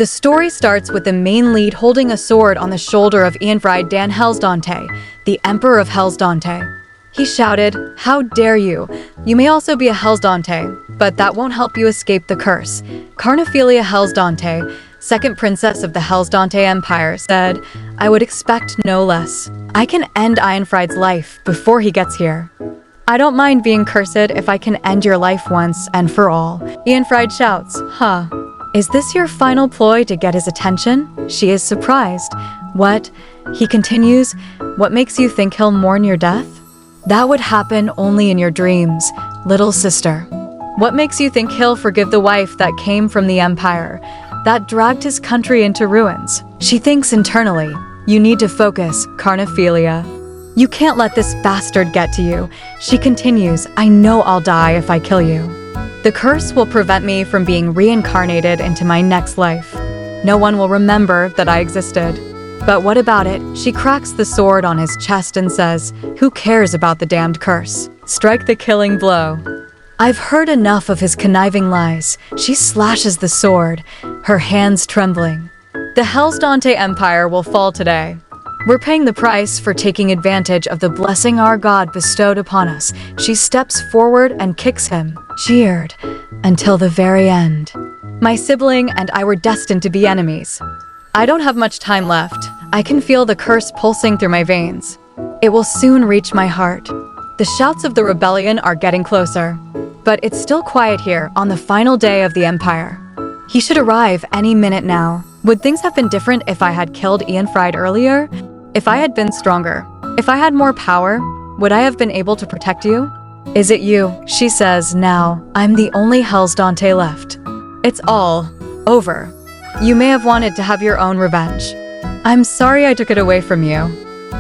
The story starts with the main lead holding a sword on the shoulder of Ianfried Dan Hellsdante, the Emperor of Hellsdante. He shouted, "How dare you? You may also be a Hellsdante, but that won't help you escape the curse." Carnephelia Hellsdante, second princess of the Hellsdante Empire, said, "I would expect no less. I can end Ianfried's life before he gets here. I don't mind being cursed if I can end your life once and for all." Ianfried shouts, "Huh. Is this your final ploy to get his attention?" She is surprised. "What?" He continues, "What makes you think he'll mourn your death? That would happen only in your dreams, little sister. What makes you think he'll forgive the wife that came from the empire, that dragged his country into ruins?" She thinks internally, "You need to focus, Carnephelia. You can't let this bastard get to you." She continues, "I know I'll die if I kill you. The curse will prevent me from being reincarnated into my next life. No one will remember that I existed. But what about it?" She cracks the sword on his chest and says, "Who cares about the damned curse? Strike the killing blow." "I've heard enough of his conniving lies." She slashes the sword, her hands trembling. "The Hellsdante Empire will fall today. We're paying the price for taking advantage of the blessing our God bestowed upon us." She steps forward and kicks him, cheered, until the very end. "My sibling and I were destined to be enemies. I don't have much time left. I can feel the curse pulsing through my veins. It will soon reach my heart. The shouts of the rebellion are getting closer. But it's still quiet here on the final day of the Empire. He should arrive any minute now. Would things have been different if I had killed Ianfried earlier? If I had been stronger? If I had more power? Would I have been able to protect you?" "Is it you?" She says, "Now, I'm the only Hellsdante left. It's all over. You may have wanted to have your own revenge. I'm sorry I took it away from you.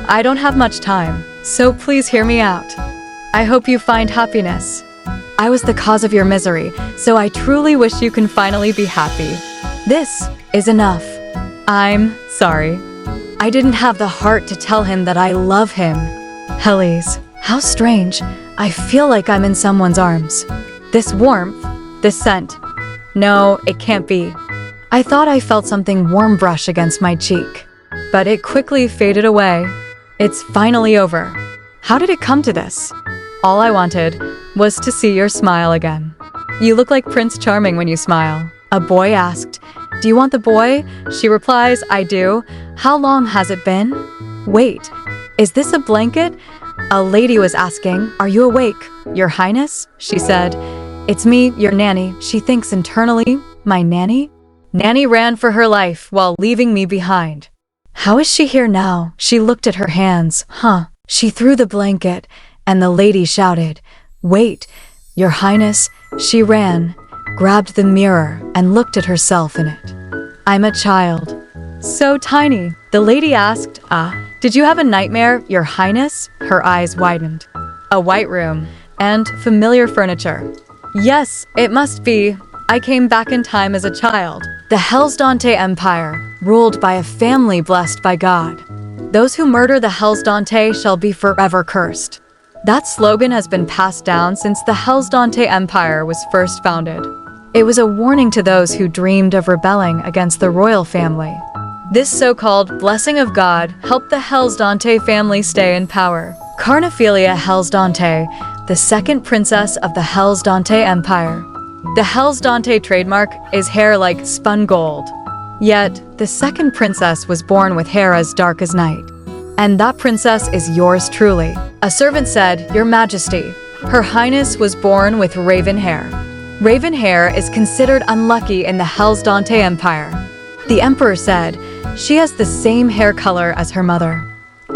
I don't have much time, so please hear me out. I hope you find happiness. I was the cause of your misery, so I truly wish you can finally be happy. This is enough. I'm sorry. I didn't have the heart to tell him that I love him." Helis, how strange. I feel like I'm in someone's arms. This warmth, this scent. No, it can't be. I thought I felt something warm brush against my cheek, but it quickly faded away. It's finally over. How did it come to this? All I wanted was to see your smile again. You look like Prince Charming when you smile. A boy asked, "Do you want the boy?" She replies, "I do. How long has it been?" "Wait, is this a blanket?" A lady was asking, "Are you awake, Your Highness?" She said, "It's me, your nanny." She thinks internally, "My nanny?" Nanny ran for her life while leaving me behind. How is she here now? She looked at her hands. She threw the blanket, and the lady shouted, "Wait, Your Highness." She ran, grabbed the mirror, and looked at herself in it. "I'm a child. So tiny." The lady asked, "Did you have a nightmare, Your Highness?" Her eyes widened. "A white room, and familiar furniture." "Yes, it must be. I came back in time as a child." The Hellsdante Empire, ruled by a family blessed by God. Those who murder the Hellsdante shall be forever cursed. That slogan has been passed down since the Hellsdante Empire was first founded. It was a warning to those who dreamed of rebelling against the royal family. This so-called blessing of God helped the Hellsdante family stay in power. Carnephelia Hellsdante, the second princess of the Hellsdante Empire. The Hellsdante trademark is hair like spun gold. Yet, the second princess was born with hair as dark as night. And that princess is yours truly. A servant said, "Your Majesty, Her Highness was born with raven hair." Raven hair is considered unlucky in the Hellsdante Empire. The emperor said, "She has the same hair color as her mother.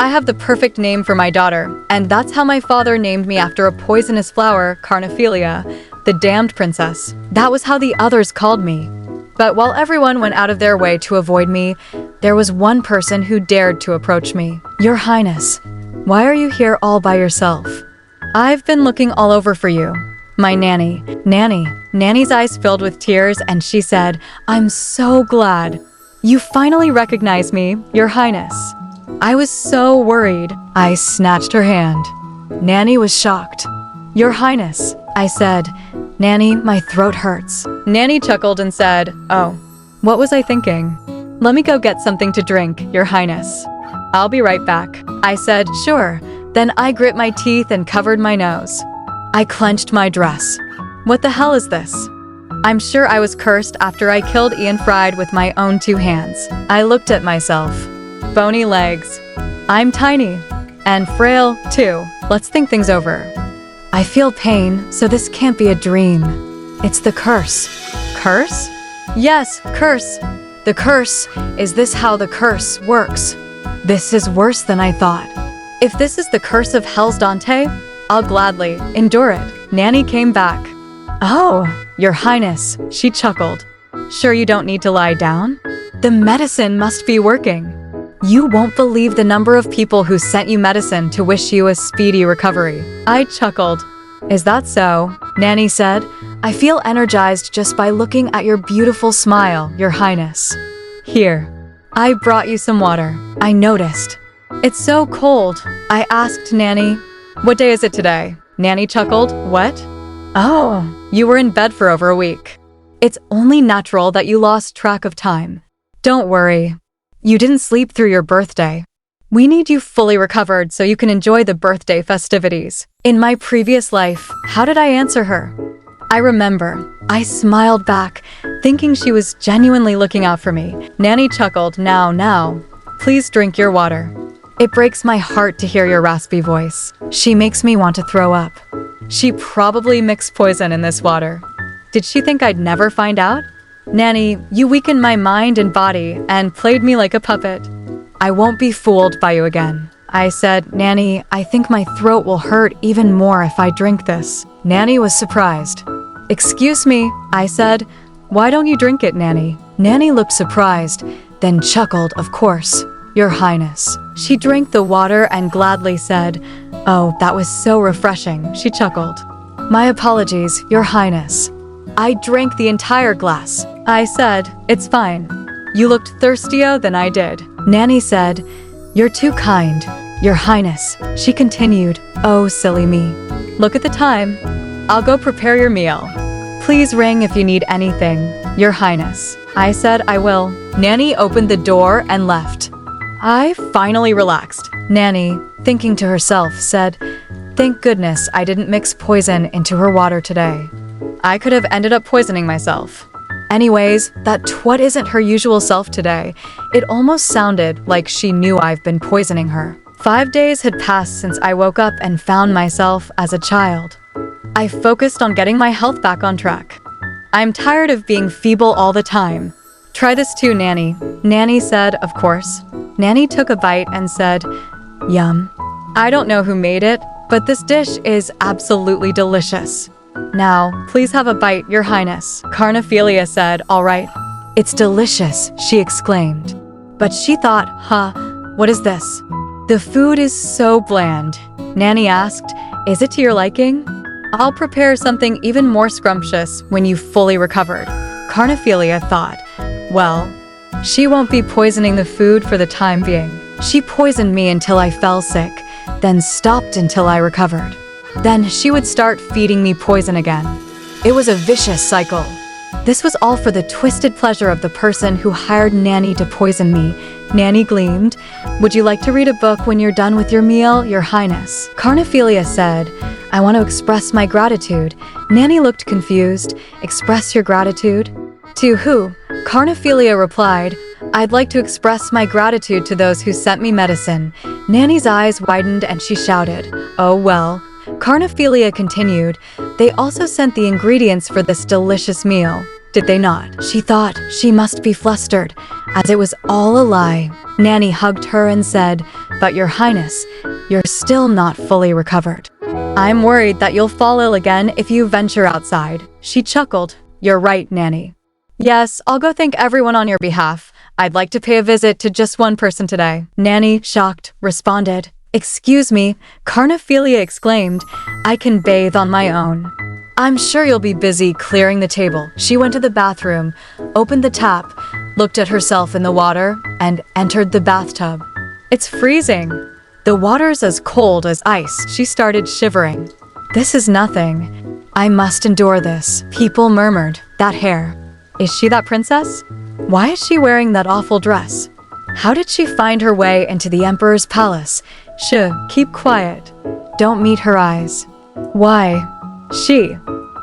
I have the perfect name for my daughter, and that's how my father named me after a poisonous flower, Carnephelia, the damned princess. That was how the others called me. But while everyone went out of their way to avoid me, there was one person who dared to approach me. Your Highness, why are you here all by yourself? I've been looking all over for you. My nanny." Nanny's eyes filled with tears, and she said, "I'm so glad. You finally recognize me, Your Highness. I was so worried." I snatched her hand. Nanny was shocked. "Your Highness," I said. "Nanny, my throat hurts." Nanny chuckled and said, "Oh, What was I thinking? Let me go get something to drink, Your Highness. I'll be right back. I said, sure. Then I grit my teeth and covered my nose. I clenched my dress. What the hell is this? I'm sure I was cursed after I killed Ian-Fried with my own 2 hands. I looked at myself. Bony legs. I'm tiny. And frail, too. Let's think things over. I feel pain, so this can't be a dream. It's the curse. Curse? Yes, curse. The curse. Is this how the curse works? This is worse than I thought. If this is the curse of Hell's Dante, I'll gladly endure it. Nanny came back. Oh, Your Highness, she chuckled. Sure you don't need to lie down? The medicine must be working. You won't believe the number of people who sent you medicine to wish you a speedy recovery. I chuckled. Is that so? Nanny said. I feel energized just by looking at your beautiful smile, Your Highness. Here. I brought you some water. I noticed. It's so cold. I asked Nanny. What day is it today? Nanny chuckled. What? Oh, you were in bed for over a week. It's only natural that you lost track of time. Don't worry. You didn't sleep through your birthday. We need you fully recovered so you can enjoy the birthday festivities. In my previous life, how did I answer her? I remember. I smiled back, thinking she was genuinely looking out for me. Nanny chuckled. Now. Please drink your water. It breaks my heart to hear your raspy voice. She makes me want to throw up. She probably mixed poison in this water. Did she think I'd never find out? Nanny, you weakened my mind and body and played me like a puppet. I won't be fooled by you again. I said, Nanny, I think my throat will hurt even more if I drink this. Nanny was surprised. Excuse me, I said. Why don't you drink it, Nanny? Nanny looked surprised, then chuckled, of course. Your Highness. She drank the water and gladly said, Oh, that was so refreshing, she chuckled. My apologies, Your Highness. I drank the entire glass. I said, it's fine. You looked thirstier than I did. Nanny said, You're too kind, Your Highness. She continued, Oh, silly me. Look at the time. I'll go prepare your meal. Please ring if you need anything, Your Highness. I said I will. Nanny opened the door and left. I finally relaxed. Nanny, thinking to herself, said, Thank goodness I didn't mix poison into her water today. I could have ended up poisoning myself. Anyways, that twat isn't her usual self today. It almost sounded like she knew I've been poisoning her. 5 days had passed since I woke up and found myself as a child. I focused on getting my health back on track. I'm tired of being feeble all the time. Try this too, Nanny. Nanny said, of course. Nanny took a bite and said, Yum. I don't know who made it, but this dish is absolutely delicious. Now, please have a bite, Your Highness. Carnephelia said, All right. It's delicious, she exclaimed. But she thought, what is this? The food is so bland. Nanny asked, Is it to your liking? I'll prepare something even more scrumptious when you've fully recovered. Carnephelia thought, well, she won't be poisoning the food for the time being. She poisoned me until I fell sick, then stopped until I recovered. Then she would start feeding me poison again. It was a vicious cycle. This was all for the twisted pleasure of the person who hired Nanny to poison me. Nanny gleamed. Would you like to read a book when you're done with your meal, Your Highness? Carnephelia said, I want to express my gratitude. Nanny looked confused. Express your gratitude? To who? Carnephelia replied, I'd like to express my gratitude to those who sent me medicine. Nanny's eyes widened and she shouted, Oh well. Carnephelia continued, They also sent the ingredients for this delicious meal. Did they not? She thought she must be flustered, as it was all a lie. Nanny hugged her and said, But Your Highness, you're still not fully recovered. I'm worried that you'll fall ill again if you venture outside. She chuckled. You're right, Nanny. Yes, I'll go thank everyone on your behalf. I'd like to pay a visit to just one person today. Nanny, shocked, responded. Excuse me, Carnephelia exclaimed. I can bathe on my own. I'm sure you'll be busy clearing the table. She went to the bathroom, opened the tap, looked at herself in the water, and entered the bathtub. It's freezing. The water's as cold as ice. She started shivering. This is nothing. I must endure this. People murmured. That hair. Is she that princess? Why is she wearing that awful dress? How did she find her way into the emperor's palace? Shh, keep quiet. Don't meet her eyes. Why? She.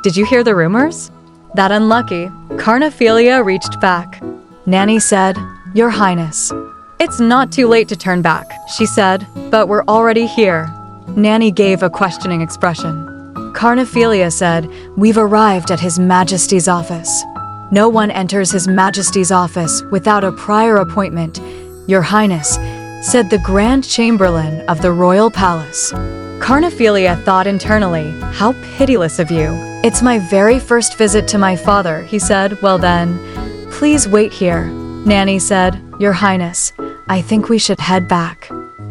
Did you hear the rumors? That unlucky, Carnephelia reached back. Nanny said, Your Highness. It's not too late to turn back, she said, but we're already here. Nanny gave a questioning expression. Carnephelia said, We've arrived at His Majesty's office. No one enters His Majesty's office without a prior appointment, Your Highness, said the Grand Chamberlain of the Royal Palace. Carnephelia thought internally, How pitiless of you. It's my very first visit to my father, he said. Well then, please wait here. Nanny said, Your Highness, I think we should head back.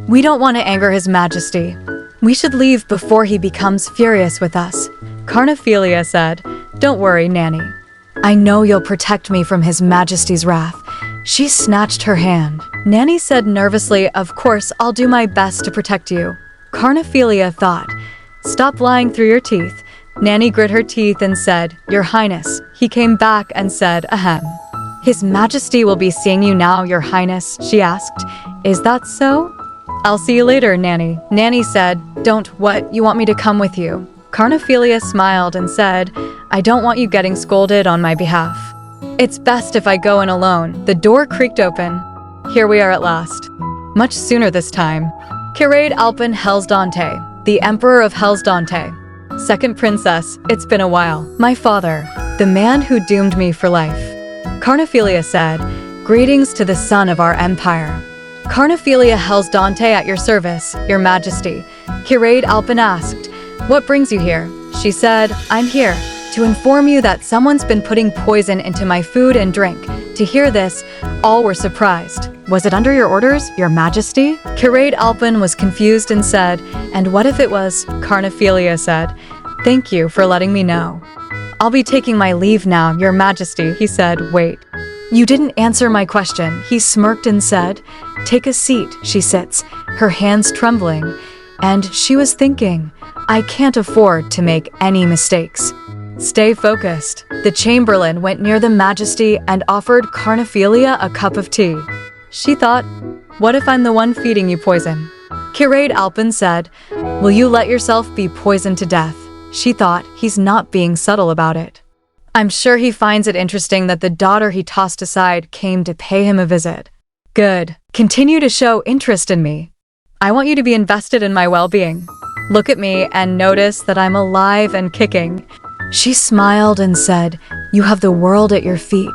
We don't want to anger His Majesty. We should leave before he becomes furious with us. Carnephelia said, Don't worry, Nanny. I know you'll protect me from His Majesty's wrath. She snatched her hand. Nanny said nervously, Of course, I'll do my best to protect you. Carnephelia thought, Stop lying through your teeth. Nanny grit her teeth and said, Your Highness. He came back and said, Ahem. His Majesty will be seeing you now, Your Highness, she asked. Is that so? I'll see you later, Nanny. Nanny said, Don't what? You want me to come with you? Carnephelia smiled and said, I don't want you getting scolded on my behalf. It's best if I go in alone. The door creaked open. Here we are at last. Much sooner this time. Curade Alpin Hellsdante, the Emperor of Hellsdante. Second Princess, it's been a while. My father, the man who doomed me for life. Carnephelia said, Greetings to the son of our empire. Carnephelia Hellsdante at your service, Your Majesty. Curade Alpin asked, What brings you here? She said, I'm here to inform you that someone's been putting poison into my food and drink. To hear this, all were surprised. Was it under your orders, Your Majesty? Curade Alpin was confused and said, And what if it was? Carnephelia said, Thank you for letting me know. I'll be taking my leave now, Your Majesty, he said. Wait. You didn't answer my question, he smirked and said. Take a seat, she sits, her hands trembling. And she was thinking, I can't afford to make any mistakes. Stay focused. The Chamberlain went near the Majesty and offered Carnephelia a cup of tea. She thought, What if I'm the one feeding you poison? Curade Alpin said, Will you let yourself be poisoned to death? She thought, He's not being subtle about it. I'm sure he finds it interesting that the daughter he tossed aside came to pay him a visit. Good. Continue to show interest in me. I want you to be invested in my well-being. Look at me and notice that I'm alive and kicking. She smiled and said, You have the world at your feet,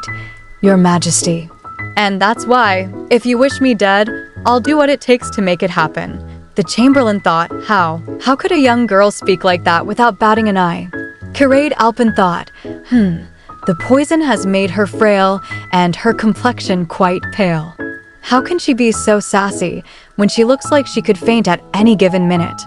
Your Majesty. And that's why, if you wish me dead, I'll do what it takes to make it happen. The Chamberlain thought, How? How could a young girl speak like that without batting an eye? Curade Alpin thought, The poison has made her frail and her complexion quite pale. How can she be so sassy when she looks like she could faint at any given minute?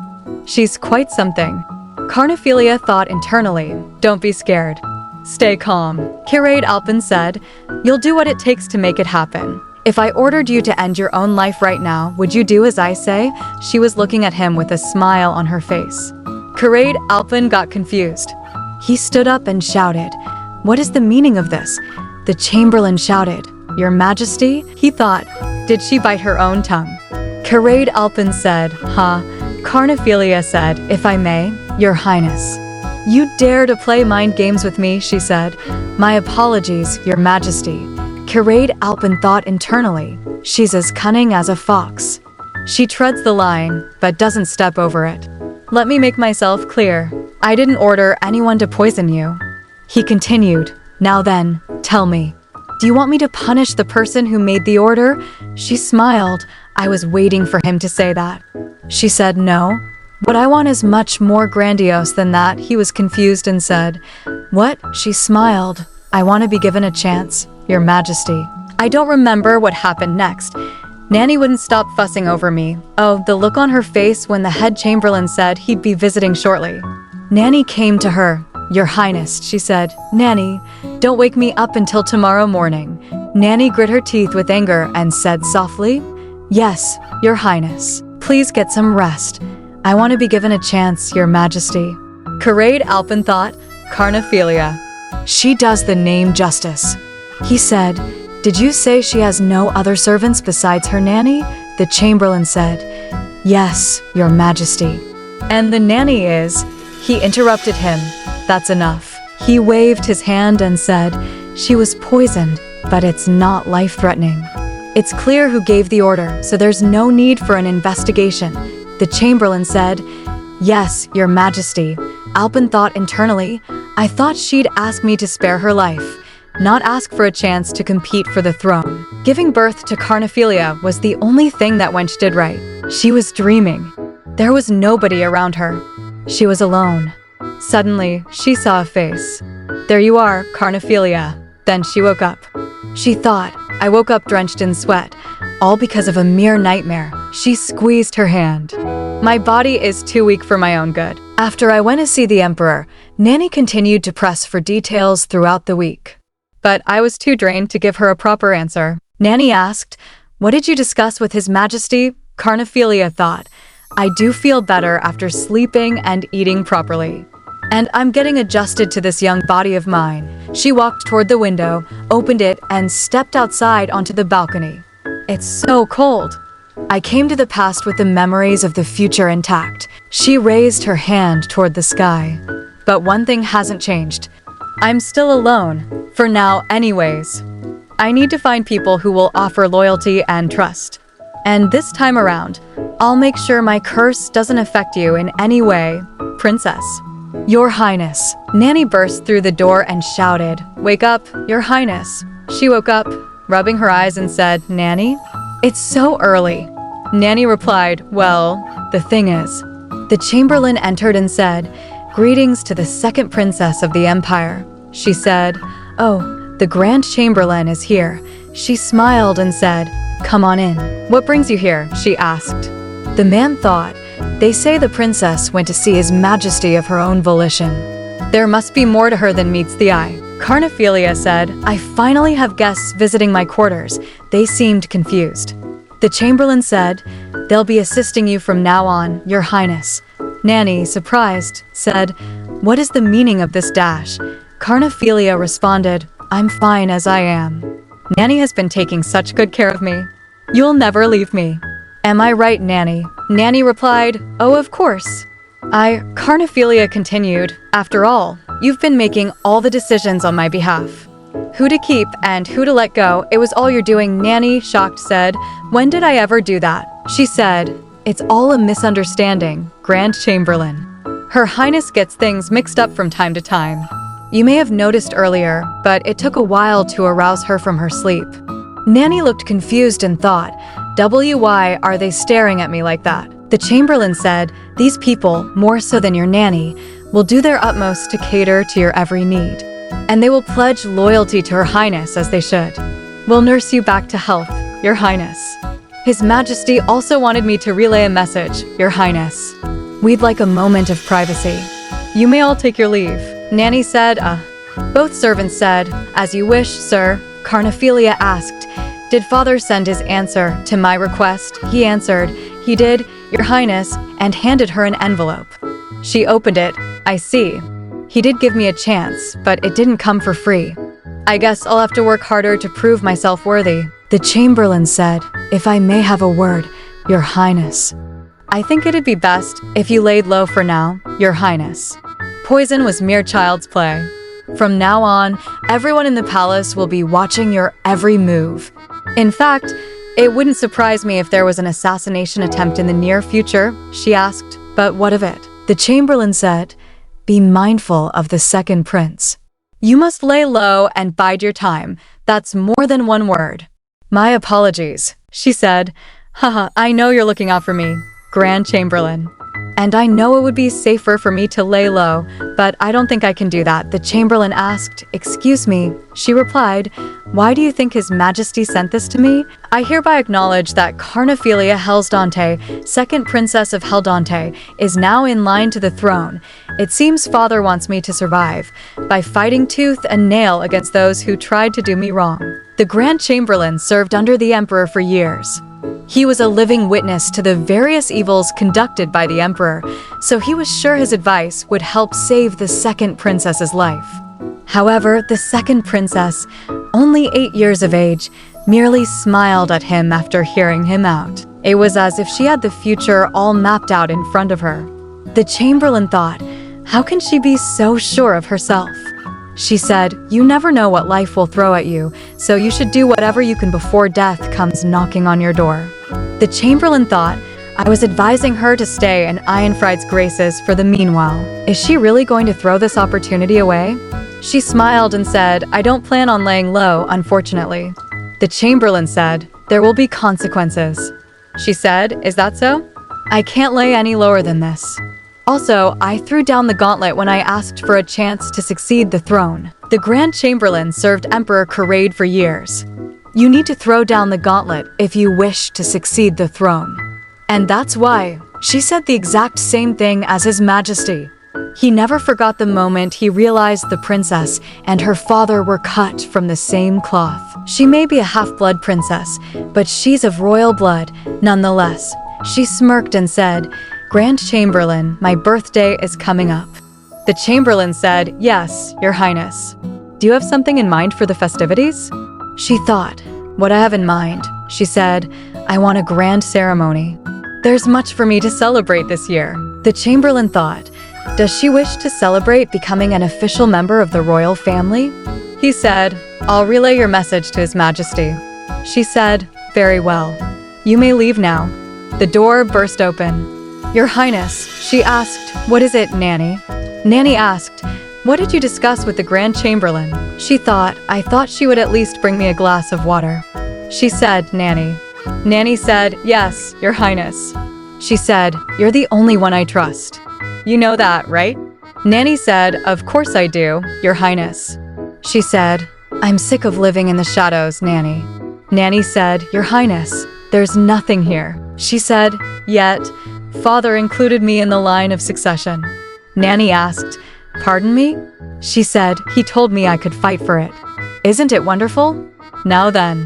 She's quite something. Carnephelia thought internally, Don't be scared. Stay calm. Curade Alpin said, You'll do what it takes to make it happen. If I ordered you to end your own life right now, would you do as I say? She was looking at him with a smile on her face. Curade Alpin got confused. He stood up and shouted, What is the meaning of this? The Chamberlain shouted, Your Majesty? He thought, Did she bite her own tongue? Curade Alpin said, Carnephelia said, If I may, Your Highness. You dare to play mind games with me, she said. My apologies, Your Majesty. Curade Alpin thought internally, She's as cunning as a fox. She treads the line, but doesn't step over it. Let me make myself clear. I didn't order anyone to poison you. He continued, Now then, tell me. Do you want me to punish the person who made the order? She smiled. I was waiting for him to say that. She said, No. What I want is much more grandiose than that. He was confused and said, What? She smiled. I want to be given a chance, Your Majesty. I don't remember what happened next. Nanny wouldn't stop fussing over me. Oh, the look on her face when the head chamberlain said he'd be visiting shortly. Nanny came to her. Your Highness, she said. Nanny, don't wake me up until tomorrow morning. Nanny grit her teeth with anger and said softly, Yes, Your Highness. Please get some rest. I want to be given a chance, Your Majesty. Curade Alpin thought, Carnephelia. She does the name justice. He said, "Did you say she has no other servants besides her nanny?" The chamberlain said, "Yes, your majesty." "And the nanny is—" He interrupted him. "That's enough." He waved his hand and said, "She was poisoned, but it's not life-threatening. It's clear who gave the order, so there's no need for an investigation." The chamberlain said, "Yes, your majesty." Alpin thought internally, "I thought she'd ask me to spare her life, not ask for a chance to compete for the throne." Giving birth to Carnephelia was the only thing that wench did right. She was dreaming. There was nobody around her. She was alone. Suddenly, she saw a face. "There you are, Carnephelia." Then she woke up. She thought, "I woke up drenched in sweat, all because of a mere nightmare." She squeezed her hand. "My body is too weak for my own good." After I went to see the emperor, Nanny continued to press for details throughout the week. But I was too drained to give her a proper answer. Nanny asked, "What did you discuss with His Majesty?" Carnephelia thought, "I do feel better after sleeping and eating properly. And I'm getting adjusted to this young body of mine." She walked toward the window, opened it, and stepped outside onto the balcony. "It's so cold." "I came to the past with the memories of the future intact." She raised her hand toward the sky. "But one thing hasn't changed. I'm still alone, for now anyways. I need to find people who will offer loyalty and trust. And this time around, I'll make sure my curse doesn't affect you in any way, Princess." "Your Highness." Nanny burst through the door and shouted, "Wake up, Your Highness." She woke up, rubbing her eyes, and said, "Nanny? It's so early." Nanny replied, "Well, the thing is." The chamberlain entered and said, "Greetings to the second princess of the empire." She said, "Oh, the Grand Chamberlain is here." She smiled and said, "Come on in." "What brings you here?" she asked. The man thought, "They say the princess went to see His Majesty of her own volition. There must be more to her than meets the eye." Carnephelia said, "I finally have guests visiting my quarters." They seemed confused. The chamberlain said, "They'll be assisting you from now on, Your Highness." Nanny, surprised, said, "What is the meaning of this dash?" Carnephelia responded, "I'm fine as I am. Nanny has been taking such good care of me. You'll never leave me." "Am I right, Nanny?" Nanny replied, "Oh, of course." Carnephelia continued, "After all, you've been making all the decisions on my behalf. Who to keep and who to let go, it was all you're doing." Nanny, shocked, said, "When did I ever do that?" She said, "It's all a misunderstanding, Grand Chamberlain. Her Highness gets things mixed up from time to time. You may have noticed earlier, but it took a while to arouse her from her sleep." Nanny looked confused and thought, "Why are they staring at me like that?" The chamberlain said, "These people, more so than your nanny, will do their utmost to cater to your every need. And they will pledge loyalty to Her Highness as they should. We'll nurse you back to health, Your Highness. His Majesty also wanted me to relay a message, Your Highness. We'd like a moment of privacy. You may all take your leave." Nanny said, Both servants said, "As you wish, sir." Carnephelia asked, "Did father send his answer to my request?" He answered, "He did, Your Highness," and handed her an envelope. She opened it. "I see. He did give me a chance, but it didn't come for free. I guess I'll have to work harder to prove myself worthy." The chamberlain said, "If I may have a word, Your Highness." "I think it'd be best if you laid low for now, Your Highness. Poison was mere child's play. From now on, everyone in the palace will be watching your every move. In fact, it wouldn't surprise me if there was an assassination attempt in the near future," she asked. "But what of it?" The chamberlain said, "Be mindful of the second prince. You must lay low and bide your time. That's more than one word." "My apologies," she said. "Haha, I know you're looking out for me, Grand Chamberlain. And I know it would be safer for me to lay low, but I don't think I can do that." The chamberlain asked, "Excuse me." She replied, "Why do you think His Majesty sent this to me?" "I hereby acknowledge that Carnephelia Hellsdante, second princess of Hellsdante, is now in line to the throne. It seems father wants me to survive by fighting tooth and nail against those who tried to do me wrong." The Grand Chamberlain served under the emperor for years. He was a living witness to the various evils conducted by the emperor, so he was sure his advice would help save the second princess's life. However, the second princess, only 8 years of age, merely smiled at him after hearing him out. It was as if she had the future all mapped out in front of her. The Chamberlain thought, how can she be so sure of herself? She said, you never know what life will throw at you, so you should do whatever you can before death comes knocking on your door. The Chamberlain thought, I was advising her to stay in Ironfried's graces for the meanwhile. Is she really going to throw this opportunity away? She smiled and said, I don't plan on laying low, unfortunately. The Chamberlain said, there will be consequences. She said, is that so? I can't lay any lower than this. Also, I threw down the gauntlet when I asked for a chance to succeed the throne. The Grand Chamberlain served Emperor Karaid for years. You need to throw down the gauntlet if you wish to succeed the throne. And that's why she said the exact same thing as His Majesty. He never forgot the moment he realized the princess and her father were cut from the same cloth. She may be a half-blood princess, but she's of royal blood nonetheless. She smirked and said, Grand Chamberlain, my birthday is coming up. The Chamberlain said, yes, Your Highness. Do you have something in mind for the festivities? She thought, what I have in mind. She said, I want a grand ceremony. There's much for me to celebrate this year. The Chamberlain thought, does she wish to celebrate becoming an official member of the royal family? He said, I'll relay your message to His Majesty. She said, very well. You may leave now. The door burst open. Your Highness, she asked, what is it, Nanny? Nanny asked, what did you discuss with the Grand Chamberlain? She thought, I thought she would at least bring me a glass of water. She said, Nanny. Nanny said, yes, Your Highness. She said, you're the only one I trust. You know that, right? Nanny said, of course I do, Your Highness. She said, I'm sick of living in the shadows, Nanny. Nanny said, Your Highness, there's nothing here. She said, yet, Father included me in the line of succession. Nanny asked, pardon me? She said, he told me I could fight for it. Isn't it wonderful? Now then,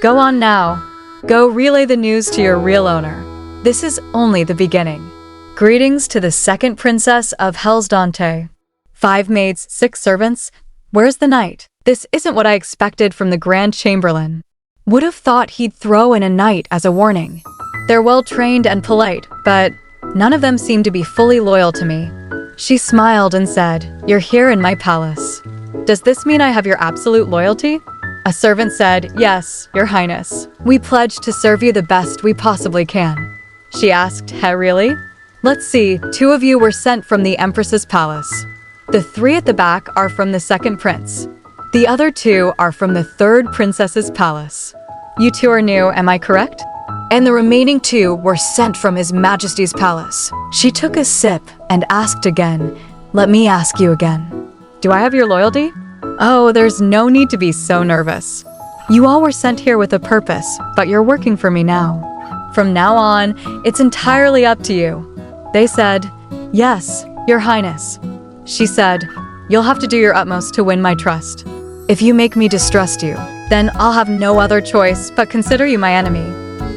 go on now. Go relay the news to your real owner. This is only the beginning. Greetings to the second princess of Hellsdante. 5 maids, 6 servants. Where's the knight? This isn't what I expected from the Grand Chamberlain. Would have thought he'd throw in a knight as a warning. They're well-trained and polite, but none of them seem to be fully loyal to me. She smiled and said, you're here in my palace. Does this mean I have your absolute loyalty? A servant said, yes, Your Highness. We pledge to serve you the best we possibly can. She asked, really? Let's see, 2 of you were sent from the Empress's palace. The 3 at the back are from the second prince. The other 2 are from the third princess's palace. You 2 are new, am I correct? And the remaining 2 were sent from His Majesty's palace. She took a sip and asked again, let me ask you again. Do I have your loyalty? Oh, there's no need to be so nervous. You all were sent here with a purpose, but you're working for me now. From now on, it's entirely up to you. They said, yes, Your Highness. She said, you'll have to do your utmost to win my trust. If you make me distrust you, then I'll have no other choice but consider you my enemy.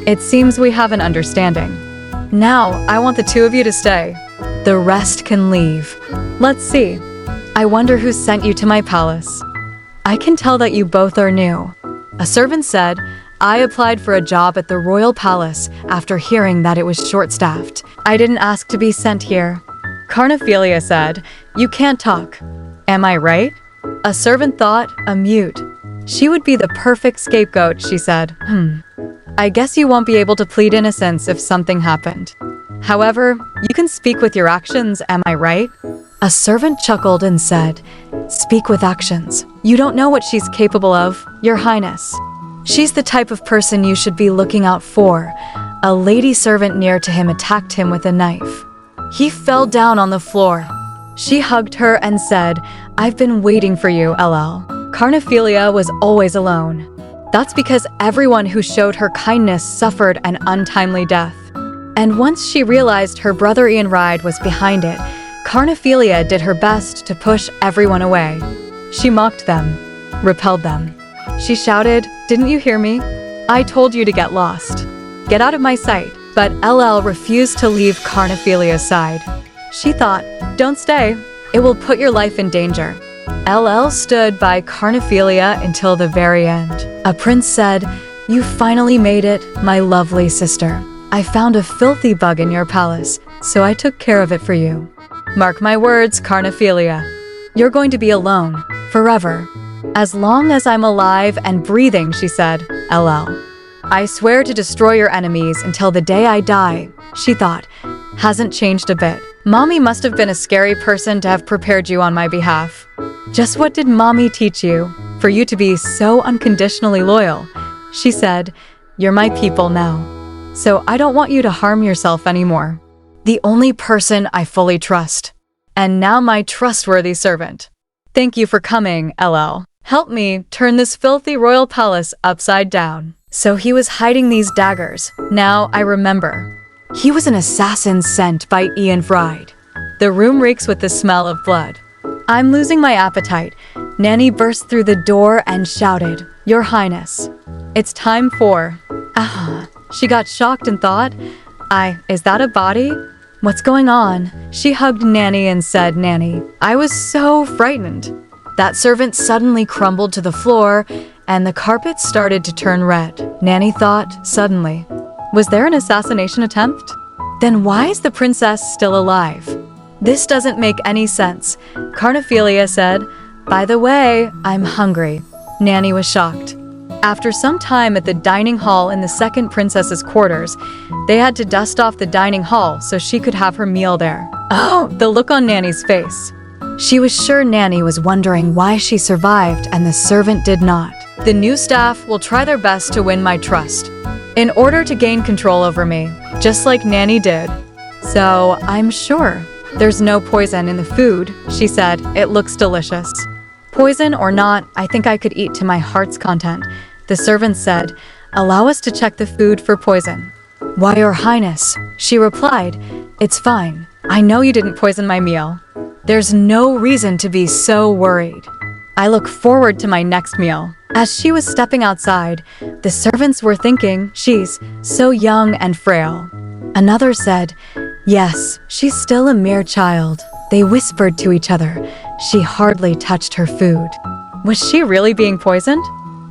It seems we have an understanding. Now, I want the 2 of you to stay. The rest can leave. Let's see. I wonder who sent you to my palace. I can tell that you both are new. A servant said, I applied for a job at the royal palace after hearing that it was short-staffed. I didn't ask to be sent here. Carnephelia said, you can't talk. Am I right? A servant thought, a mute. She would be the perfect scapegoat, she said. I guess you won't be able to plead innocence if something happened. However, you can speak with your actions, am I right? A servant chuckled and said, speak with actions. You don't know what she's capable of, Your Highness. She's the type of person you should be looking out for. A lady servant near to him attacked him with a knife. He fell down on the floor. She hugged her and said, I've been waiting for you, LL. Carnephelia was always alone. That's because everyone who showed her kindness suffered an untimely death. And once she realized her brother Ianride was behind it, Carnephelia did her best to push everyone away. She mocked them, repelled them. She shouted, didn't you hear me? I told you to get lost. Get out of my sight. But LL refused to leave Carnephelia's side. She thought, don't stay. It will put your life in danger. LL stood by Carnephelia until the very end. A prince said, "You finally made it, my lovely sister. I found a filthy bug in your palace, so I took care of it for you. Mark my words, Carnephelia. You're going to be alone, forever. As long as I'm alive and breathing," she said, LL. "I swear to destroy your enemies until the day I die," she thought. Hasn't changed a bit. Mommy must have been a scary person to have prepared you on my behalf. Just what did Mommy teach you? For you to be so unconditionally loyal. She said, "You're my people now. So I don't want you to harm yourself anymore. The only person I fully trust. And now my trustworthy servant. Thank you for coming, LL. Help me turn this filthy royal palace upside down." So he was hiding these daggers. Now I remember. He was an assassin sent by Ian Fried. The room reeks with the smell of blood. I'm losing my appetite. Nanny burst through the door and shouted, "Your Highness, it's time for..." She got shocked and thought, is that a body? What's going on? She hugged Nanny and said, "Nanny, I was so frightened." That servant suddenly crumbled to the floor and the carpet started to turn red. Nanny thought, suddenly, was there an assassination attempt? Then why is the princess still alive? This doesn't make any sense. Carnephelia said, "By the way, I'm hungry." Nanny was shocked. After some time at the dining hall in the second princess's quarters, they had to dust off the dining hall so she could have her meal there. Oh, the look on Nanny's face. She was sure Nanny was wondering why she survived and the servant did not. The new staff will try their best to win my trust, in order to gain control over me, just like Nanny did. So I'm sure there's no poison in the food, she said. It looks delicious. Poison or not, I think I could eat to my heart's content. The servant said, "Allow us to check the food for poison." "Why, Your Highness," she replied, "it's fine. I know you didn't poison my meal. There's no reason to be so worried. I look forward to my next meal." As she was stepping outside, the servants were thinking, "She's so young and frail." Another said, "Yes, she's still a mere child." They whispered to each other. She hardly touched her food. Was she really being poisoned?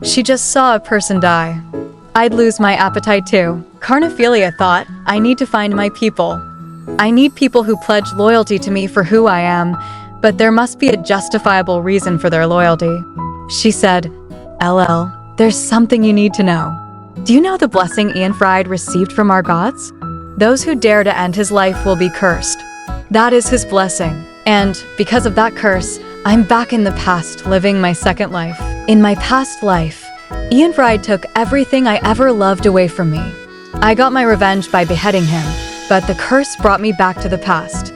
She just saw a person die. I'd lose my appetite too. Carnephelia thought, I need to find my people. I need people who pledge loyalty to me for who I am, but there must be a justifiable reason for their loyalty. She said, "LL, there's something you need to know. Do you know the blessing Ian Fried received from our gods? Those who dare to end his life will be cursed. That is his blessing. And because of that curse, I'm back in the past living my second life. In my past life, Ian Fried took everything I ever loved away from me. I got my revenge by beheading him, but the curse brought me back to the past.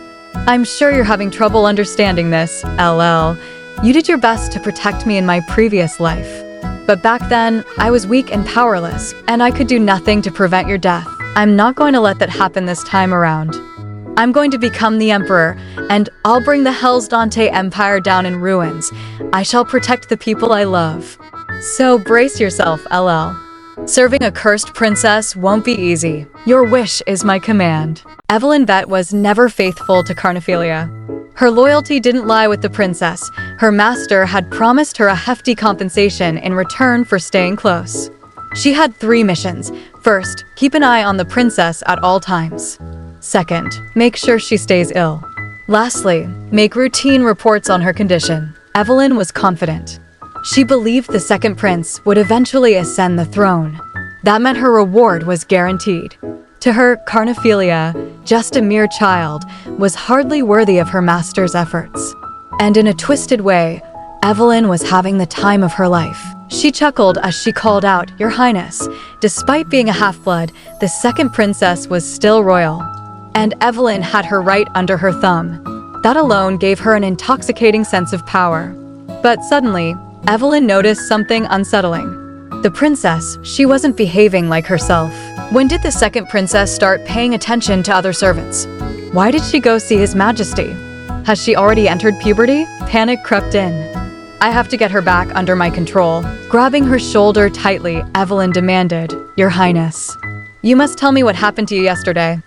I'm sure you're having trouble understanding this, LL. You did your best to protect me in my previous life. But back then, I was weak and powerless, and I could do nothing to prevent your death. I'm not going to let that happen this time around. I'm going to become the emperor, and I'll bring the Hell's Dante Empire down in ruins. I shall protect the people I love. So brace yourself, LL. Serving a cursed princess won't be easy. Your wish is my command." Evelyn Vett was never faithful to Carnephelia. Her loyalty didn't lie with the princess. Her master had promised her a hefty compensation in return for staying close. She had 3 missions. First, keep an eye on the princess at all times. Second, make sure she stays ill. Lastly, make routine reports on her condition. Evelyn was confident. She believed the second prince would eventually ascend the throne. That meant her reward was guaranteed. To her, Carnephelia, just a mere child, was hardly worthy of her master's efforts. And in a twisted way, Evelyn was having the time of her life. She chuckled as she called out, "Your Highness." Despite being a half-blood, the second princess was still royal. And Evelyn had her right under her thumb. That alone gave her an intoxicating sense of power. But suddenly, Evelyn noticed something unsettling. The princess, she wasn't behaving like herself. When did the second princess start paying attention to other servants? Why did she go see His Majesty? Has she already entered puberty? Panic crept in. I have to get her back under my control. Grabbing her shoulder tightly, Evelyn demanded, "Your Highness, you must tell me what happened to you yesterday.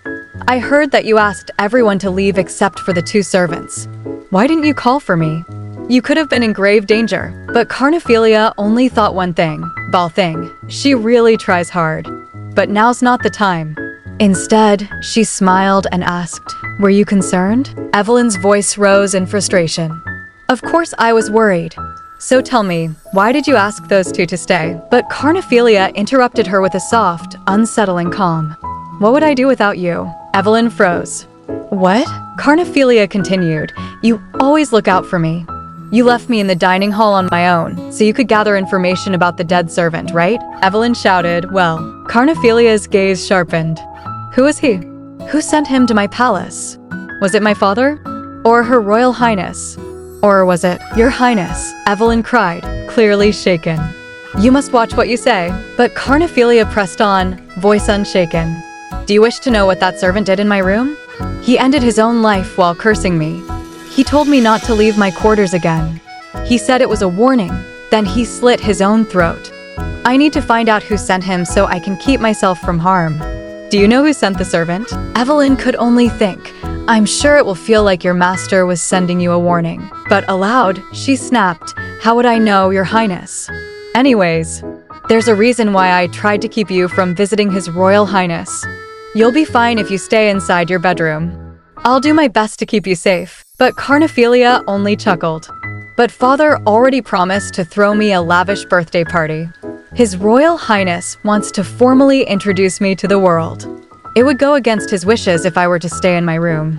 I heard that you asked everyone to leave except for the 2 servants. Why didn't you call for me?" You could have been in grave danger. But Carnephelia only thought one thing. Balthing. She really tries hard. But now's not the time. Instead, she smiled and asked, "Were you concerned?" Evelyn's voice rose in frustration. "Of course I was worried. So tell me, why did you ask those two to stay?" But Carnephelia interrupted her with a soft, unsettling calm. "What would I do without you?" Evelyn froze. "What?" Carnephelia continued. "You always look out for me. You left me in the dining hall on my own, so you could gather information about the dead servant, right?" Evelyn shouted. Well, Carnephelia's gaze sharpened. "Who is he? Who sent him to my palace? Was it my father? Or Her Royal Highness? Or was it Your Highness?" Evelyn cried, clearly shaken. "You must watch what you say." But Carnephelia pressed on, voice unshaken. "Do you wish to know what that servant did in my room? He ended his own life while cursing me. He told me not to leave my quarters again. He said it was a warning, then he slit his own throat. I need to find out who sent him so I can keep myself from harm. Do you know who sent the servant?" Evelyn could only think, "I'm sure it will feel like your master was sending you a warning." But aloud, she snapped, "How would I know, Your Highness? Anyways, there's a reason why I tried to keep you from visiting His Royal Highness. You'll be fine if you stay inside your bedroom. I'll do my best to keep you safe." But Carnephelia only chuckled. "But father already promised to throw me a lavish birthday party. His Royal Highness wants to formally introduce me to the world. It would go against his wishes if I were to stay in my room.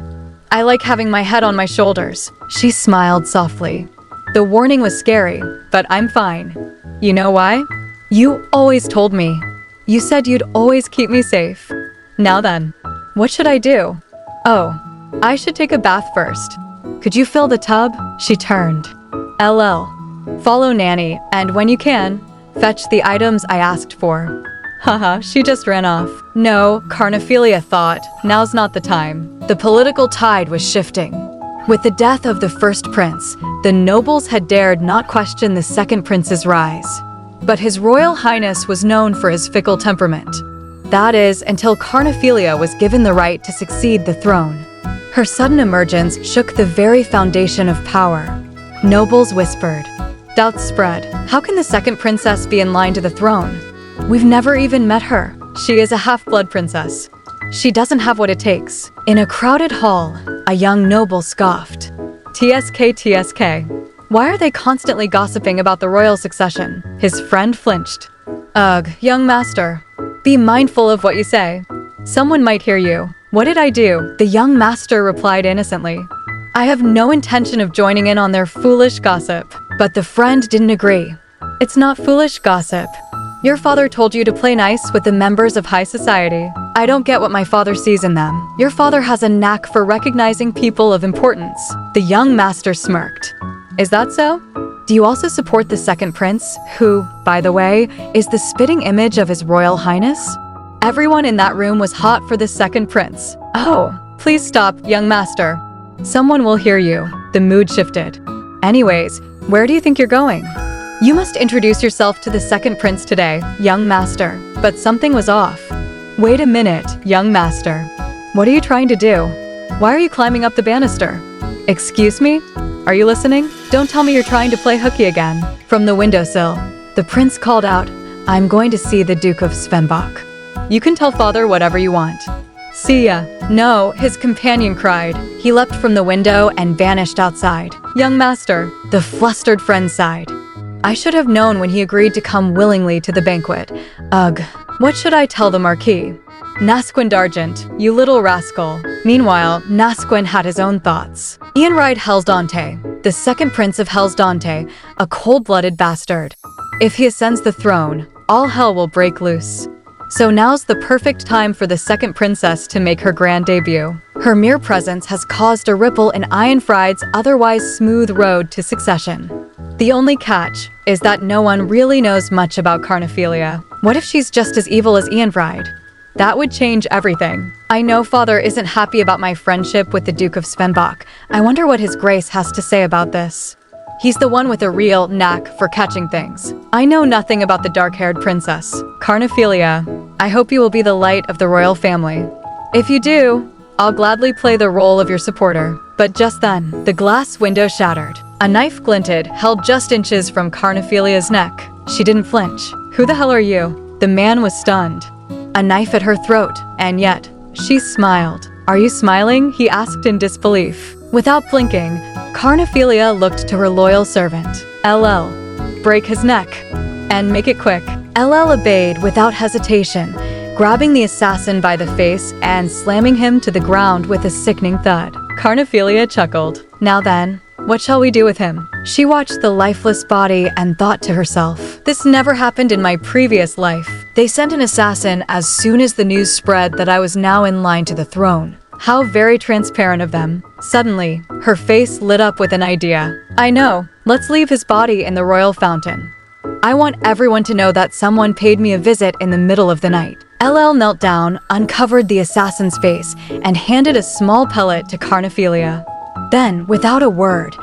I like having my head on my shoulders." She smiled softly. "The warning was scary, but I'm fine. You know why? You always told me. You said you'd always keep me safe. Now then, what should I do? Oh, I should take a bath first. Could you fill the tub?" She turned. "LL. Follow Nanny, and when you can, fetch the items I asked for." Haha, she just ran off. No, Carnephelia thought, now's not the time. The political tide was shifting. With the death of the first prince, the nobles had dared not question the second prince's rise. But His Royal Highness was known for his fickle temperament. That is, until Carnephelia was given the right to succeed the throne. Her sudden emergence shook the very foundation of power. Nobles whispered. Doubts spread. How can the second princess be in line to the throne? We've never even met her. She is a half-blood princess. She doesn't have what it takes. In a crowded hall, a young noble scoffed. TSK, TSK. Why are they constantly gossiping about the royal succession? His friend flinched. Ugh, young master. Be mindful of what you say. Someone might hear you. What did I do? The young master replied innocently. I have no intention of joining in on their foolish gossip. But the friend didn't agree. It's not foolish gossip. Your father told you to play nice with the members of high society. I don't get what my father sees in them. Your father has a knack for recognizing people of importance. The young master smirked. Is that so? Do you also support the second prince, who, by the way, is the spitting image of His Royal Highness? Everyone in that room was hot for the second prince. Oh, please stop, young master. Someone will hear you. The mood shifted. Anyways, where do you think you're going? You must introduce yourself to the second prince today, young master. But something was off. Wait a minute, young master. What are you trying to do? Why are you climbing up the banister? Excuse me? Are you listening? Don't tell me you're trying to play hooky again. From the windowsill, the prince called out, I'm going to see the Duke of Svenbach. You can tell father whatever you want. See ya. No, his companion cried. He leapt from the window and vanished outside. Young master, the flustered friend sighed. I should have known when he agreed to come willingly to the banquet. Ugh, what should I tell the Marquis? Nasquin d'Argent, you little rascal. Meanwhile, Nasquin had his own thoughts. Ianride Hellsdante, the second prince of Hellsdante, a cold-blooded bastard. If he ascends the throne, all hell will break loose. So now's the perfect time for the second princess to make her grand debut. Her mere presence has caused a ripple in Ianfride's otherwise smooth road to succession. The only catch is that no one really knows much about Carnephelia. What if she's just as evil as Ianfride? That would change everything. I know father isn't happy about my friendship with the Duke of Svenbach. I wonder what his grace has to say about this. He's the one with a real knack for catching things. I know nothing about the dark-haired princess. Carnephelia, I hope you will be the light of the royal family. If you do, I'll gladly play the role of your supporter. But just then, the glass window shattered. A knife glinted, held just inches from Carnephelia's neck. She didn't flinch. "Who the hell are you?" The man was stunned. A knife at her throat, and yet, she smiled. "Are you smiling?" he asked in disbelief. Without blinking, Carnephelia looked to her loyal servant. "LL, break his neck, and make it quick." LL obeyed without hesitation, grabbing the assassin by the face and slamming him to the ground with a sickening thud. Carnephelia chuckled. "Now then, what shall we do with him?" She watched the lifeless body and thought to herself, "This never happened in my previous life. They sent an assassin as soon as the news spread that I was now in line to the throne. How very transparent of them." Suddenly, her face lit up with an idea. "I know. Let's leave his body in the royal fountain. I want everyone to know that someone paid me a visit in the middle of the night." LL knelt down, uncovered the assassin's face, and handed a small pellet to Carnephelia. Then, without a word,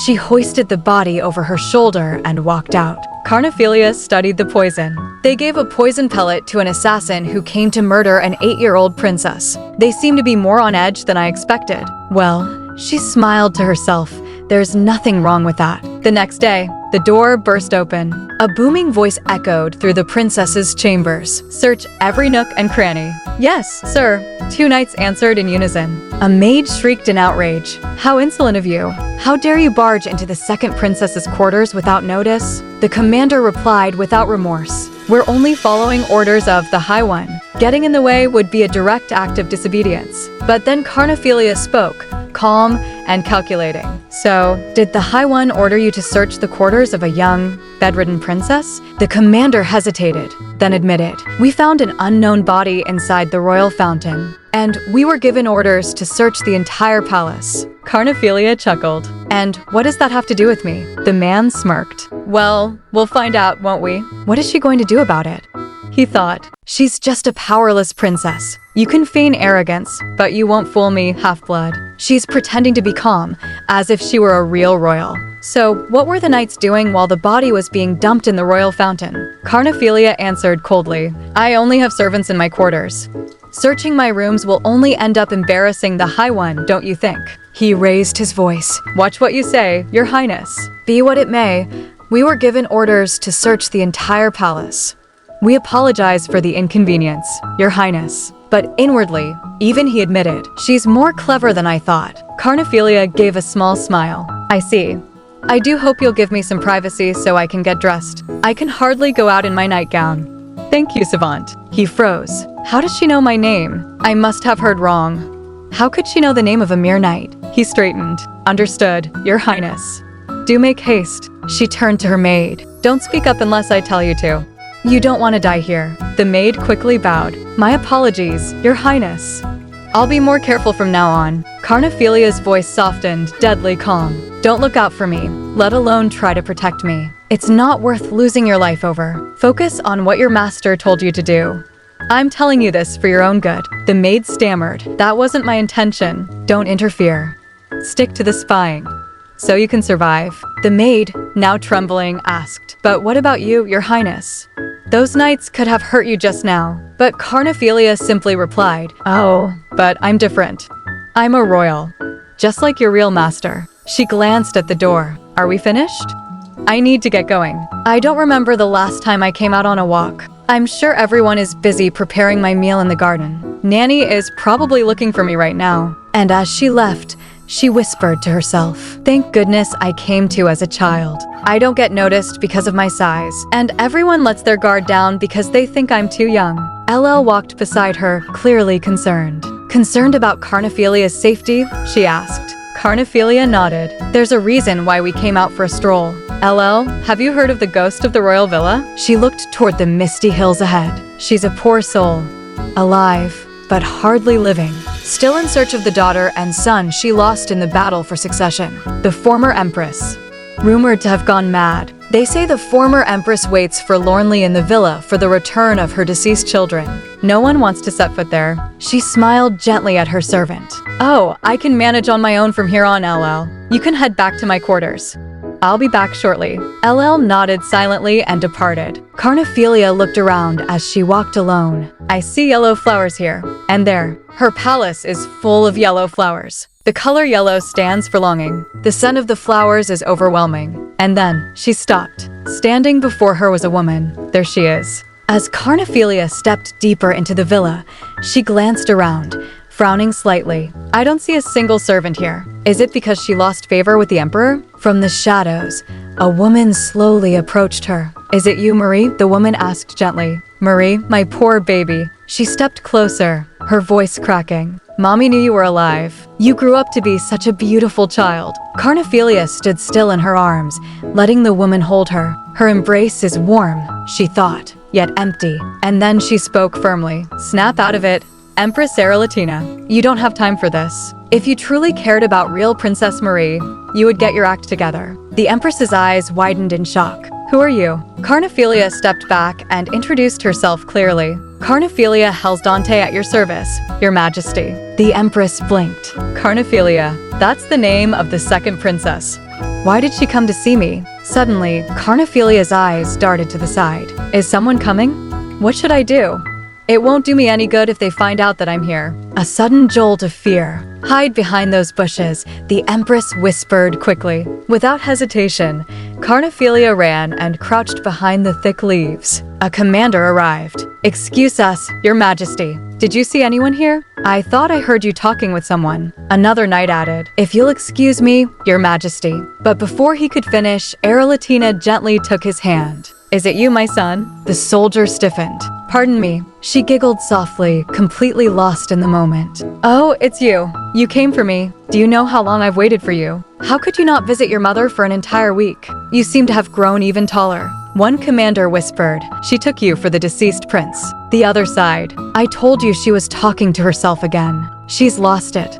she hoisted the body over her shoulder and walked out. Carnephelia studied the poison. They gave a poison pellet to an assassin who came to murder an 8-year-old princess. They seemed to be more on edge than I expected. Well, she smiled to herself. There's nothing wrong with that. The next day, the door burst open. A booming voice echoed through the princess's chambers. "Search every nook and cranny." "Yes, sir," 2 knights answered in unison. A maid shrieked in outrage. "How insolent of you! How dare you barge into the second princess's quarters without notice?" The commander replied without remorse. "We're only following orders of the High One. Getting in the way would be a direct act of disobedience." But then Carnephelia spoke, calm and calculating. "So, did the High One order you to search the quarters of a young, bedridden princess?" The commander hesitated, then admitted, "We found an unknown body inside the royal fountain, and we were given orders to search the entire palace." Carnephelia chuckled. "And what does that have to do with me?" The man smirked. "Well, we'll find out, won't we?" "What is she going to do about it?" He thought, "She's just a powerless princess. You can feign arrogance, but you won't fool me, half-blood." She's pretending to be calm, as if she were a real royal. "So, what were the knights doing while the body was being dumped in the royal fountain?" Carnephelia answered coldly, "I only have servants in my quarters. Searching my rooms will only end up embarrassing the High One, don't you think?" He raised his voice. "Watch what you say, Your Highness. Be what it may, we were given orders to search the entire palace. We apologize for the inconvenience, Your Highness." But inwardly, even he admitted, "She's more clever than I thought." Carnephelia gave a small smile. "I see. I do hope you'll give me some privacy so I can get dressed. I can hardly go out in my nightgown." "Thank you, Savant." He froze. "How does she know my name? I must have heard wrong." "How could she know the name of a mere knight?" He straightened. "Understood, Your Highness. Do make haste." She turned to her maid. "Don't speak up unless I tell you to. You don't want to die here." The maid quickly bowed. "My apologies, Your Highness. I'll be more careful from now on." Carnephelia's voice softened, deadly calm. "Don't look out for me, let alone try to protect me. It's not worth losing your life over. Focus on what your master told you to do. I'm telling you this for your own good." The maid stammered. "That wasn't my intention. Don't interfere. Stick to the spying, so you can survive." The maid, now trembling, asked, "But what about you, Your Highness? Those knights could have hurt you just now." But Carnephelia simply replied, "Oh, but I'm different. I'm a royal, just like your real master." She glanced at the door. "Are we finished? I need to get going. I don't remember the last time I came out on a walk. I'm sure everyone is busy preparing my meal in the garden. Nanny is probably looking for me right now." And as she left, she whispered to herself, "Thank goodness I came to as a child. I don't get noticed because of my size, and everyone lets their guard down because they think I'm too young." LL walked beside her, clearly concerned. "Concerned about Carnephelia's safety?" she asked. Carnephelia nodded. "There's a reason why we came out for a stroll. LL, have you heard of the ghost of the royal villa?" She looked toward the misty hills ahead. "She's a poor soul, alive, but hardly living. Still in search of the daughter and son she lost in the battle for succession. The former empress, rumored to have gone mad. They say the former empress waits forlornly in the villa for the return of her deceased children. No one wants to set foot there." She smiled gently at her servant. "Oh, I can manage on my own from here on, LL. You can head back to my quarters. I'll be back shortly." LL nodded silently and departed. Carnephelia looked around as she walked alone. "I see yellow flowers here, and there. Her palace is full of yellow flowers. The color yellow stands for longing. The scent of the flowers is overwhelming. And then she stopped. Standing before her was a woman. There she is. As Carnephelia stepped deeper into the villa, she glanced around, frowning slightly. I don't see a single servant here. Is it because she lost favor with the emperor? From the shadows, a woman slowly approached her. Is it you, Marie? The woman asked gently. Marie, my poor baby. She stepped closer, her voice cracking. Mommy knew you were alive. You grew up to be such a beautiful child. Carnephelia stood still in her arms, letting the woman hold her. Her embrace is warm, she thought, yet empty. And then she spoke firmly. Snap out of it. Empress Arelletina, you don't have time for this. If you truly cared about real Princess Marie, you would get your act together. The Empress's eyes widened in shock. Who are you? Carnephelia stepped back and introduced herself clearly. Carnephelia Hellsdante at your service, Your Majesty. The Empress blinked. Carnephelia, that's the name of the second princess. Why did she come to see me? Suddenly, Carnephelia's eyes darted to the side. Is someone coming? What should I do? It won't do me any good if they find out that I'm here. A sudden jolt of fear. Hide behind those bushes, the Empress whispered quickly. Without hesitation, Carnephelia ran and crouched behind the thick leaves. A commander arrived. Excuse us, Your Majesty. Did you see anyone here? I thought I heard you talking with someone. Another knight added. If you'll excuse me, Your Majesty. But before he could finish, Arelletina gently took his hand. Is it you, my son? The soldier stiffened. Pardon me. She giggled softly, completely lost in the moment. Oh, it's you. You came for me. Do you know how long I've waited for you? How could you not visit your mother for an entire week? You seem to have grown even taller. One commander whispered. She took you for the deceased prince. The other sighed. I told you she was talking to herself again. She's lost it.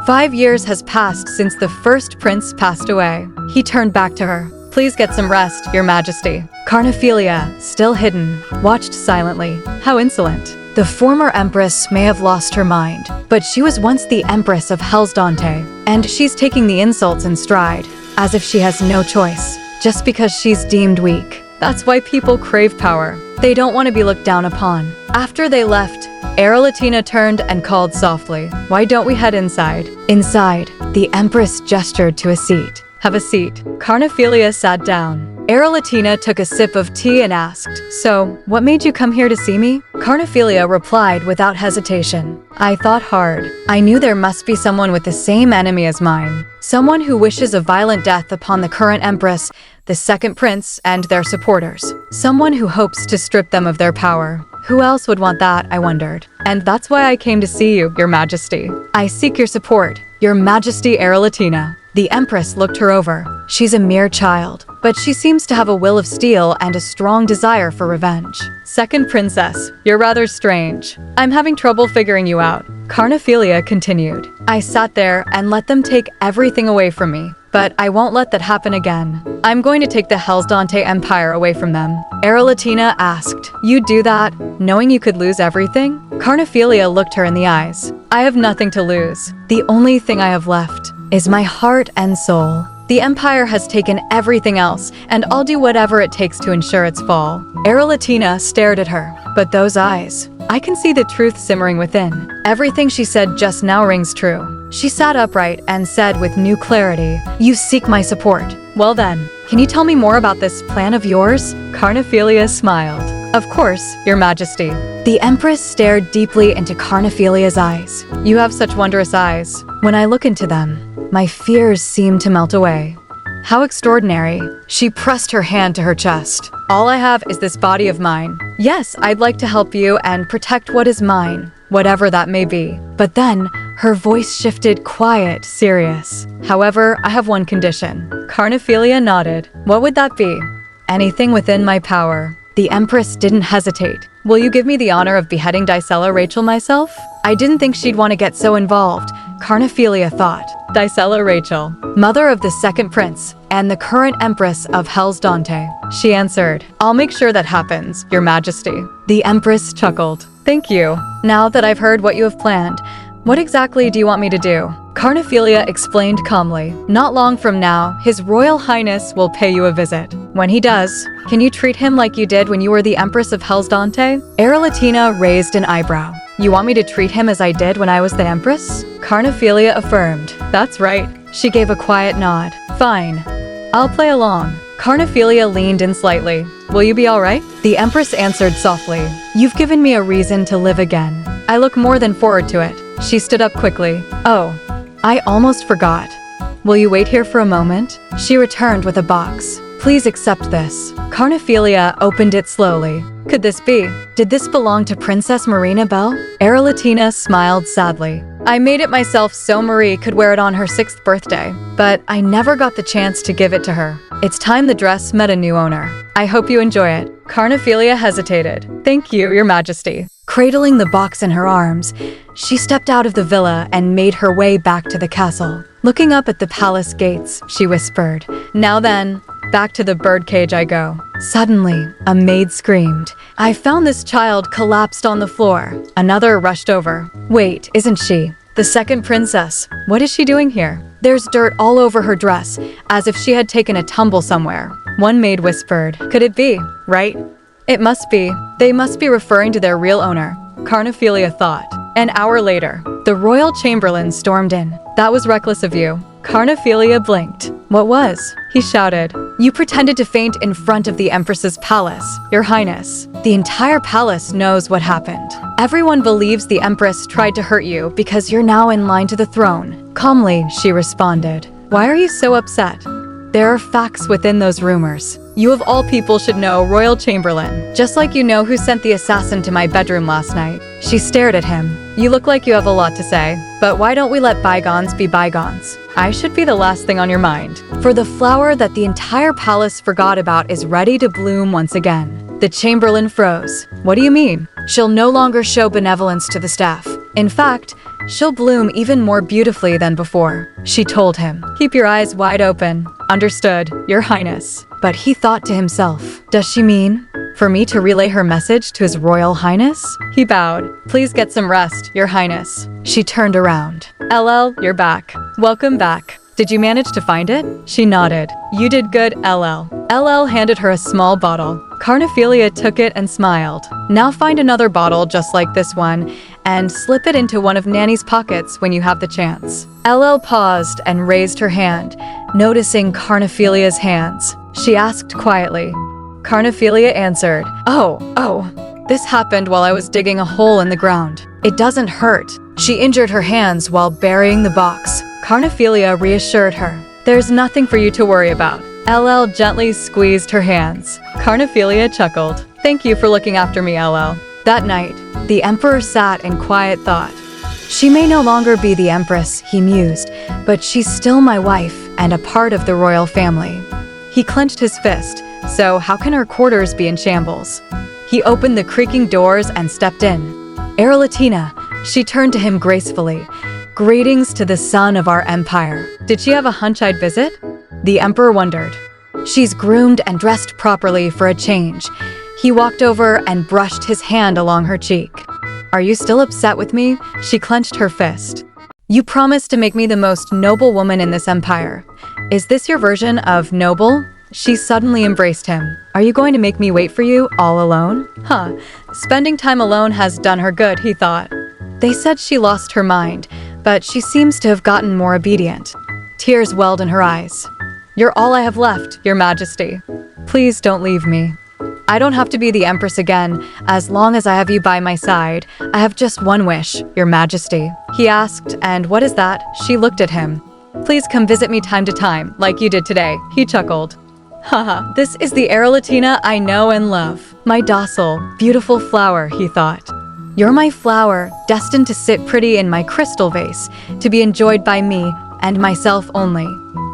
5 years has passed since the first prince passed away. He turned back to her. Please get some rest, Your Majesty. Carnephelia, still hidden, watched silently. How insolent. The former empress may have lost her mind, but she was once the empress of Hellsdante, and she's taking the insults in stride, as if she has no choice, just because she's deemed weak. That's why people crave power. They don't want to be looked down upon. After they left, Arelletina turned and called softly. Why don't we head inside? Inside, the empress gestured to a seat. Have a seat. Carnephelia sat down. Arelletina took a sip of tea and asked, So, what made you come here to see me? Carnephelia replied without hesitation. I thought hard. I knew there must be someone with the same enemy as mine. Someone who wishes a violent death upon the current empress, the second prince, and their supporters. Someone who hopes to strip them of their power. Who else would want that, I wondered. And that's why I came to see you, Your Majesty. I seek your support, Your Majesty Arelletina. The Empress looked her over. She's a mere child, but she seems to have a will of steel and a strong desire for revenge. Second Princess, you're rather strange. I'm having trouble figuring you out. Carnephelia continued. I sat there and let them take everything away from me. But I won't let that happen again. I'm going to take the Hellsdante Empire away from them. Arelletina asked, You'd do that, knowing you could lose everything? Carnephelia looked her in the eyes. I have nothing to lose. The only thing I have left is my heart and soul. The Empire has taken everything else, and I'll do whatever it takes to ensure its fall. Arelletina stared at her. But those eyes, I can see the truth simmering within. Everything she said just now rings true. She sat upright and said with new clarity, You seek my support. Well then, can you tell me more about this plan of yours? Carnephelia smiled. Of course, Your Majesty. The Empress stared deeply into Carnephelia's eyes. You have such wondrous eyes. When I look into them, my fears seem to melt away. How extraordinary. She pressed her hand to her chest. All I have is this body of mine. Yes, I'd like to help you and protect what is mine, whatever that may be. But then, her voice shifted quiet, serious. However, I have one condition. Carnephelia nodded. What would that be? Anything within my power. The Empress didn't hesitate. Will you give me the honor of beheading Dicella Rachel myself? I didn't think she'd want to get so involved, Carnephelia thought. Dicella Rachel, mother of the second prince, and the current empress of Hellsdante. She answered, I'll make sure that happens, Your Majesty. The Empress chuckled. Thank you. Now that I've heard what you have planned, what exactly do you want me to do? Carnephelia explained calmly. Not long from now, His Royal Highness will pay you a visit. When he does, can you treat him like you did when you were the Empress of Hellsdante? Arelletina raised an eyebrow. You want me to treat him as I did when I was the Empress? Carnephelia affirmed. That's right. She gave a quiet nod. Fine. I'll play along. Carnephelia leaned in slightly. Will you be all right? The Empress answered softly. You've given me a reason to live again. I look more than forward to it. She stood up quickly. Oh, I almost forgot. Will you wait here for a moment? She returned with a box. Please accept this. Carnephelia opened it slowly. Could this be? Did this belong to Princess Marina Belle? Arelletina smiled sadly. I made it myself so Marie could wear it on her 6th birthday, but I never got the chance to give it to her. It's time the dress met a new owner. I hope you enjoy it. Carnephelia hesitated. Thank you, Your Majesty. Cradling the box in her arms, she stepped out of the villa and made her way back to the castle. Looking up at the palace gates, she whispered, Now then, back to the birdcage I go. Suddenly, a maid screamed. I found this child collapsed on the floor. Another rushed over. Wait, isn't she? The second princess. What is she doing here? There's dirt all over her dress, as if she had taken a tumble somewhere. One maid whispered. Could it be, right? It must be. They must be referring to their real owner, Carnephelia thought. An hour later, the royal chamberlain stormed in. That was reckless of you. Carnephelia blinked. What was? He shouted. You pretended to faint in front of the Empress's palace, Your Highness. The entire palace knows what happened. Everyone believes the Empress tried to hurt you because you're now in line to the throne. Calmly, she responded. Why are you so upset? There are facts within those rumors. You of all people should know, Royal Chamberlain, just like you know who sent the assassin to my bedroom last night. She stared at him. You look like you have a lot to say, but why don't we let bygones be bygones? I should be the last thing on your mind. For the flower that the entire palace forgot about is ready to bloom once again. The Chamberlain froze. What do you mean? She'll no longer show benevolence to the staff. In fact, she'll bloom even more beautifully than before. She told him. Keep your eyes wide open. Understood, Your Highness. But he thought to himself, does she mean for me to relay her message to His Royal Highness? He bowed. Please get some rest, Your Highness. She turned around. LL, you're back. Welcome back. Did you manage to find it? She nodded. You did good, LL. LL handed her a small bottle. Carnephelia took it and smiled. Now find another bottle just like this one and slip it into one of Nanny's pockets when you have the chance. LL paused and raised her hand, noticing Carnephelia's hands. She asked quietly. Carnephelia answered, Oh, this happened while I was digging a hole in the ground. It doesn't hurt. She injured her hands while burying the box. Carnephelia reassured her. There's nothing for you to worry about. LL gently squeezed her hands. Carnephelia chuckled. Thank you for looking after me, LL. That night, the Emperor sat in quiet thought. She may no longer be the Empress, he mused, but she's still my wife and a part of the royal family. He clenched his fist. So how can her quarters be in shambles? He opened the creaking doors and stepped in. Arelletina, she turned to him gracefully. Greetings to the son of our empire. Did she have a hunch I'd visit? The Emperor wondered. She's groomed and dressed properly for a change. He walked over and brushed his hand along her cheek. Are you still upset with me? She clenched her fist. You promised to make me the most noble woman in this empire. Is this your version of noble? She suddenly embraced him. Are you going to make me wait for you all alone? Spending time alone has done her good, he thought. They said she lost her mind, but she seems to have gotten more obedient. Tears welled in her eyes. You're all I have left, Your Majesty. Please don't leave me. I don't have to be the Empress again. As long as I have you by my side, I have just one wish, Your Majesty. He asked, and what is that? She looked at him. Please come visit me time to time, like you did today. He chuckled. Haha, this is the Arelletina I know and love. My docile, beautiful flower, he thought. You're my flower, destined to sit pretty in my crystal vase, to be enjoyed by me and myself only.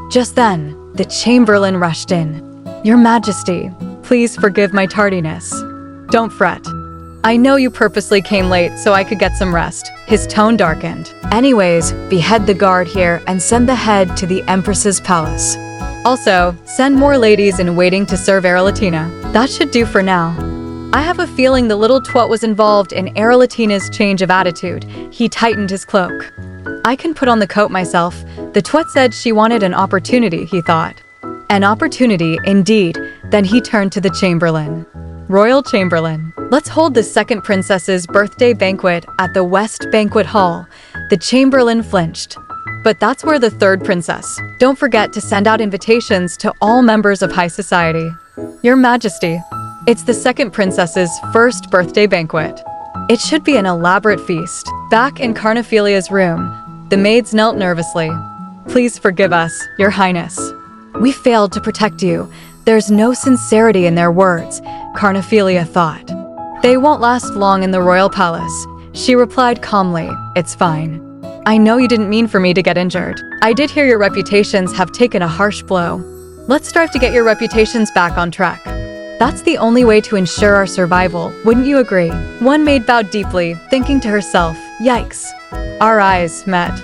Just then, the Chamberlain rushed in. Your Majesty, please forgive my tardiness. Don't fret. I know you purposely came late so I could get some rest. His tone darkened. Anyways, behead the guard here and send the head to the Empress's palace. Also, send more ladies in waiting to serve Arelletina. That should do for now. I have a feeling the little twat was involved in Arelletina's change of attitude. He tightened his cloak. I can put on the coat myself. The twat said she wanted an opportunity, he thought. An opportunity, indeed. Then he turned to the Chamberlain. Royal Chamberlain, let's hold the second princess's birthday banquet at the West Banquet Hall. The chamberlain flinched. But that's where the third princess. Don't forget to send out invitations to all members of high society. Your Majesty, it's the second princess's first birthday banquet. It should be an elaborate feast. Back in Carnephelia's room, the maids knelt nervously. Please forgive us, Your Highness. We failed to protect you. There's no sincerity in their words, Carnephelia thought. They won't last long in the royal palace. She replied calmly, it's fine. I know you didn't mean for me to get injured. I did hear your reputations have taken a harsh blow. Let's strive to get your reputations back on track. That's the only way to ensure our survival, wouldn't you agree? One maid bowed deeply, thinking to herself, yikes. Our eyes met.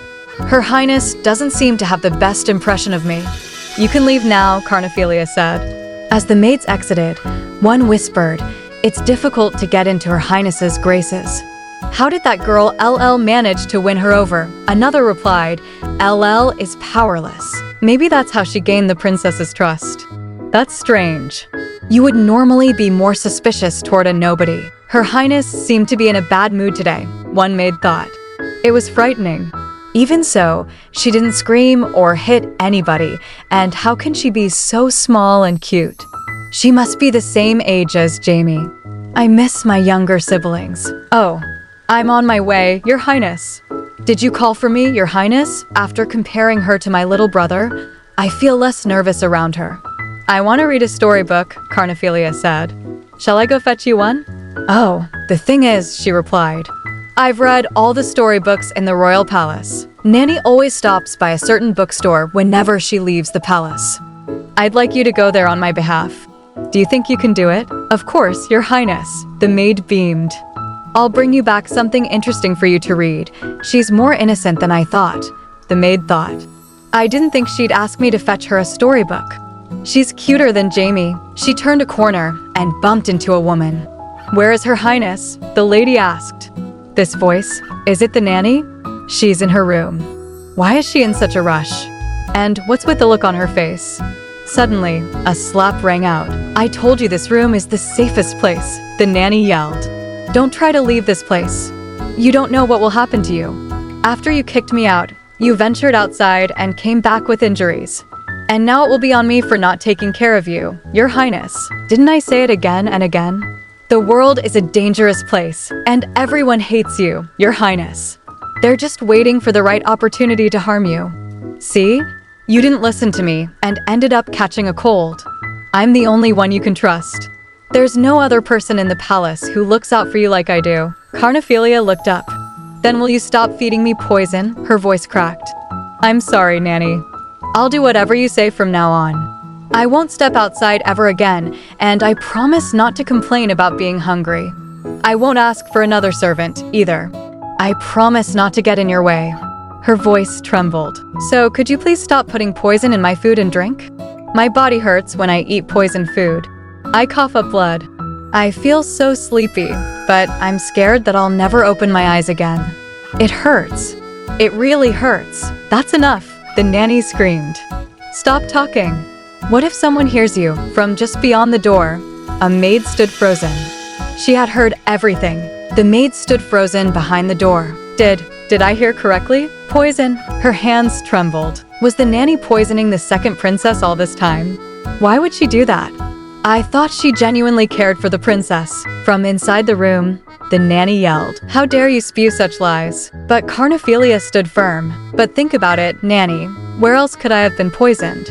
Her Highness doesn't seem to have the best impression of me. You can leave now, Carnephelia said. As the maids exited, one whispered, it's difficult to get into Her Highness's graces. How did that girl LL manage to win her over? Another replied, LL is powerless. Maybe that's how she gained the princess's trust. That's strange. You would normally be more suspicious toward a nobody. Her Highness seemed to be in a bad mood today, one maid thought. It was frightening. Even so, she didn't scream or hit anybody, and how can she be so small and cute? She must be the same age as Jamie. I miss my younger siblings. Oh, I'm on my way, Your Highness. Did you call for me, Your Highness? After comparing her to my little brother, I feel less nervous around her. I want to read a storybook, Carnephelia said. Shall I go fetch you one? Oh, the thing is, she replied, I've read all the storybooks in the royal palace. Nanny always stops by a certain bookstore whenever she leaves the palace. I'd like you to go there on my behalf. Do you think you can do it? Of course, Your Highness. The maid beamed. I'll bring you back something interesting for you to read. She's more innocent than I thought, the maid thought. I didn't think she'd ask me to fetch her a storybook. She's cuter than Jamie. She turned a corner and bumped into a woman. Where is Her Highness? The lady asked. This voice, is it the nanny? She's in her room. Why is she in such a rush? And what's with the look on her face? Suddenly, a slap rang out. I told you this room is the safest place, the nanny yelled. Don't try to leave this place. You don't know what will happen to you. After you kicked me out, you ventured outside and came back with injuries. And now it will be on me for not taking care of you, Your Highness. Didn't I say it again and again? The world is a dangerous place, and everyone hates you, Your Highness. They're just waiting for the right opportunity to harm you. See? You didn't listen to me and ended up catching a cold. I'm the only one you can trust. There's no other person in the palace who looks out for you like I do. Carnephelia looked up. Then will you stop feeding me poison? Her voice cracked. I'm sorry, Nanny. I'll do whatever you say from now on. I won't step outside ever again, and I promise not to complain about being hungry. I won't ask for another servant, either. I promise not to get in your way. Her voice trembled. So could you please stop putting poison in my food and drink? My body hurts when I eat poisoned food. I cough up blood. I feel so sleepy, but I'm scared that I'll never open my eyes again. It hurts. It really hurts. That's enough, the nanny screamed. Stop talking. What if someone hears you from just beyond the door? A maid stood frozen. She had heard everything. The maid stood frozen behind the door. Did I hear correctly? Poison. Her hands trembled. Was the nanny poisoning the second princess all this time? Why would she do that? I thought she genuinely cared for the princess. From inside the room, the nanny yelled, How dare you spew such lies? But Carnephelia stood firm. But think about it, nanny. Where else could I have been poisoned?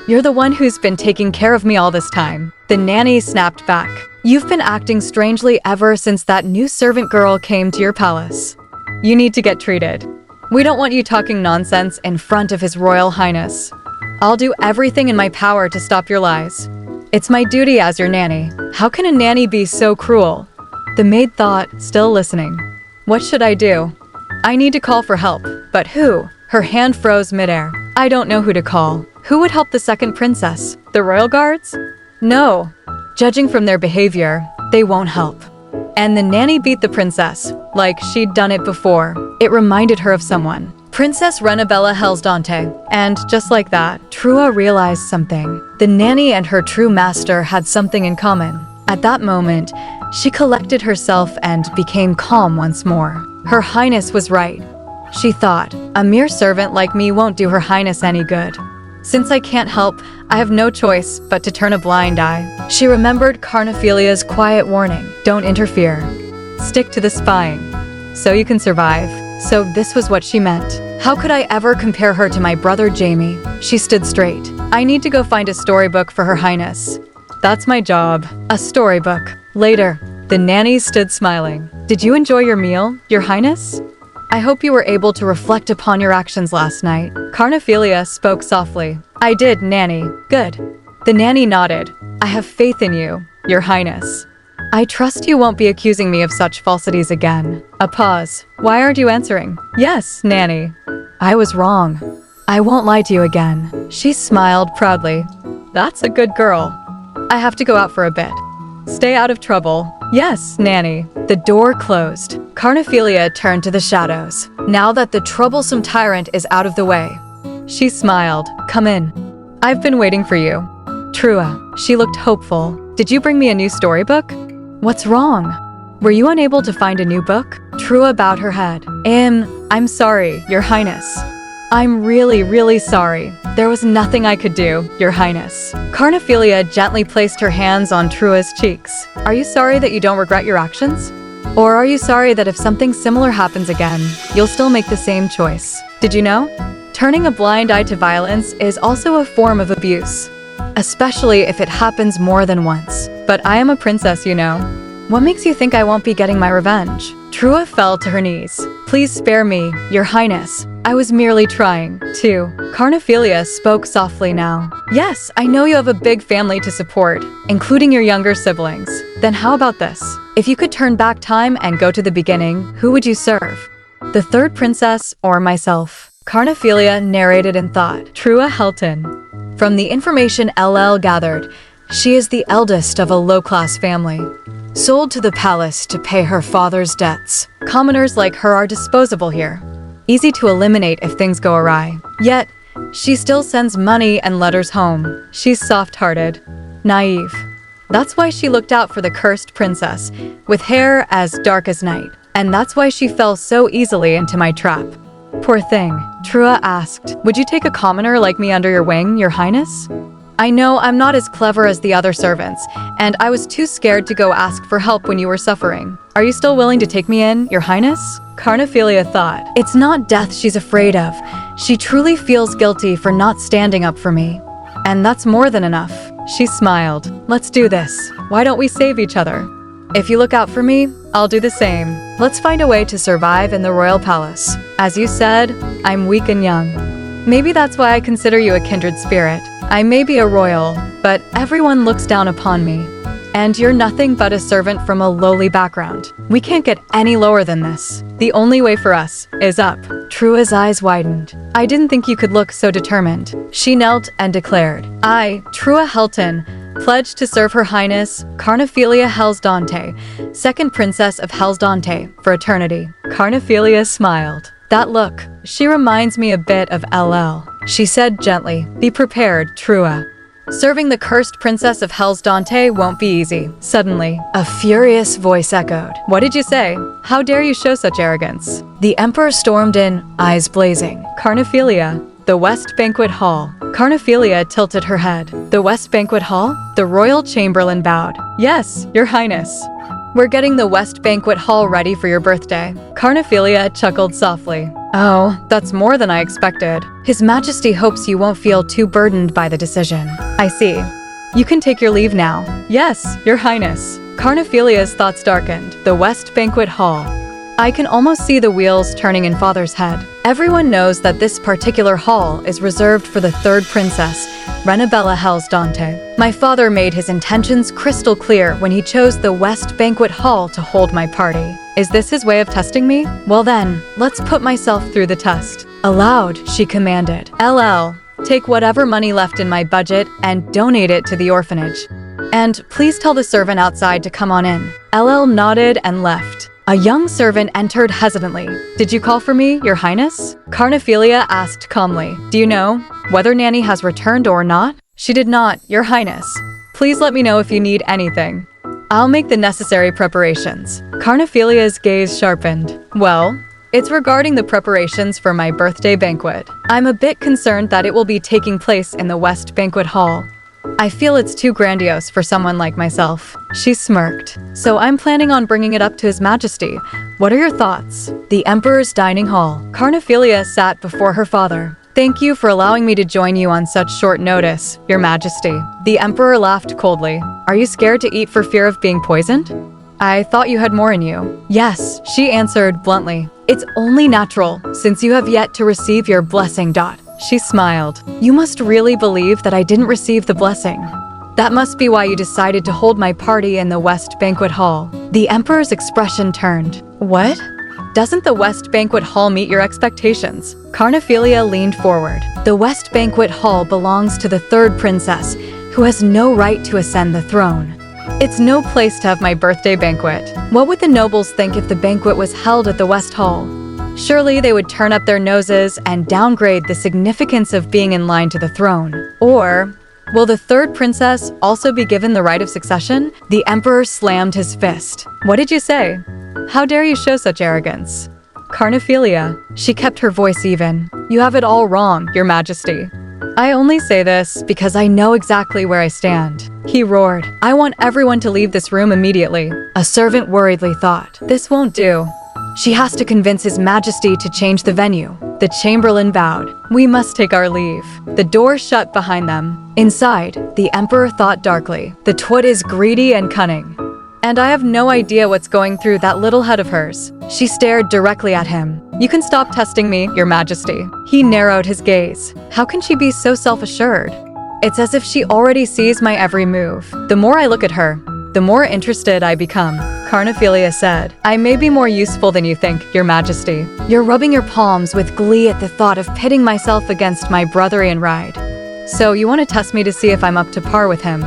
You're the one who's been taking care of me all this time. The nanny snapped back. You've been acting strangely ever since that new servant girl came to your palace. You need to get treated. We don't want you talking nonsense in front of His Royal Highness. I'll do everything in my power to stop your lies. It's my duty as your nanny. How can a nanny be so cruel? The maid thought, still listening. What should I do? I need to call for help, but who? Her hand froze midair. I don't know who to call. Who would help the second princess? The royal guards? No. Judging from their behavior, they won't help. And the nanny beat the princess, like she'd done it before. It reminded her of someone. Princess Renabella Hellsdante. And just like that, Trua realized something. The nanny and her true master had something in common. At that moment, she collected herself and became calm once more. Her Highness was right. She thought, a mere servant like me won't do Her Highness any good. Since I can't help, I have no choice but to turn a blind eye. She remembered Carnephelia's quiet warning, don't interfere. Stick to the spying, so you can survive. So this was what she meant. How could I ever compare her to my brother Jamie? She stood straight. I need to go find a storybook for Her Highness. That's my job. A storybook. Later, the nanny stood smiling. Did you enjoy your meal, Your Highness? I hope you were able to reflect upon your actions last night. Carnephelia spoke softly. I did, Nanny. Good. The nanny nodded. I have faith in you, Your Highness. I trust you won't be accusing me of such falsities again. A pause. Why aren't you answering? Yes, Nanny. I was wrong. I won't lie to you again. She smiled proudly. That's a good girl. I have to go out for a bit. Stay out of trouble. Yes, Nanny. The door closed. Carnephelia turned to the shadows. Now that the troublesome tyrant is out of the way, she smiled. Come in. I've been waiting for you. Trua. She looked hopeful. Did you bring me a new storybook? What's wrong? Were you unable to find a new book? Trua bowed her head. I'm sorry, Your Highness. I'm really sorry. There was nothing I could do, Your Highness. Carnephelia gently placed her hands on Trua's cheeks. Are you sorry that you don't regret your actions? Or are you sorry that if something similar happens again, you'll still make the same choice? Did you know? Turning a blind eye to violence is also a form of abuse, especially if it happens more than once. But I am a princess, you know. What makes you think I won't be getting my revenge? Trua fell to her knees. Please spare me, Your Highness. I was merely trying to. Carnephelia spoke softly now. Yes, I know you have a big family to support, including your younger siblings. Then how about this? If you could turn back time and go to the beginning, who would you serve? The third princess or myself? Carnephelia narrated in thought. Trua Helton. From the information LL gathered, she is the eldest of a low-class family, sold to the palace to pay her father's debts. Commoners like her are disposable here. Easy to eliminate if things go awry. Yet, she still sends money and letters home. She's soft-hearted, naive. That's why she looked out for the cursed princess, with hair as dark as night. And that's why she fell so easily into my trap. Poor thing. Trua asked, would you take a commoner like me under your wing, Your Highness? I know I'm not as clever as the other servants, and I was too scared to go ask for help when you were suffering. Are you still willing to take me in, Your Highness? Carnephelia thought. It's not death she's afraid of. She truly feels guilty for not standing up for me. And that's more than enough. She smiled. Let's do this. Why don't we save each other? If you look out for me, I'll do the same. Let's find a way to survive in the royal palace. As you said, I'm weak and young. Maybe that's why I consider you a kindred spirit. I may be a royal, but everyone looks down upon me. And you're nothing but a servant from a lowly background. We can't get any lower than this. The only way for us is up. Trua's eyes widened. I didn't think you could look so determined. She knelt and declared, I, Trua Helton, pledge to serve Her Highness Carnephelia Hellsdante, second princess of Hellsdante, for eternity. Carnephelia smiled. That look, she reminds me a bit of LL. She said gently, be prepared, Trua. Serving the cursed princess of Hellsdante won't be easy. Suddenly, a furious voice echoed. What did you say? How dare you show such arrogance? The emperor stormed in, eyes blazing. Carnephelia. The West Banquet Hall. Carnephelia tilted her head. The West Banquet Hall? The royal chamberlain bowed. Yes, Your Highness. We're getting the West Banquet Hall ready for your birthday. Carnephelia chuckled softly. Oh, that's more than I expected. His Majesty hopes you won't feel too burdened by the decision. I see. You can take your leave now. Yes, Your Highness. Carnephelia's thoughts darkened. The West Banquet Hall. I can almost see the wheels turning in Father's head. Everyone knows that this particular hall is reserved for the third princess, Renabella Hellsdante. My father made his intentions crystal clear when he chose the West Banquet Hall to hold my party. Is this his way of testing me? Well then, let's put myself through the test. Aloud, she commanded. LL, take whatever money left in my budget and donate it to the orphanage. And please tell the servant outside to come on in. LL nodded and left. A young servant entered hesitantly. Did you call for me, Your Highness? Carnephelia asked calmly. Do you know whether Nanny has returned or not? She did not, Your Highness. Please let me know if you need anything. I'll make the necessary preparations. Carnephelia's gaze sharpened. Well, It's regarding the preparations for my birthday banquet. I'm a bit concerned that it will be taking place in the West Banquet Hall. I feel it's too grandiose for someone like myself. She smirked. So I'm planning on bringing it up to His Majesty. What are your thoughts? The Emperor's dining hall. Carnephelia sat before her father. Thank you for allowing me to join you on such short notice, Your Majesty. The Emperor laughed coldly. Are you scared to eat for fear of being poisoned? I thought you had more in you. Yes, she answered bluntly. It's only natural, since you have yet to receive your blessing. She smiled. You must really believe that I didn't receive the blessing. That must be why you decided to hold my party in the West Banquet Hall. The Emperor's expression turned. What? Doesn't the West Banquet Hall meet your expectations? Carnephelia leaned forward. The West Banquet Hall belongs to the third princess, who has no right to ascend the throne. It's no place to have my birthday banquet. What would the nobles think if the banquet was held at the West Hall? Surely they would turn up their noses and downgrade the significance of being in line to the throne. Or, will the third princess also be given the right of succession? The Emperor slammed his fist. What did you say? How dare you show such arrogance? Carnephelia. She kept her voice even. You have it all wrong, Your Majesty. I only say this because I know exactly where I stand. He roared. I want everyone to leave this room immediately. A servant worriedly thought. This won't do. She has to convince His Majesty to change the venue. The Chamberlain bowed. We must take our leave. The door shut behind them. Inside, the Emperor thought darkly. The twit is greedy and cunning. And I have no idea what's going through that little head of hers. She stared directly at him. You can stop testing me, Your Majesty. He narrowed his gaze. How can she be so self-assured? It's as if she already sees my every move. The more I look at her, the more interested I become. Carnephelia said, I may be more useful than you think, Your Majesty. You're rubbing your palms with glee at the thought of pitting myself against my brother in ride. So you want to test me to see if I'm up to par with him.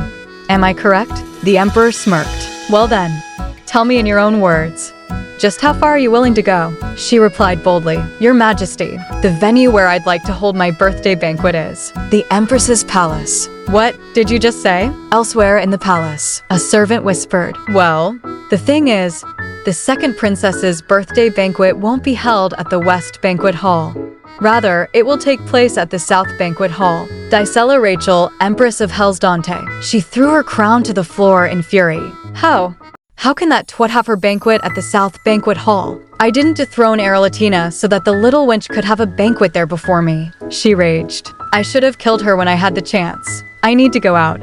Am I correct? The Emperor smirked. Well then, tell me in your own words. Just how far are you willing to go? She replied boldly. Your Majesty, the venue where I'd like to hold my birthday banquet is the Empress's palace. What did you just say? Elsewhere in the palace, a servant whispered. Well, the thing is, the second princess's birthday banquet won't be held at the West Banquet Hall. Rather, it will take place at the South Banquet Hall. Dicella Rachel, Empress of Hellsdante. She threw her crown to the floor in fury. How? How can that twat have her banquet at the South Banquet Hall? I didn't dethrone Arelletina so that the little wench could have a banquet there before me. She raged. I should have killed her when I had the chance. I need to go out.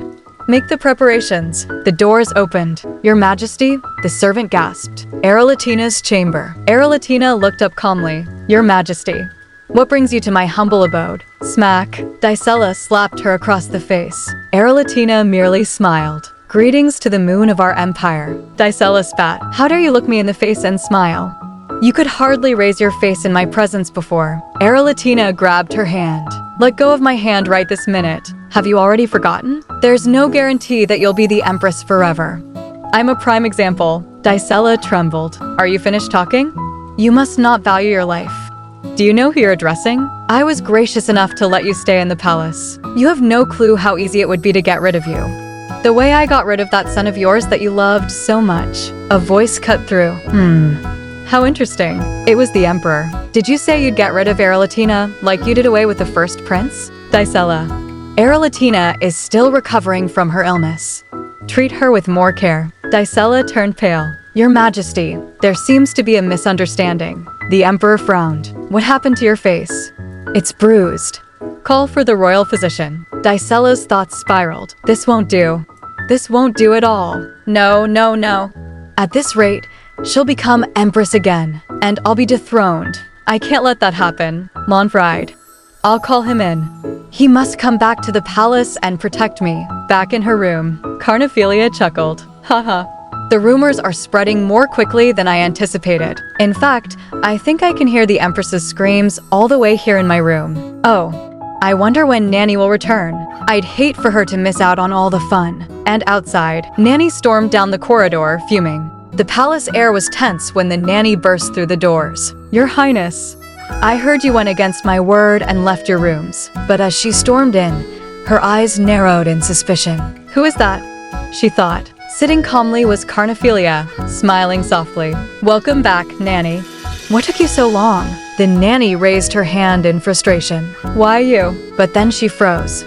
Make the preparations. The doors opened. Your Majesty, the servant gasped. Arelletina's chamber. Arelletina looked up calmly. Your Majesty. What brings you to my humble abode? Smack. Dicella slapped her across the face. Arelletina merely smiled. Greetings to the moon of our empire. Dicella spat. How dare you look me in the face and smile? You could hardly raise your face in my presence before. Arelletina grabbed her hand. Let go of my hand right this minute. Have you already forgotten? There's no guarantee that you'll be the Empress forever. I'm a prime example. Dicella trembled. Are you finished talking? You must not value your life. Do you know who you're addressing? I was gracious enough to let you stay in the palace. You have no clue how easy it would be to get rid of you. The way I got rid of that son of yours that you loved so much. A voice cut through. How interesting. It was the Emperor. Did you say you'd get rid of Arelletina like you did away with the first prince? Dicella. Arelletina is still recovering from her illness. Treat her with more care. Dicella turned pale. Your Majesty, there seems to be a misunderstanding. The Emperor frowned. What happened to your face? It's bruised. Call for the royal physician. Dicella's thoughts spiraled. This won't do. This won't do at all. No, no, no. At this rate, she'll become Empress again, and I'll be dethroned. I can't let that happen. Monfried. I'll call him in. He must come back to the palace and protect me. Back in her room, Carnephelia chuckled. Haha. The rumors are spreading more quickly than I anticipated. In fact, I think I can hear the Empress's screams all the way here in my room. Oh, I wonder when Nanny will return. I'd hate for her to miss out on all the fun. And outside, Nanny stormed down the corridor, fuming. The palace air was tense when the Nanny burst through the doors. Your Highness, I heard you went against my word and left your rooms. But as she stormed in, her eyes narrowed in suspicion. Who is that? She thought. Sitting calmly was Carnephelia, smiling softly. Welcome back, Nanny. What took you so long? The nanny raised her hand in frustration. Why you? But then she froze.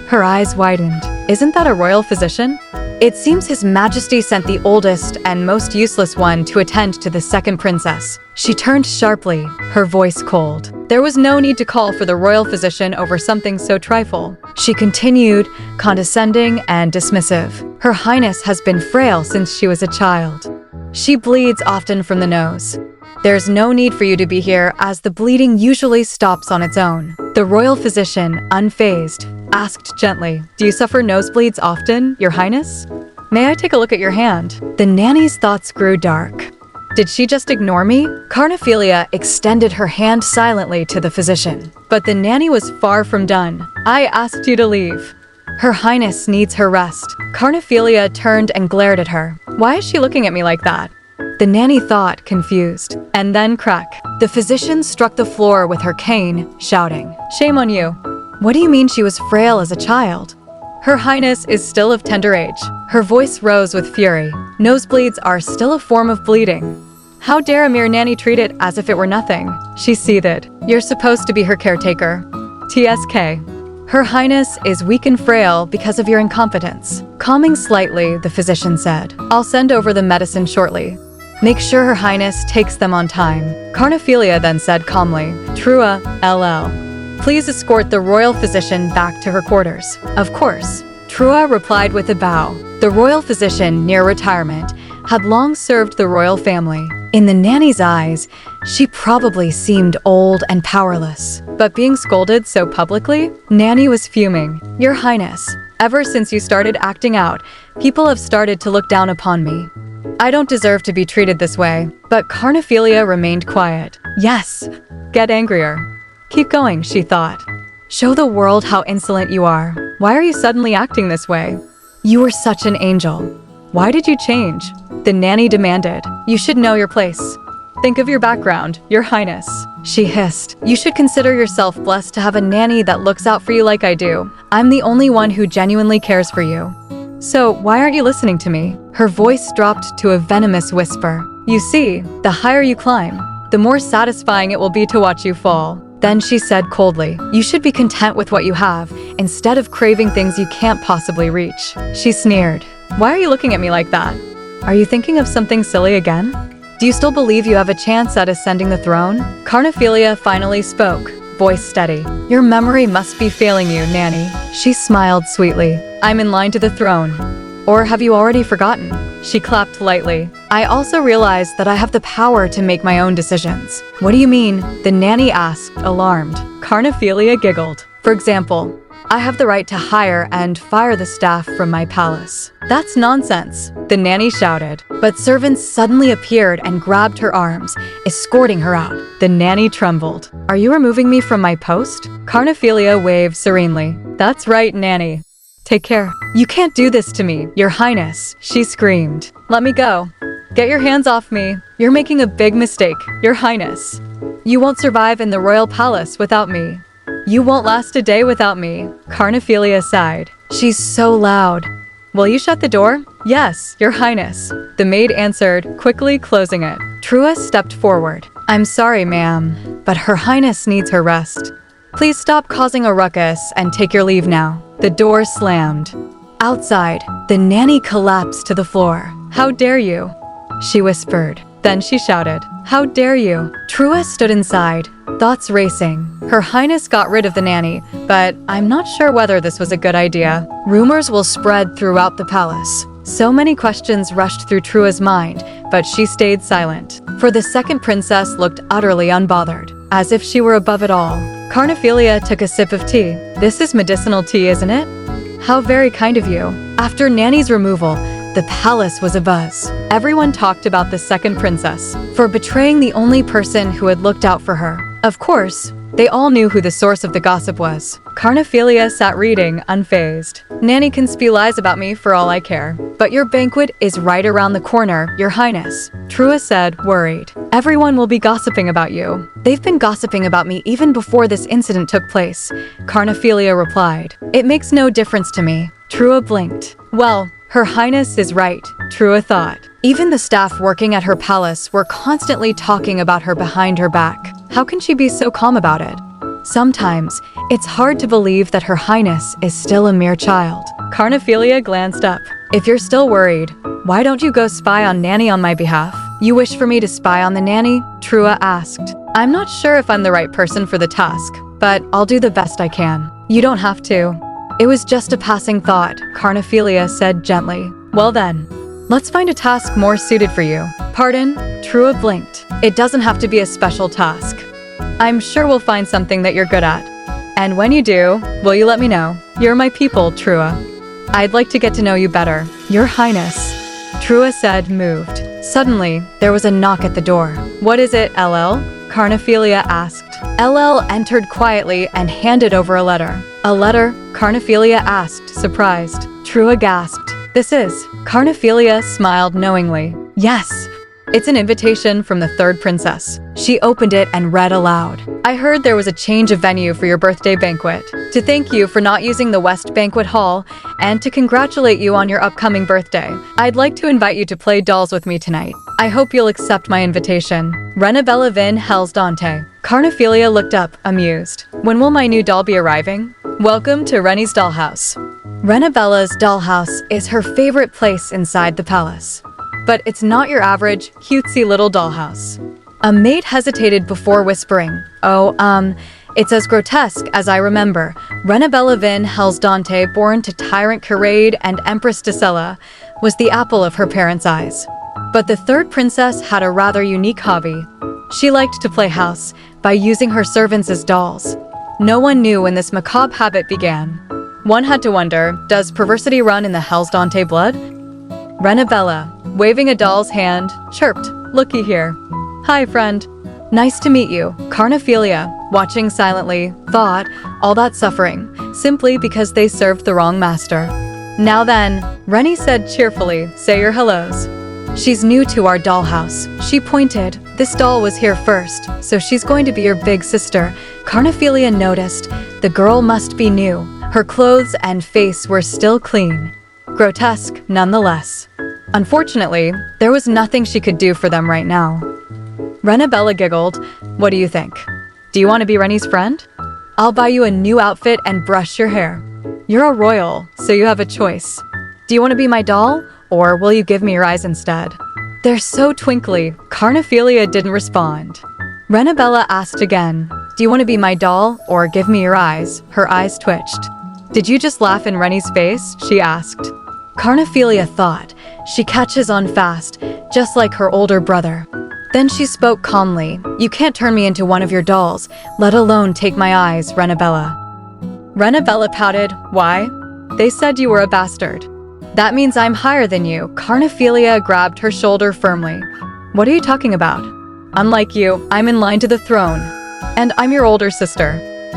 Her eyes widened. Isn't that a royal physician? It seems His Majesty sent the oldest and most useless one to attend to the second princess. She turned sharply, her voice cold. There was no need to call for the royal physician over something so trifle. She continued, condescending and dismissive. Her Highness has been frail since she was a child. She bleeds often from the nose. There's no need for you to be here, as the bleeding usually stops on its own. The royal physician, unfazed, asked gently, Do you suffer nosebleeds often, Your Highness? May I take a look at your hand? The nanny's thoughts grew dark. Did she just ignore me? Carnephelia extended her hand silently to the physician. But the nanny was far from done. I asked you to leave. Her Highness needs her rest. Carnephelia turned and glared at her. Why is she looking at me like that? The nanny thought, confused. And then crack. The physician struck the floor with her cane, shouting, Shame on you. What do you mean she was frail as a child? Her Highness is still of tender age. Her voice rose with fury. Nosebleeds are still a form of bleeding. How dare a mere nanny treat it as if it were nothing? She seethed. You're supposed to be her caretaker. TSK. Her Highness is weak and frail because of your incompetence. Calming slightly, the physician said, I'll send over the medicine shortly. Make sure Her Highness takes them on time. Carnephelia then said calmly, Trua, LL. Please escort the royal physician back to her quarters. Of course. Trua replied with a bow. The royal physician, near retirement, had long served the royal family. In the nanny's eyes, she probably seemed old and powerless. But being scolded so publicly, Nanny was fuming. Your Highness, ever since you started acting out, people have started to look down upon me. I don't deserve to be treated this way. But Carnephelia remained quiet. Yes, get angrier. Keep going, she thought. Show the world how insolent you are. Why are you suddenly acting this way? You were such an angel. Why did you change? The nanny demanded. You should know your place. Think of your background, Your Highness. She hissed. You should consider yourself blessed to have a nanny that looks out for you like I do. I'm the only one who genuinely cares for you. So why aren't you listening to me? Her voice dropped to a venomous whisper. You see, the higher you climb, the more satisfying it will be to watch you fall. Then she said coldly, you should be content with what you have, instead of craving things you can't possibly reach. She sneered. Why are you looking at me like that? Are you thinking of something silly again? Do you still believe you have a chance at ascending the throne? Carnephelia finally spoke, voice steady. Your memory must be failing you, Nanny. She smiled sweetly. I'm in line to the throne. Or have you already forgotten? She clapped lightly. I also realize that I have the power to make my own decisions. What do you mean? The nanny asked, alarmed. Carnephelia giggled. For example, I have the right to hire and fire the staff from my palace. That's nonsense, the nanny shouted. But servants suddenly appeared and grabbed her arms, escorting her out. The nanny trembled. Are you removing me from my post? Carnephelia waved serenely. That's right, nanny. Take care. You can't do this to me, Your Highness, she screamed. Let me go. Get your hands off me. You're making a big mistake, Your Highness. You won't survive in the royal palace without me. You won't last a day without me. Carnephelia sighed. She's so loud. Will you shut the door? Yes, Your Highness. The maid answered, quickly closing it. Trua stepped forward. I'm sorry, ma'am, but Her Highness needs her rest. Please stop causing a ruckus and take your leave now. The door slammed. Outside, the nanny collapsed to the floor. How dare you? She whispered. Then she shouted, How dare you? Trua stood inside, thoughts racing. Her Highness got rid of the nanny, but I'm not sure whether this was a good idea. Rumors will spread throughout the palace. So many questions rushed through Trua's mind, but she stayed silent. For the second princess looked utterly unbothered, as if she were above it all. Carnephelia took a sip of tea. This is medicinal tea, isn't it? How very kind of you. After Nanny's removal, the palace was abuzz. Everyone talked about the second princess for betraying the only person who had looked out for her. Of course, they all knew who the source of the gossip was. Carnephelia sat reading, unfazed. Nanny can spew lies about me for all I care. But your banquet is right around the corner, Your Highness, Trua said, worried. Everyone will be gossiping about you. They've been gossiping about me even before this incident took place, Carnephelia replied. It makes no difference to me. Trua blinked. Well, Her Highness is right, Trua thought. Even the staff working at her palace were constantly talking about her behind her back. How can she be so calm about it? Sometimes, it's hard to believe that Her Highness is still a mere child. Carnephelia glanced up. If you're still worried, why don't you go spy on Nanny on my behalf? You wish for me to spy on the nanny? Trua asked. I'm not sure if I'm the right person for the task, but I'll do the best I can. You don't have to. It was just a passing thought, Carnephelia said gently. Well then, let's find a task more suited for you. Pardon? Trua blinked. It doesn't have to be a special task. I'm sure we'll find something that you're good at. And when you do, will you let me know? You're my people, Trua. I'd like to get to know you better. Your Highness. Trua said, moved. Suddenly, there was a knock at the door. What is it, LL? Carnephelia asked. LL entered quietly and handed over a letter. A letter? Carnephelia asked, surprised. Trua gasped. This is. Carnephelia smiled knowingly. Yes. It's an invitation from the third princess. She opened it and read aloud. I heard there was a change of venue for your birthday banquet. To thank you for not using the West Banquet Hall and to congratulate you on your upcoming birthday, I'd like to invite you to play dolls with me tonight. I hope you'll accept my invitation. Renabella Vin Hels Dante. Carnephelia looked up, amused. When will my new doll be arriving? Welcome to Rennie's dollhouse. Renabella's dollhouse is her favorite place inside the palace. But it's not your average, cutesy little dollhouse. A maid hesitated before whispering, it's as grotesque as I remember. Renabella Vin Hels Dante, born to Tyrant Charade and Empress Dacella, was the apple of her parents' eyes. But the third princess had a rather unique hobby. She liked to play house by using her servants as dolls. No one knew when this macabre habit began. One had to wonder, does perversity run in the Hels Dante blood? Renabella, waving a doll's hand, chirped, looky here. Hi, friend. Nice to meet you. Carnephelia, watching silently, thought, all that suffering, simply because they served the wrong master. Now then, Rennie said cheerfully, say your hellos. She's new to our dollhouse. She pointed. This doll was here first, so she's going to be your big sister. Carnephelia noticed. The girl must be new. Her clothes and face were still clean. Grotesque, nonetheless. Unfortunately, there was nothing she could do for them right now. Renabella giggled. What do you think? Do you want to be Rennie's friend? I'll buy you a new outfit and brush your hair. You're a royal, so you have a choice. Do you want to be my doll, or will you give me your eyes instead? They're so twinkly. Carnephelia didn't respond. Renabella asked again, do you want to be my doll, or give me your eyes? Her eyes twitched. Did you just laugh in Rennie's face? She asked. Carnephelia thought, she catches on fast, just like her older brother. Then she spoke calmly. You can't turn me into one of your dolls, let alone take my eyes, Renabella. Renabella pouted. Why? They said you were a bastard. That means I'm higher than you. Carnephelia grabbed her shoulder firmly. What are you talking about? Unlike you, I'm in line to the throne. And I'm your older sister.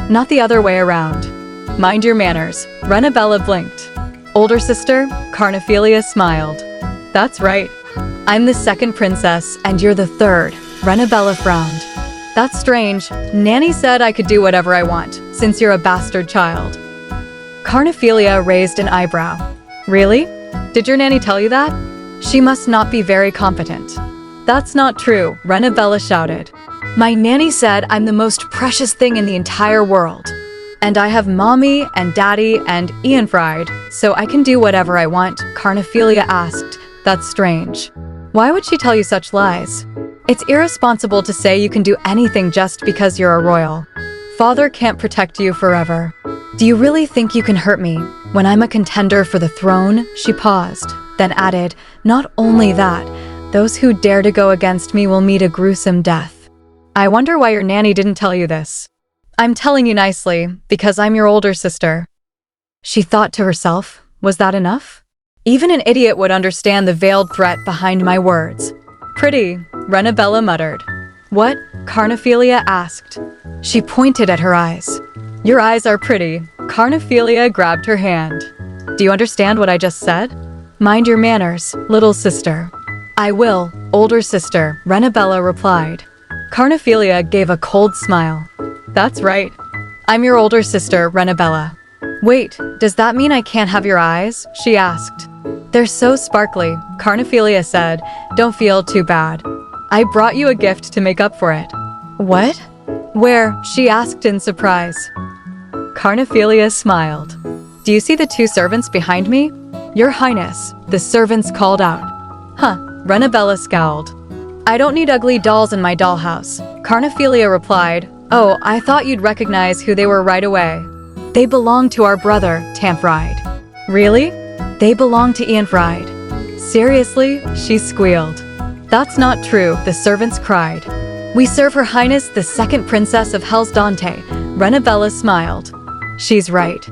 Not the other way around. Mind your manners. Renabella blinked. Older sister? Carnephelia smiled. That's right. I'm the second princess, and you're the third. Renabella frowned. That's strange. Nanny said I could do whatever I want, since you're a bastard child. Carnephelia raised an eyebrow. Really? Did your nanny tell you that? She must not be very competent. That's not true, Renabella shouted. My nanny said I'm the most precious thing in the entire world. And I have mommy and daddy and Ian fried, so I can do whatever I want, Carnephelia asked. That's strange. Why would she tell you such lies? It's irresponsible to say you can do anything just because you're a royal. Father can't protect you forever. Do you really think you can hurt me when I'm a contender for the throne? She paused, then added, not only that, those who dare to go against me will meet a gruesome death. I wonder why your nanny didn't tell you this. I'm telling you nicely, because I'm your older sister. She thought to herself, was that enough? Even an idiot would understand the veiled threat behind my words. Pretty, Renabella muttered. What? Carnephelia asked. She pointed at her eyes. Your eyes are pretty. Carnephelia grabbed her hand. Do you understand what I just said? Mind your manners, little sister. I will, older sister, Renabella replied. Carnephelia gave a cold smile. That's right. I'm your older sister, Renabella. Wait, does that mean I can't have your eyes? She asked. They're so sparkly, Carnephelia said. Don't feel too bad. I brought you a gift to make up for it. What? Where? She asked in surprise. Carnephelia smiled. Do you see the two servants behind me? Your Highness, the servants called out. Huh, Renabella scowled. I don't need ugly dolls in my dollhouse. Carnephelia replied, Oh, I thought you'd recognize who they were right away. They belong to our brother, Tamfride. Really? They belong to Ianfride. Seriously? She squealed. That's not true, the servants cried. We serve Her Highness the second princess of Hellsdante. Renabella smiled. She's right.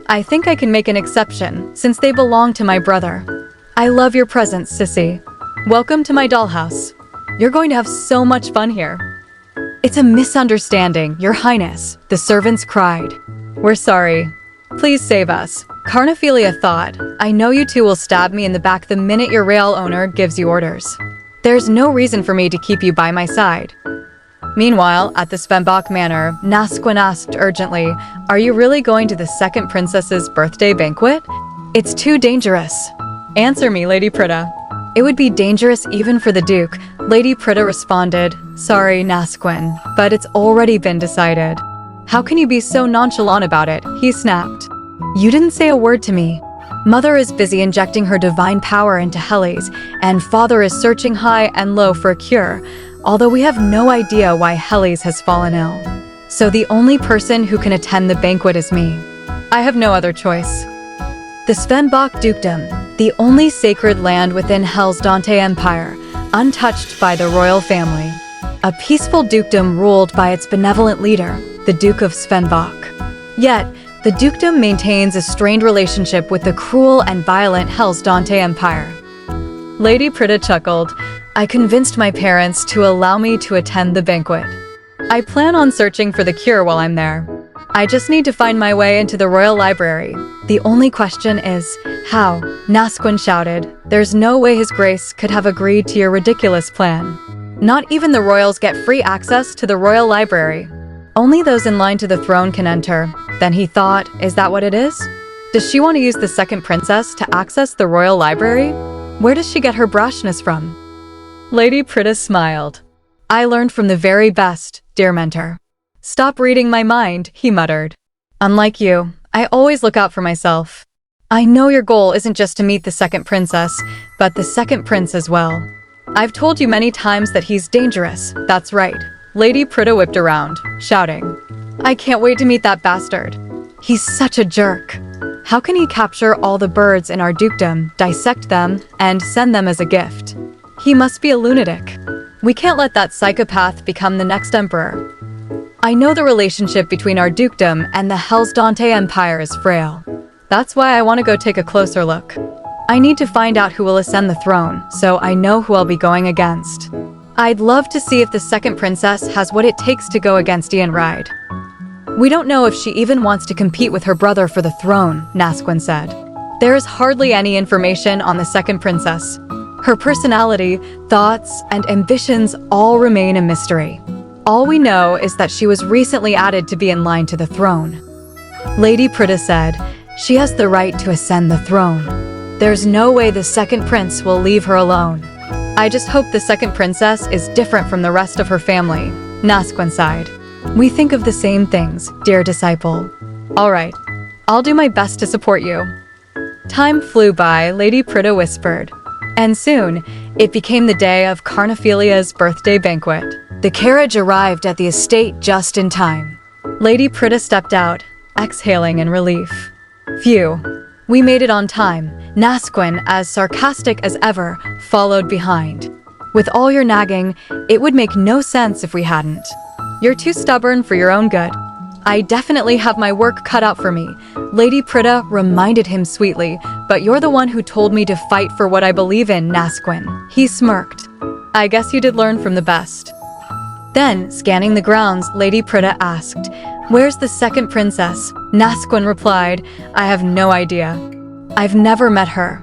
I think I can make an exception, since they belong to my brother. I love your presence, Sissy. Welcome to my dollhouse. You're going to have so much fun here. It's a misunderstanding, Your Highness, the servants cried. We're sorry. Please save us. Carnephelia thought, I know you two will stab me in the back the minute your rail owner gives you orders. There's no reason for me to keep you by my side. Meanwhile, at the Svenbach Manor, Nasquin asked urgently, Are you really going to the second princess's birthday banquet? It's too dangerous. Answer me, Lady Pretta. It would be dangerous even for the Duke, Lady Pretta responded. Sorry, Nasquin, but it's already been decided. How can you be so nonchalant about it? He snapped. You didn't say a word to me. Mother is busy injecting her divine power into Helis, and Father is searching high and low for a cure, although we have no idea why Helis has fallen ill. So the only person who can attend the banquet is me. I have no other choice. The Svenbach Dukedom, the only sacred land within Hellsdante Empire, untouched by the royal family. A peaceful dukedom ruled by its benevolent leader, the Duke of Svenbach. Yet, the dukedom maintains a strained relationship with the cruel and violent Hellsdante Empire. Lady Pretta chuckled. I convinced my parents to allow me to attend the banquet. I plan on searching for the cure while I'm there. I just need to find my way into the royal library. The only question is, how? Nasquin shouted. There's no way His Grace could have agreed to your ridiculous plan. Not even the royals get free access to the royal library. Only those in line to the throne can enter. Then he thought, is that what it is? Does she want to use the second princess to access the royal library? Where does she get her brashness from? Lady Pretta smiled. I learned from the very best, dear mentor. Stop reading my mind, he muttered. Unlike you, I always look out for myself. I know your goal isn't just to meet the second princess, but the second prince as well. I've told you many times that he's dangerous. That's right. Lady Pretta whipped around, shouting. I can't wait to meet that bastard. He's such a jerk. How can he capture all the birds in our dukedom, dissect them, and send them as a gift? He must be a lunatic. We can't let that psychopath become the next emperor. I know the relationship between our dukedom and the Hellsdante Empire is frail. That's why I want to go take a closer look. I need to find out who will ascend the throne, so I know who I'll be going against. I'd love to see if the second princess has what it takes to go against Ianfride. We don't know if she even wants to compete with her brother for the throne, Nasquin said. There is hardly any information on the second princess. Her personality, thoughts, and ambitions all remain a mystery. All we know is that she was recently added to be in line to the throne. Lady Pretta said, she has the right to ascend the throne. There's no way the second prince will leave her alone. I just hope the second princess is different from the rest of her family, Nasquin sighed. We think of the same things, dear disciple. All right, I'll do my best to support you. Time flew by, Lady Pretta whispered. And soon, it became the day of Carnephelia's birthday banquet. The carriage arrived at the estate just in time. Lady Pretta stepped out, exhaling in relief. Phew, we made it on time. Nasquin, as sarcastic as ever, followed behind. With all your nagging, it would make no sense if we hadn't. You're too stubborn for your own good. I definitely have my work cut out for me, Lady Pretta reminded him sweetly, but you're the one who told me to fight for what I believe in, Nasquin. He smirked. I guess you did learn from the best. Then, scanning the grounds, Lady Pretta asked, Where's the second princess? Nasquin replied, I have no idea. I've never met her.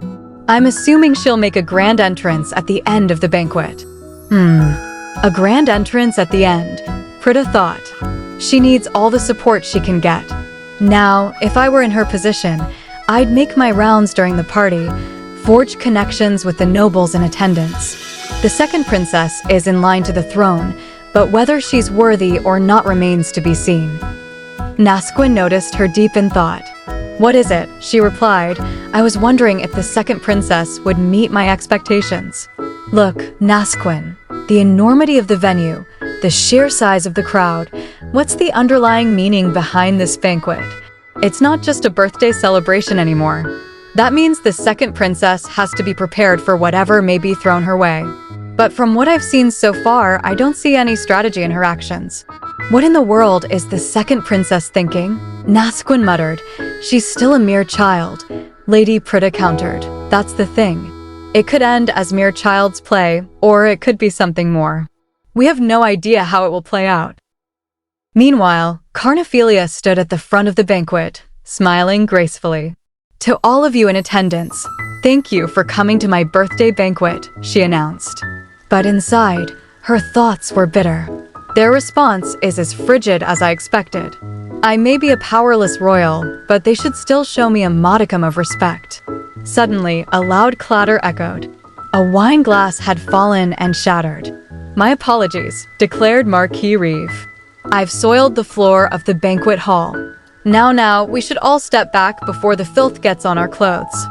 I'm assuming she'll make a grand entrance at the end of the banquet. A grand entrance at the end, Pretta thought. She needs all the support she can get. Now, if I were in her position, I'd make my rounds during the party, forge connections with the nobles in attendance. The second princess is in line to the throne, but whether she's worthy or not remains to be seen. Nasquin noticed her deep in thought. "What is it?" she replied. "I was wondering if the second princess would meet my expectations." "Look, Nasquin, the enormity of the venue, the sheer size of the crowd, what's the underlying meaning behind this banquet? It's not just a birthday celebration anymore. That means the second princess has to be prepared for whatever may be thrown her way. But from what I've seen so far, I don't see any strategy in her actions. What in the world is the second princess thinking?" Nasquin muttered. "She's still a mere child," Lady Pretta countered. "That's the thing. It could end as mere child's play, or it could be something more. We have no idea how it will play out." Meanwhile, Carnephelia stood at the front of the banquet, smiling gracefully. "To all of you in attendance, thank you for coming to my birthday banquet," she announced. But inside, her thoughts were bitter. Their response is as frigid as I expected. I may be a powerless royal, but they should still show me a modicum of respect. Suddenly, a loud clatter echoed. A wine glass had fallen and shattered. "My apologies," declared Marquis Reeve. "I've soiled the floor of the banquet hall. Now, we should all step back before the filth gets on our clothes."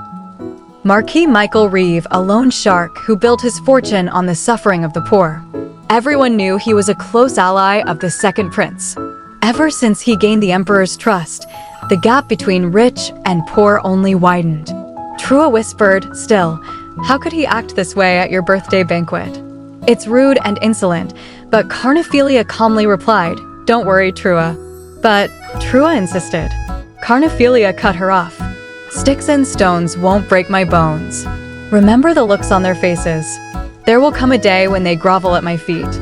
Marquis Michael Reeve, a loan shark who built his fortune on the suffering of the poor. Everyone knew he was a close ally of the second prince. Ever since he gained the emperor's trust, the gap between rich and poor only widened. Trua whispered, "Still, how could he act this way at your birthday banquet? It's rude and insolent," but Carnephelia calmly replied, "Don't worry, Trua." But Trua insisted. Carnephelia cut her off. "Sticks and stones won't break my bones." Remember the looks on their faces. There will come a day when they grovel at my feet.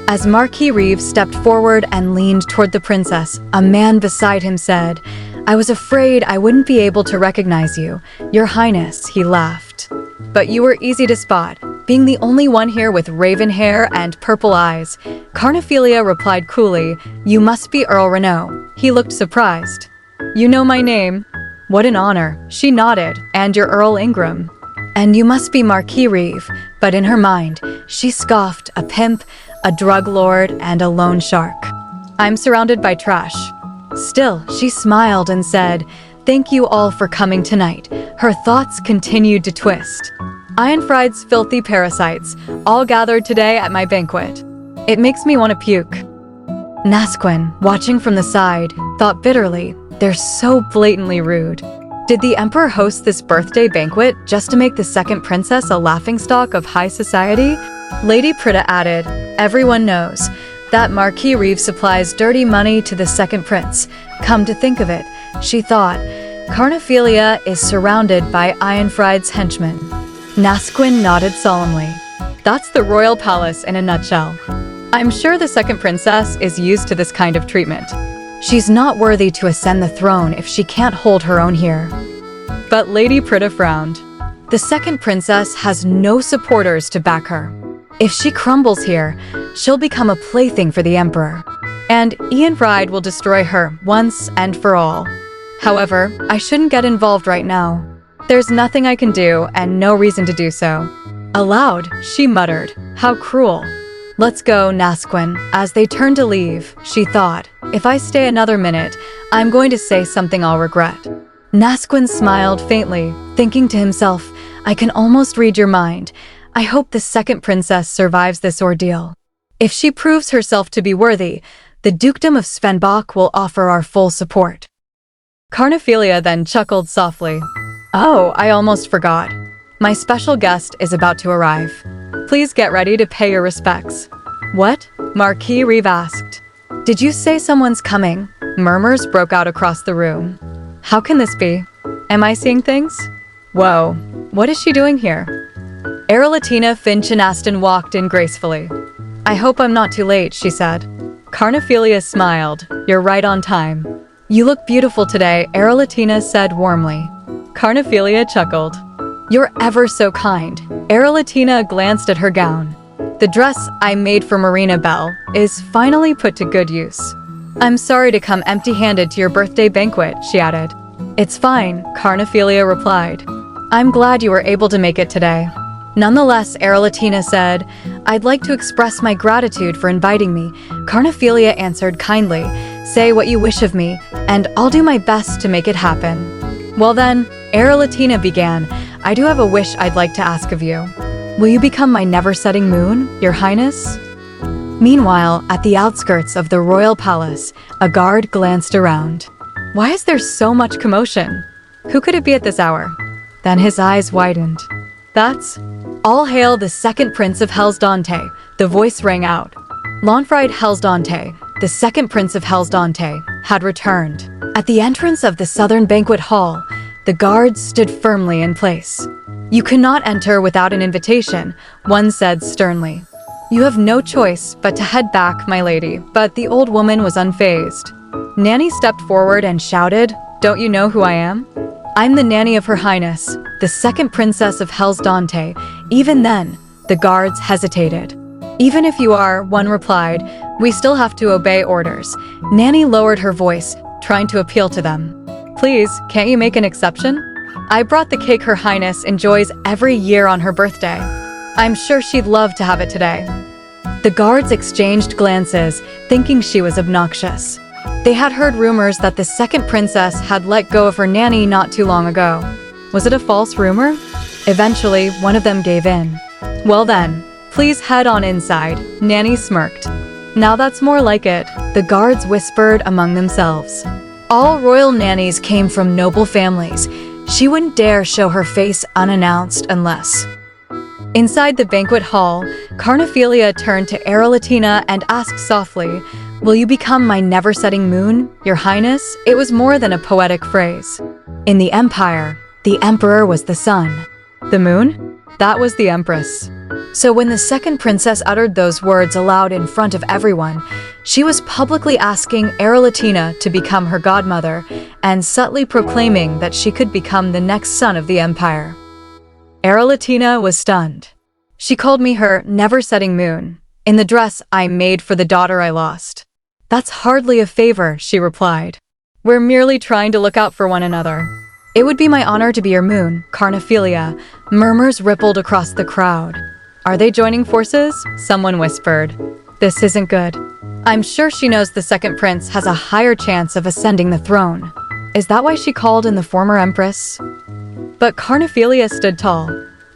As Marquis Reeve stepped forward and leaned toward the princess, a man beside him said, "I was afraid I wouldn't be able to recognize you, Your Highness," he laughed. "But you were easy to spot, being the only one here with raven hair and purple eyes." Carnephelia replied coolly, "You must be Earl Renaud." He looked surprised. "You know my name?" "What an honor," she nodded, "and you're Earl Ingram." "And you must be Marquis Reeve," but in her mind, she scoffed, a pimp, a drug lord, and a loan shark. "I'm surrounded by trash." Still, she smiled and said, "Thank you all for coming tonight." Her thoughts continued to twist. Ironfried's filthy parasites, all gathered today at my banquet. It makes me want to puke. Nasquin, watching from the side, thought bitterly, "They're so blatantly rude." Did the emperor host this birthday banquet just to make the second princess a laughingstock of high society? Lady Pretta added, "Everyone knows that Marquis Reeve supplies dirty money to the second prince. Come to think of it," she thought, "Carnephelia is surrounded by Ironfried's henchmen." Nasquin nodded solemnly. "That's the royal palace in a nutshell. I'm sure the second princess is used to this kind of treatment. She's not worthy to ascend the throne if she can't hold her own here." But Lady Pretta frowned. The second princess has no supporters to back her. If she crumbles here, she'll become a plaything for the emperor. And Ironfried will destroy her once and for all. However, I shouldn't get involved right now. There's nothing I can do and no reason to do so. Aloud, she muttered, "How cruel." "Let's go, Nasquin." As they turned to leave, she thought, "If I stay another minute, I'm going to say something I'll regret." Nasquin smiled faintly, thinking to himself, "I can almost read your mind. I hope the second princess survives this ordeal. If she proves herself to be worthy, the dukedom of Svenbach will offer our full support." Carnephelia then chuckled softly. "Oh, I almost forgot. My special guest is about to arrive. Please get ready to pay your respects." "What?" Marquis Reeve asked. "Did you say someone's coming?" Murmurs broke out across the room. "How can this be? Am I seeing things? Whoa, what is she doing here?" Arelletina Finch and Aston walked in gracefully. "I hope I'm not too late," she said. Carnephelia smiled. "You're right on time." "You look beautiful today," Arelletina said warmly. Carnephelia chuckled. "You're ever so kind." Arelletina glanced at her gown. "The dress I made for Marina Belle is finally put to good use." "I'm sorry to come empty-handed to your birthday banquet," she added. "It's fine," Carnephelia replied. I'm glad you were able to make it today. Nonetheless, Arelletina said, I'd like to express my gratitude for inviting me. Carnephelia answered kindly, say what you wish of me, and I'll do my best to make it happen. Well then, Arelletina began, I do have a wish I'd like to ask of you. Will you become my never-setting moon, your highness? Meanwhile, at the outskirts of the royal palace, a guard glanced around. Why is there so much commotion? Who could it be at this hour? Then his eyes widened. That's all hail the second prince of Hellsdante, the voice rang out. Lanfried Hellsdante, the second prince of Hellsdante, had returned. At the entrance of the southern banquet hall, the guards stood firmly in place. You cannot enter without an invitation, one said sternly. You have no choice but to head back, my lady, but the old woman was unfazed. Nanny stepped forward and shouted, Don't you know who I am? I'm the nanny of Her Highness, the second princess of Hellsdante. Even then, the guards hesitated. Even if you are, one replied, we still have to obey orders. Nanny lowered her voice, trying to appeal to them. Please, can't you make an exception? I brought the cake Her Highness enjoys every year on her birthday. I'm sure she'd love to have it today. The guards exchanged glances, thinking she was obnoxious. They had heard rumors that the second princess had let go of her nanny not too long ago. Was it a false rumor? Eventually, one of them gave in. Well then, please head on inside, Nanny smirked. Now that's more like it, the guards whispered among themselves. All royal nannies came from noble families. She wouldn't dare show her face unannounced unless... Inside the banquet hall, Carnephelia turned to Arelletina and asked softly, Will you become my never-setting moon, your highness? It was more than a poetic phrase. In the empire, the emperor was the sun. The moon? That was the empress. So when the second princess uttered those words aloud in front of everyone, she was publicly asking Arelletina to become her godmother and subtly proclaiming that she could become the next son of the empire. Arelletina was stunned. She called me her never-setting moon, in the dress I made for the daughter I lost. That's hardly a favor, she replied. We're merely trying to look out for one another. It would be my honor to be your moon, Carnephelia. Murmurs rippled across the crowd. Are they joining forces? Someone whispered. This isn't good. I'm sure she knows the second prince has a higher chance of ascending the throne. Is that why she called in the former empress? But Carnephelia stood tall.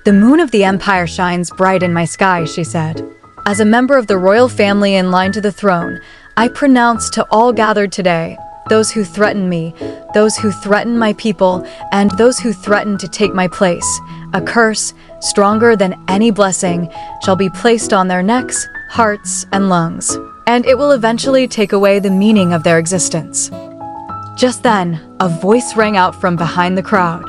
The moon of the empire shines bright in my sky, she said. As a member of the royal family in line to the throne, I pronounce to all gathered today, those who threaten me, those who threaten my people, and those who threaten to take my place, a curse, stronger than any blessing, shall be placed on their necks, hearts, and lungs, and it will eventually take away the meaning of their existence. Just then, a voice rang out from behind the crowd.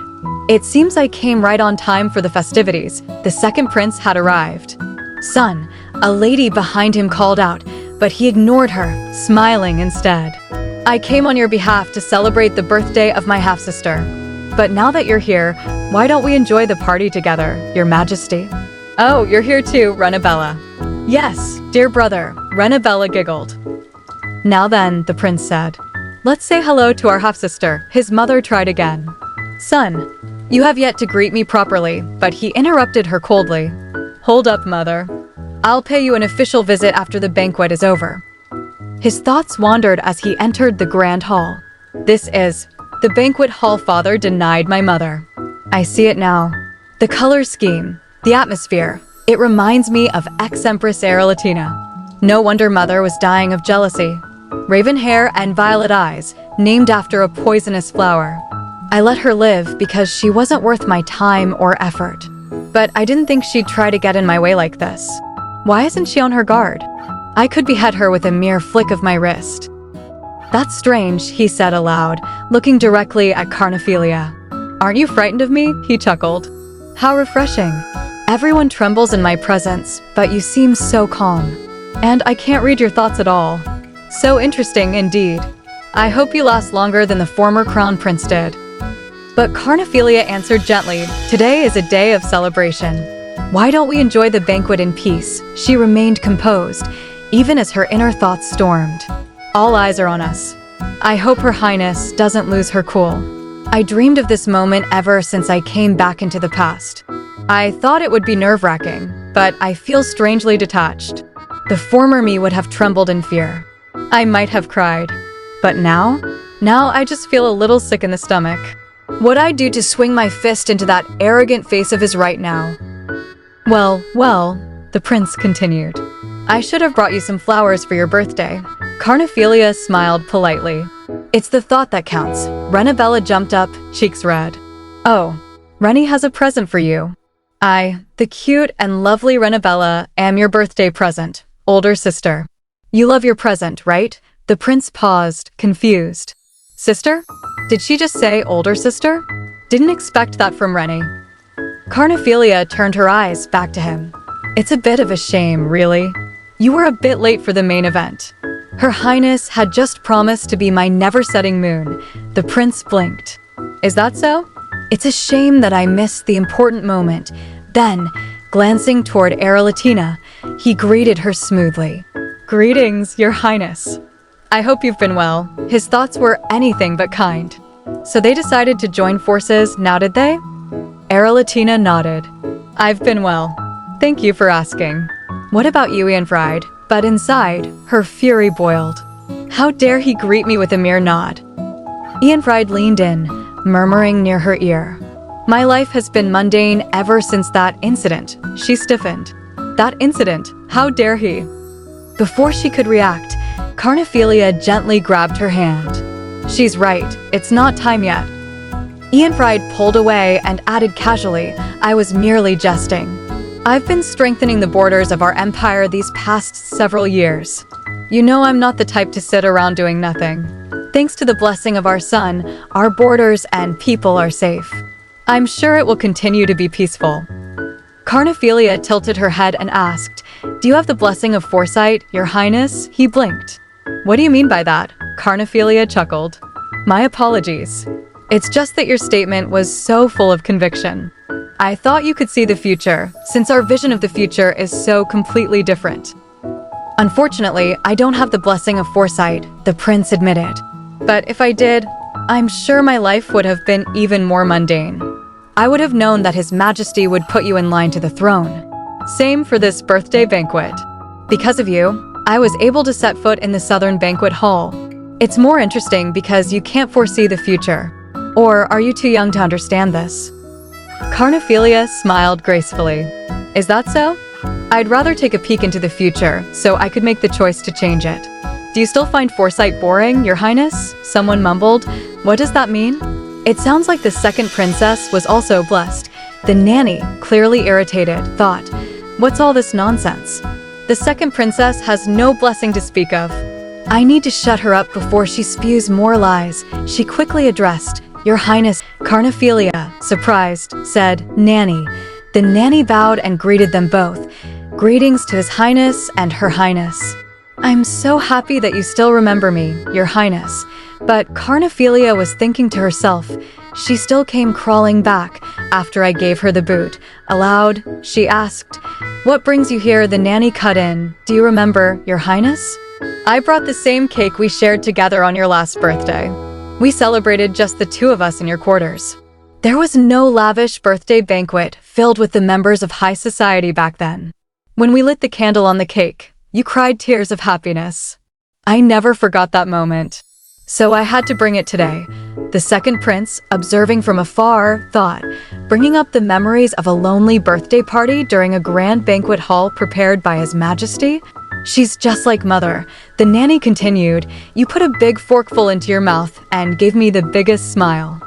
It seems I came right on time for the festivities. The second prince had arrived. Son, a lady behind him called out, but he ignored her, smiling instead. I came on your behalf to celebrate the birthday of my half-sister. But now that you're here, why don't we enjoy the party together, your majesty? Oh, you're here too, Renabella. Yes, dear brother, Renabella giggled. Now then, the prince said, let's say hello to our half-sister. His mother tried again. Son, you have yet to greet me properly, but he interrupted her coldly. Hold up, mother. I'll pay you an official visit after the banquet is over. His thoughts wandered as he entered the grand hall. This is the banquet hall father denied my mother. I see it now. The color scheme, the atmosphere, it reminds me of ex-Empress Arelletina. No wonder mother was dying of jealousy. Raven hair and violet eyes, named after a poisonous flower. I let her live because she wasn't worth my time or effort. But I didn't think she'd try to get in my way like this. Why isn't she on her guard? I could behead her with a mere flick of my wrist. That's strange, he said aloud, looking directly at Carnephelia. Aren't you frightened of me? He chuckled. How refreshing. Everyone trembles in my presence, but you seem so calm. And I can't read your thoughts at all. So interesting indeed. I hope you last longer than the former crown prince did. But Carnephelia answered gently, today is a day of celebration. Why don't we enjoy the banquet in peace? She remained composed, even as her inner thoughts stormed. All eyes are on us. I hope Her Highness doesn't lose her cool. I dreamed of this moment ever since I came back into the past. I thought it would be nerve-wracking, but I feel strangely detached. The former me would have trembled in fear. I might have cried. But now I just feel a little sick in the stomach. What I'd do to swing my fist into that arrogant face of his right now. Well, the prince continued. I should have brought you some flowers for your birthday. Carnephelia smiled politely. It's the thought that counts. Renabella jumped up, cheeks red. Oh, Rennie has a present for you. I, the cute and lovely Renabella, am your birthday present, older sister. You love your present, right? The prince paused, confused. Sister? Did she just say older sister? Didn't expect that from Rennie. Carnephelia turned her eyes back to him. It's a bit of a shame, really. You were a bit late for the main event. Her Highness had just promised to be my never-setting moon. The prince blinked. Is that so? It's a shame that I missed the important moment. Then, glancing toward Arelletina, he greeted her smoothly. Greetings, your Highness. I hope you've been well. His thoughts were anything but kind. So they decided to join forces, now did they? Arelletina nodded. I've been well. Thank you for asking. What about you, Ianfried? But inside, her fury boiled. How dare he greet me with a mere nod? Ianfried leaned in, murmuring near her ear. My life has been mundane ever since that incident. She stiffened. That incident? How dare he? Before she could react, Carnephelia gently grabbed her hand. She's right, it's not time yet. Ianfried pulled away and added casually, I was merely jesting. I've been strengthening the borders of our empire these past several years. You know I'm not the type to sit around doing nothing. Thanks to the blessing of our son, our borders and people are safe. I'm sure it will continue to be peaceful. Carnephelia tilted her head and asked, Do you have the blessing of foresight, your highness? He blinked. What do you mean by that? Carnephelia chuckled. My apologies. It's just that your statement was so full of conviction. I thought you could see the future, since our vision of the future is so completely different. Unfortunately, I don't have the blessing of foresight, the prince admitted. But if I did, I'm sure my life would have been even more mundane. I would have known that His Majesty would put you in line to the throne. Same for this birthday banquet. Because of you, I was able to set foot in the Southern Banquet Hall. It's more interesting because you can't foresee the future. Or are you too young to understand this? Carnephelia smiled gracefully. Is that so? I'd rather take a peek into the future, so I could make the choice to change it. Do you still find foresight boring, your highness? Someone mumbled. What does that mean? It sounds like the second princess was also blessed. The nanny, clearly irritated, thought, what's all this nonsense? The second princess has no blessing to speak of. I need to shut her up before she spews more lies. She quickly addressed, Your Highness. Carnephelia, surprised, said, Nanny. The nanny bowed and greeted them both. Greetings to His Highness and Her Highness. I'm so happy that you still remember me, Your Highness. But Carnephelia was thinking to herself, she still came crawling back after I gave her the boot. Aloud, she asked, What brings you here? The nanny cut in. Do you remember, Your Highness? I brought the same cake we shared together on your last birthday. We celebrated just the two of us in your quarters. There was no lavish birthday banquet filled with the members of high society back then. When we lit the candle on the cake, you cried tears of happiness. I never forgot that moment. So I had to bring it today. The second prince, observing from afar, thought, bringing up the memories of a lonely birthday party during a grand banquet hall prepared by His Majesty? She's just like mother. The nanny continued, You put a big forkful into your mouth and gave me the biggest smile.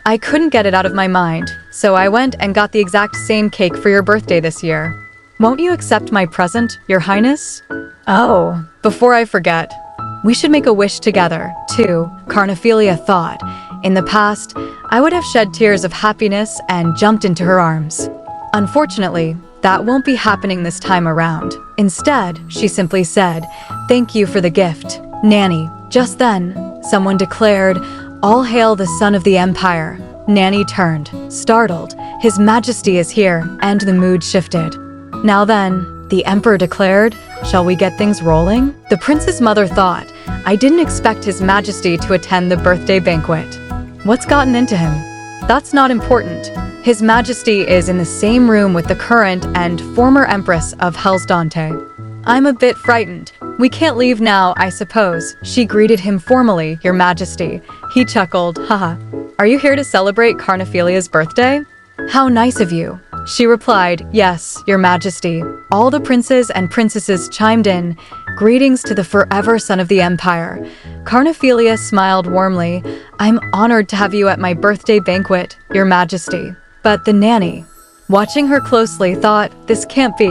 I couldn't get it out of my mind, so I went and got the exact same cake for your birthday this year. Won't you accept my present, Your Highness? Oh, before I forget, we should make a wish together, too, Carnephelia thought. In the past, I would have shed tears of happiness and jumped into her arms. Unfortunately, that won't be happening this time around. Instead, she simply said, Thank you for the gift, Nanny. Just then, someone declared, All hail the son of the empire. Nanny turned, startled. His Majesty is here, and the mood shifted. Now then, the emperor declared, Shall we get things rolling? The prince's mother thought, I didn't expect His Majesty to attend the birthday banquet. What's gotten into him? That's not important. His Majesty is in the same room with the current and former Empress of Hellsdante. I'm a bit frightened. We can't leave now, I suppose. She greeted him formally, Your Majesty. He chuckled, haha. Are you here to celebrate Carnephelia's birthday? How nice of you. She replied, Yes, Your Majesty. All the princes and princesses chimed in. Greetings to the forever son of the Empire. Carnephelia smiled warmly. I'm honored to have you at my birthday banquet, Your Majesty. But the nanny, watching her closely, thought, this can't be.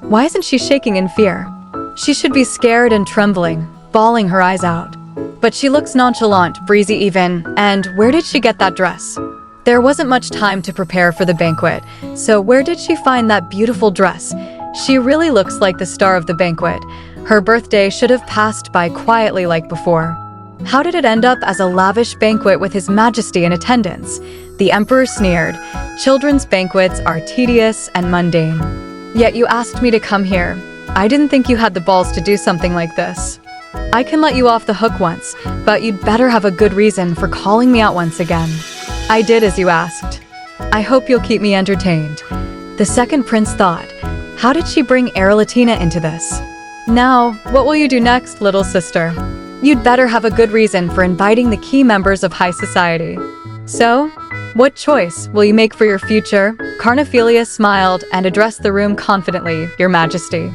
Why isn't she shaking in fear? She should be scared and trembling, bawling her eyes out. But she looks nonchalant, breezy even, and where did she get that dress? There wasn't much time to prepare for the banquet, so where did she find that beautiful dress? She really looks like the star of the banquet. Her birthday should have passed by quietly like before. How did it end up as a lavish banquet with His Majesty in attendance? The Emperor sneered. Children's banquets are tedious and mundane. Yet you asked me to come here. I didn't think you had the balls to do something like this. I can let you off the hook once, but you'd better have a good reason for calling me out once again. I did as you asked. I hope you'll keep me entertained. The second prince thought, how did she bring Arelletina into this? Now, what will you do next, little sister? You'd better have a good reason for inviting the key members of high society. So, what choice will you make for your future? Carnephelia smiled and addressed the room confidently, Your Majesty.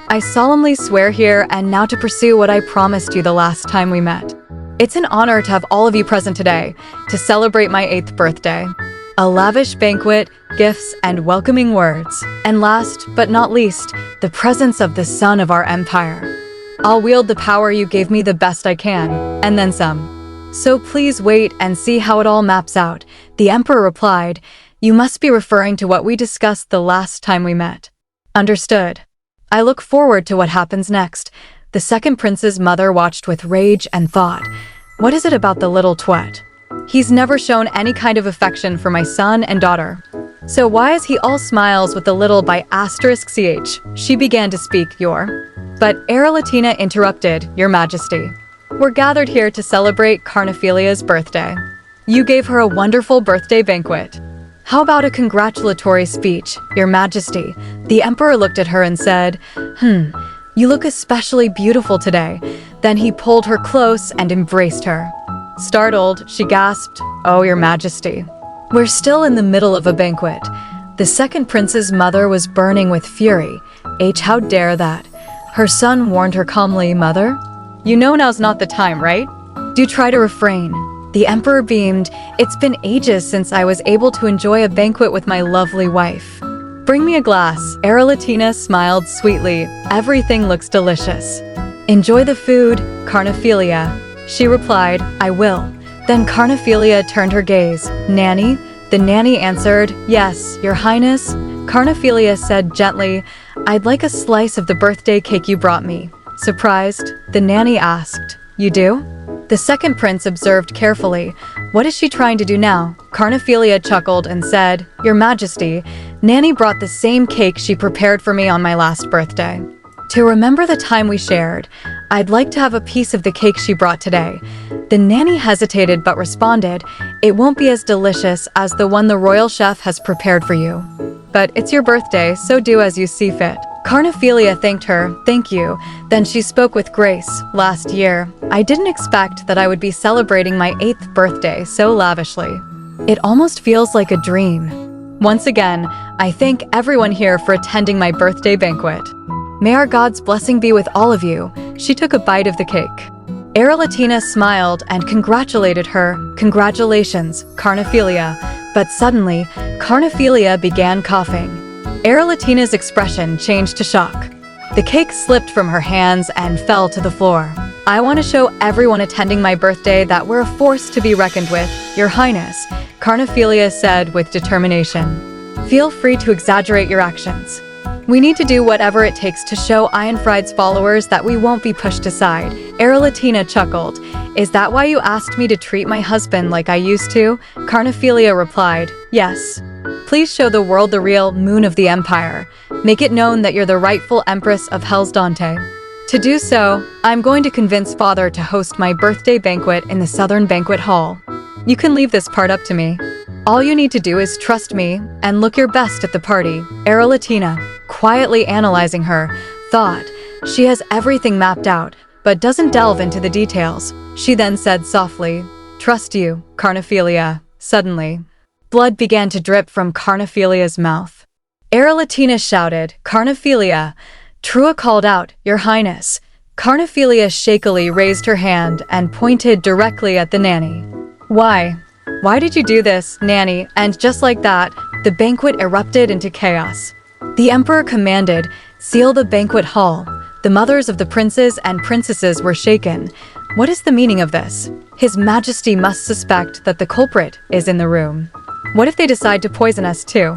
I solemnly swear here and now to pursue what I promised you the last time we met. It's an honor to have all of you present today to celebrate my 8th birthday. A lavish banquet, gifts, and welcoming words. And last but not least, the presence of the son of our empire. I'll wield the power you gave me the best I can, and then some. So please wait and see how it all maps out. The emperor replied, You must be referring to what we discussed the last time we met. Understood. I look forward to what happens next. The second prince's mother watched with rage and thought, what is it about the little twat? He's never shown any kind of affection for my son and daughter. So why is he all smiles with the little by *ch? She began to speak, But Arelletina interrupted, Your Majesty. We're gathered here to celebrate Carnephelia's birthday. You gave her a wonderful birthday banquet. How about a congratulatory speech, Your Majesty? The emperor looked at her and said, You look especially beautiful today. Then he pulled her close and embraced her. Startled, she gasped, Oh, Your Majesty. We're still in the middle of a banquet. The second prince's mother was burning with fury. How dare that? Her son warned her calmly, Mother? You know now's not the time, right? Do try to refrain. The emperor beamed. It's been ages since I was able to enjoy a banquet with my lovely wife. Bring me a glass. Arelletina smiled sweetly. Everything looks delicious. Enjoy the food, Carnephelia. She replied, I will. Then Carnephelia turned her gaze. Nanny? The nanny answered, Yes, Your Highness. Carnephelia said gently, I'd like a slice of the birthday cake you brought me. Surprised, the nanny asked, You do? The second prince observed carefully. What is she trying to do now? Carnephelia chuckled and said, Your Majesty, Nanny brought the same cake she prepared for me on my last birthday. To remember the time we shared, I'd like to have a piece of the cake she brought today. The nanny hesitated but responded, It won't be as delicious as the one the royal chef has prepared for you. But it's your birthday, so do as you see fit. Carnephelia thanked her, Thank you. Then she spoke with grace. Last year, I didn't expect that I would be celebrating my 8th birthday so lavishly. It almost feels like a dream. Once again, I thank everyone here for attending my birthday banquet. May our God's blessing be with all of you. She took a bite of the cake. Arelletina smiled and congratulated her. Congratulations, Carnephelia. But suddenly, Carnephelia began coughing. Arelletina's expression changed to shock. The cake slipped from her hands and fell to the floor. I want to show everyone attending my birthday that we're a force to be reckoned with, Your Highness, Carnephelia said with determination. Feel free to exaggerate your actions. We need to do whatever it takes to show Ironfried's followers that we won't be pushed aside. Arelletina chuckled. Is that why you asked me to treat my husband like I used to? Carnephelia replied, Yes. Please show the world the real moon of the empire. Make it known that you're the rightful empress of Hellsdante. To do so, I'm going to convince father to host my birthday banquet in the southern banquet hall. You can leave this part up to me. All you need to do is trust me and look your best at the party. Arelletina, quietly analyzing her, thought, she has everything mapped out, but doesn't delve into the details. She then said softly, trust you, Carnephelia. Suddenly, blood began to drip from Carnephelia's mouth. Arelletina shouted, Carnephelia. Trua called out, Your Highness. Carnephelia shakily raised her hand and pointed directly at the nanny. Why? Why did you do this, nanny? And just like that, the banquet erupted into chaos. The emperor commanded, seal the banquet hall. The mothers of the princes and princesses were shaken. What is the meaning of this? His Majesty must suspect that the culprit is in the room. What if they decide to poison us too?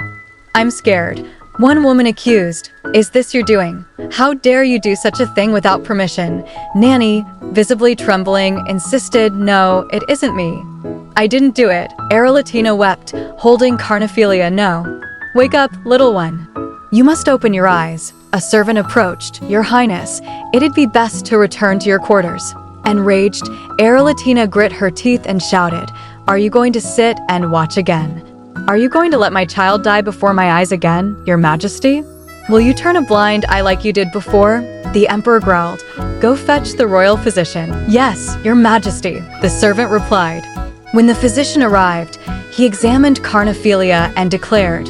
I'm scared. One woman accused, is this your doing? How dare you do such a thing without permission? Nanny, visibly trembling, insisted, no, it isn't me. I didn't do it. Arelletina wept, holding Carnephelia. No. Wake up, little one. You must open your eyes. A servant approached. Your Highness, it'd be best to return to your quarters. Enraged, Arelletina grit her teeth and shouted, Are you going to sit and watch again? Are you going to let my child die before my eyes again, Your Majesty? Will you turn a blind eye like you did before? The emperor growled, Go fetch the royal physician. Yes, Your Majesty, the servant replied. When the physician arrived, he examined Carnephelia and declared,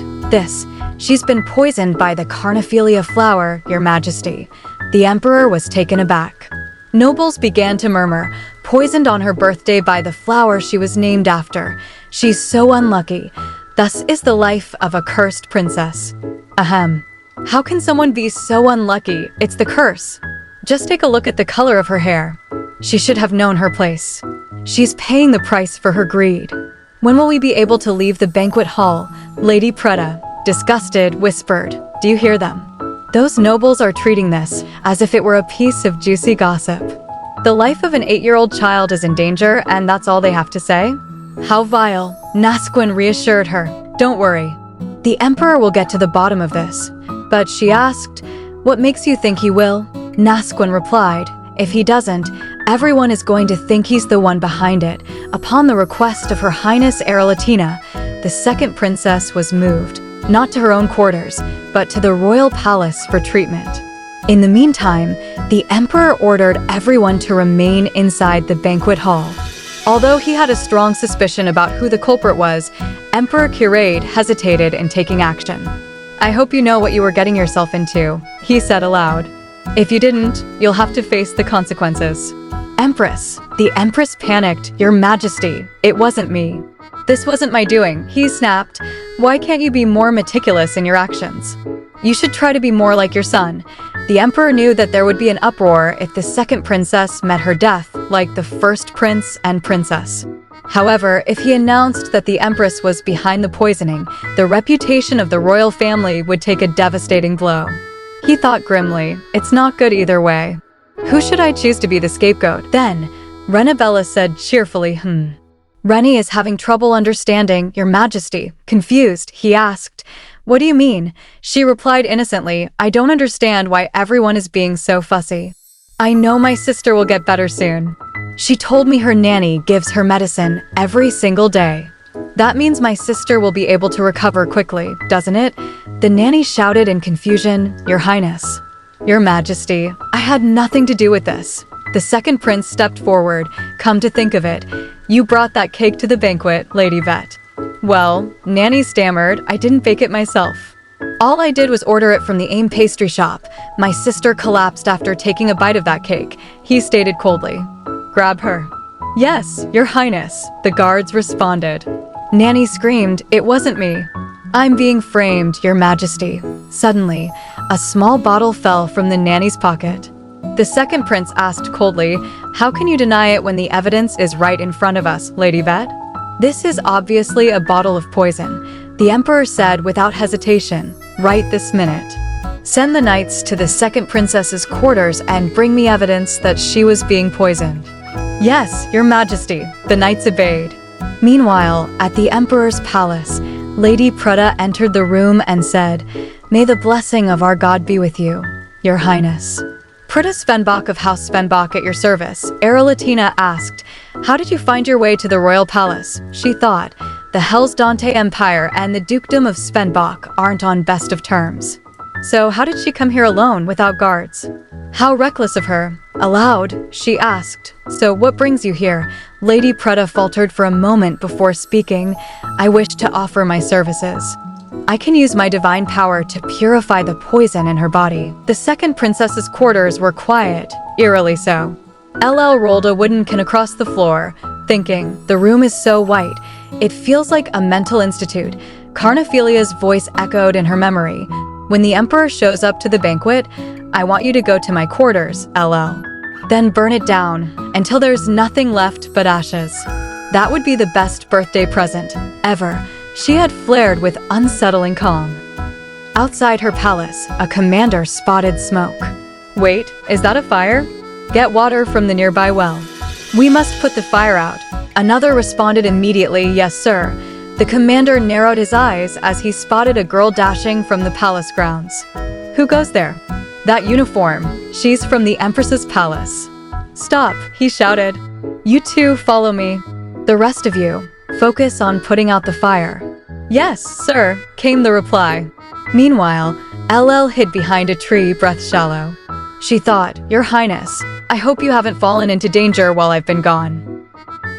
She's been poisoned by the Carnephelia flower, Your Majesty. The emperor was taken aback. Nobles began to murmur, poisoned on her birthday by the flower she was named after. She's so unlucky. Thus is the life of a cursed princess. Ahem. How can someone be so unlucky? It's the curse. Just take a look at the color of her hair. She should have known her place. She's paying the price for her greed. When will we be able to leave the banquet hall? Lady Pretta, disgusted, whispered, Do you hear them? Those nobles are treating this as if it were a piece of juicy gossip. The life of an 8-year-old child is in danger, and that's all they have to say? How vile. Nasquin reassured her. Don't worry. The emperor will get to the bottom of this. But she asked, What makes you think he will? Nasquin replied, If he doesn't, everyone is going to think he's the one behind it. Upon the request of Her Highness Arelletina, the second princess was moved, not to her own quarters, but to the royal palace for treatment. In the meantime, the emperor ordered everyone to remain inside the banquet hall. Although he had a strong suspicion about who the culprit was, Emperor Curade hesitated in taking action. I hope you know what you were getting yourself into, he said aloud. If you didn't, you'll have to face the consequences. Empress. The Empress panicked. Your Majesty, it wasn't me. This wasn't my doing, he snapped. Why can't you be more meticulous in your actions? You should try to be more like your son. The emperor knew that there would be an uproar if the second princess met her death, like the first prince and princess. However, if he announced that the empress was behind the poisoning, the reputation of the royal family would take a devastating blow. He thought grimly, it's not good either way. Who should I choose to be the scapegoat? Then, Renabella said cheerfully, Rennie is having trouble understanding, Your Majesty. Confused, he asked, What do you mean? She replied innocently, I don't understand why everyone is being so fussy. I know my sister will get better soon. She told me her nanny gives her medicine every single day. That means my sister will be able to recover quickly, doesn't it? The nanny shouted in confusion, Your Highness. Your Majesty, I had nothing to do with this. The second prince stepped forward. Come to think of it, you brought that cake to the banquet, Lady Vet. Well, Nanny stammered, I didn't bake it myself. All I did was order it from the AIM pastry shop. My sister collapsed after taking a bite of that cake, he stated coldly. Grab her. Yes, Your Highness, the guards responded. Nanny screamed, It wasn't me. I'm being framed, Your Majesty. Suddenly, a small bottle fell from the nanny's pocket. The second prince asked coldly, How can you deny it when the evidence is right in front of us, Lady Vet? This is obviously a bottle of poison, the emperor said without hesitation, right this minute. Send the knights to the second princess's quarters and bring me evidence that she was being poisoned. Yes, Your Majesty, the knights obeyed. Meanwhile, at the emperor's palace, Lady Pretta entered the room and said, May the blessing of our God be with you, Your Highness. Pretta Svenbach of House Svenbach at your service, Arelletina asked, How did you find your way to the royal palace? She thought. The Hellsdante Empire and the Dukedom of Svenbach aren't on best of terms. So how did she come here alone without guards? How reckless of her. Aloud, she asked, "So what brings you here?" Lady Pretta faltered for a moment before speaking. "I wish to offer my services. I can use my divine power to purify the poison in her body." The second princess's quarters were quiet, eerily so. LL rolled a wooden can across the floor, thinking, the room is so white. It feels like a mental institute. Carnephelia's voice echoed in her memory. "When the emperor shows up to the banquet, I want you to go to my quarters, LL. Then burn it down until there's nothing left but ashes." That would be the best birthday present ever. She had flared with unsettling calm. Outside her palace, a commander spotted smoke. "Wait, is that a fire? Get water from the nearby well. We must put the fire out." Another responded immediately, "Yes, sir." The commander narrowed his eyes as he spotted a girl dashing from the palace grounds. "Who goes there?" "That uniform. She's from the Empress's palace." "Stop," he shouted. "You two follow me. The rest of you, focus on putting out the fire." "Yes, sir," came the reply. Meanwhile, LL hid behind a tree, breath shallow. She thought, "Your Highness, I hope you haven't fallen into danger while I've been gone."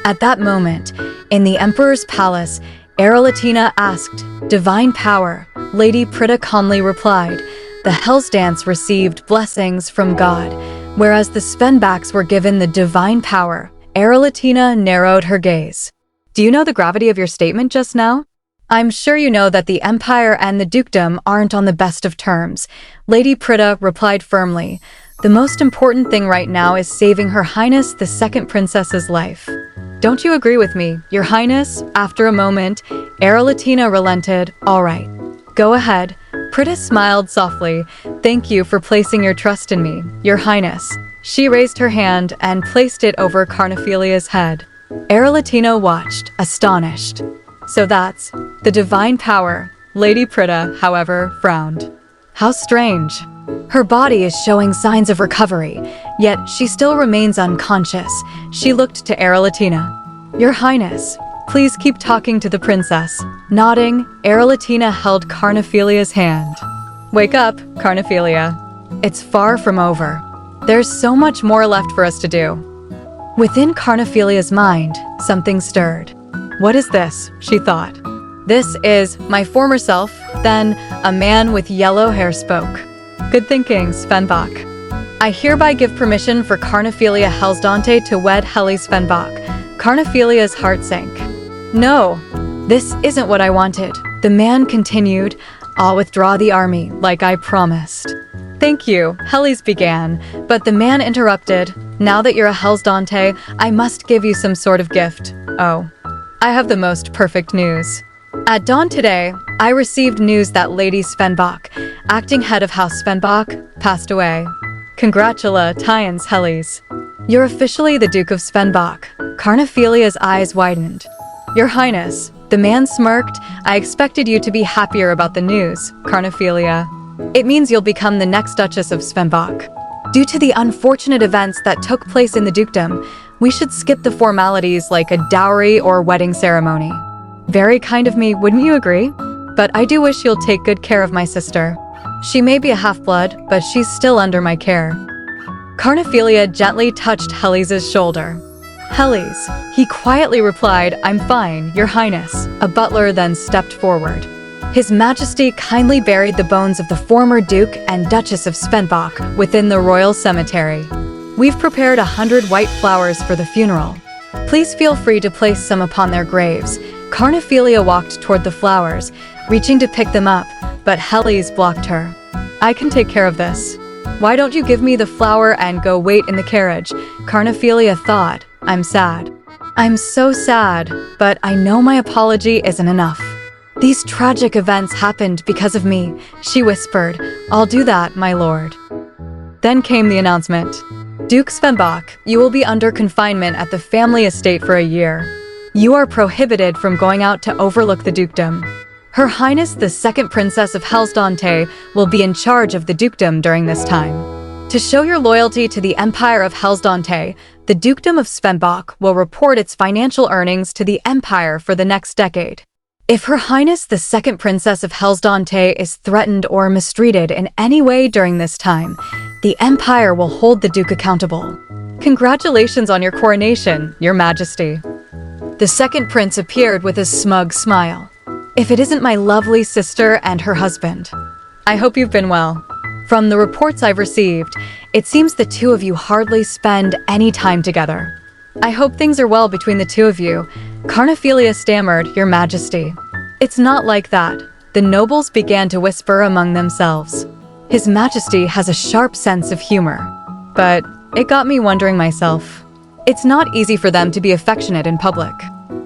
At that moment, in the Emperor's palace, Arelletina asked, "Divine power?" Lady Pretta calmly replied, "The Hell's Dance received blessings from God, whereas the Svenbachs were given the divine power." Arelletina narrowed her gaze. "Do you know the gravity of your statement just now?" "I'm sure you know that the Empire and the Dukedom aren't on the best of terms," Lady Pretta replied firmly. "The most important thing right now is saving Her Highness the Second Princess's life." "Don't you agree with me, Your Highness?" After a moment, Arelletina relented. "All right, go ahead." Pretta smiled softly. "Thank you for placing your trust in me, Your Highness." She raised her hand and placed it over Carnephelia's head. Arelletina watched, astonished. "So that's the divine power." Lady Pretta, however, frowned. "How strange. Her body is showing signs of recovery, yet she still remains unconscious." She looked to Arelletina. "Your Highness, please keep talking to the princess." Nodding, Arelletina held Carnephelia's hand. "Wake up, Carnephelia. It's far from over. There's so much more left for us to do." Within Carnephelia's mind, something stirred. "What is this?" she thought. "This is my former self." Then a man with yellow hair spoke. "Good thinking, Svenbach. I hereby give permission for Carnephelia Hellsdante to wed Helis Svenbach." Carnephelia's heart sank. "No, this isn't what I wanted." The man continued, "I'll withdraw the army, like I promised." "Thank you," Helis began, but the man interrupted. "Now that you're a Hellsdante, I must give you some sort of gift." "Oh, I have the most perfect news. At dawn today, I received news that Lady Svenbach, acting head of House Svenbach, passed away. Congratulations, Helis. You're officially the Duke of Svenbach." Carnephelia's eyes widened. "Your Highness," the man smirked, "I expected you to be happier about the news, Carnephelia. It means you'll become the next Duchess of Svenbach. Due to the unfortunate events that took place in the dukedom, we should skip the formalities like a dowry or wedding ceremony." "Very kind of me, wouldn't you agree? But I do wish you'll take good care of my sister. She may be a half-blood, but she's still under my care." Carnephelia gently touched Helis's shoulder. "Helis," he quietly replied, "I'm fine, Your Highness." A butler then stepped forward. His Majesty kindly buried the bones of the former Duke and Duchess of Svenbach within the royal cemetery. We've prepared 100 white flowers for the funeral. Please feel free to place some upon their graves." Carnephelia walked toward the flowers, reaching to pick them up, but Helis blocked her. "I can take care of this. Why don't you give me the flower and go wait in the carriage?" Carnephelia thought, "I'm sad. I'm so sad, but I know my apology isn't enough. These tragic events happened because of me," she whispered. "I'll do that, my lord." Then came the announcement. "Duke Svenbach, you will be under confinement at the family estate for a year. You are prohibited from going out to overlook the dukedom. Her Highness the Second Princess of Hellsdante will be in charge of the dukedom during this time. To show your loyalty to the Empire of Hellsdante, The Dukedom of Svenbach will report its financial earnings to the Empire for the next decade. If Her Highness the Second Princess of Hellsdante is threatened or mistreated in any way during this time, the Empire will hold the Duke accountable. Congratulations on your coronation, Your Majesty. The second prince appeared with a smug smile. If it isn't my lovely sister and her husband. I hope you've been well. From the reports I've received, it seems the two of you hardly spend any time together. I hope things are well between the two of you. Carnephelia stammered, Your Majesty. It's not like that. The nobles began to whisper among themselves. His Majesty has a sharp sense of humor. But it got me wondering myself. It's not easy for them to be affectionate in public.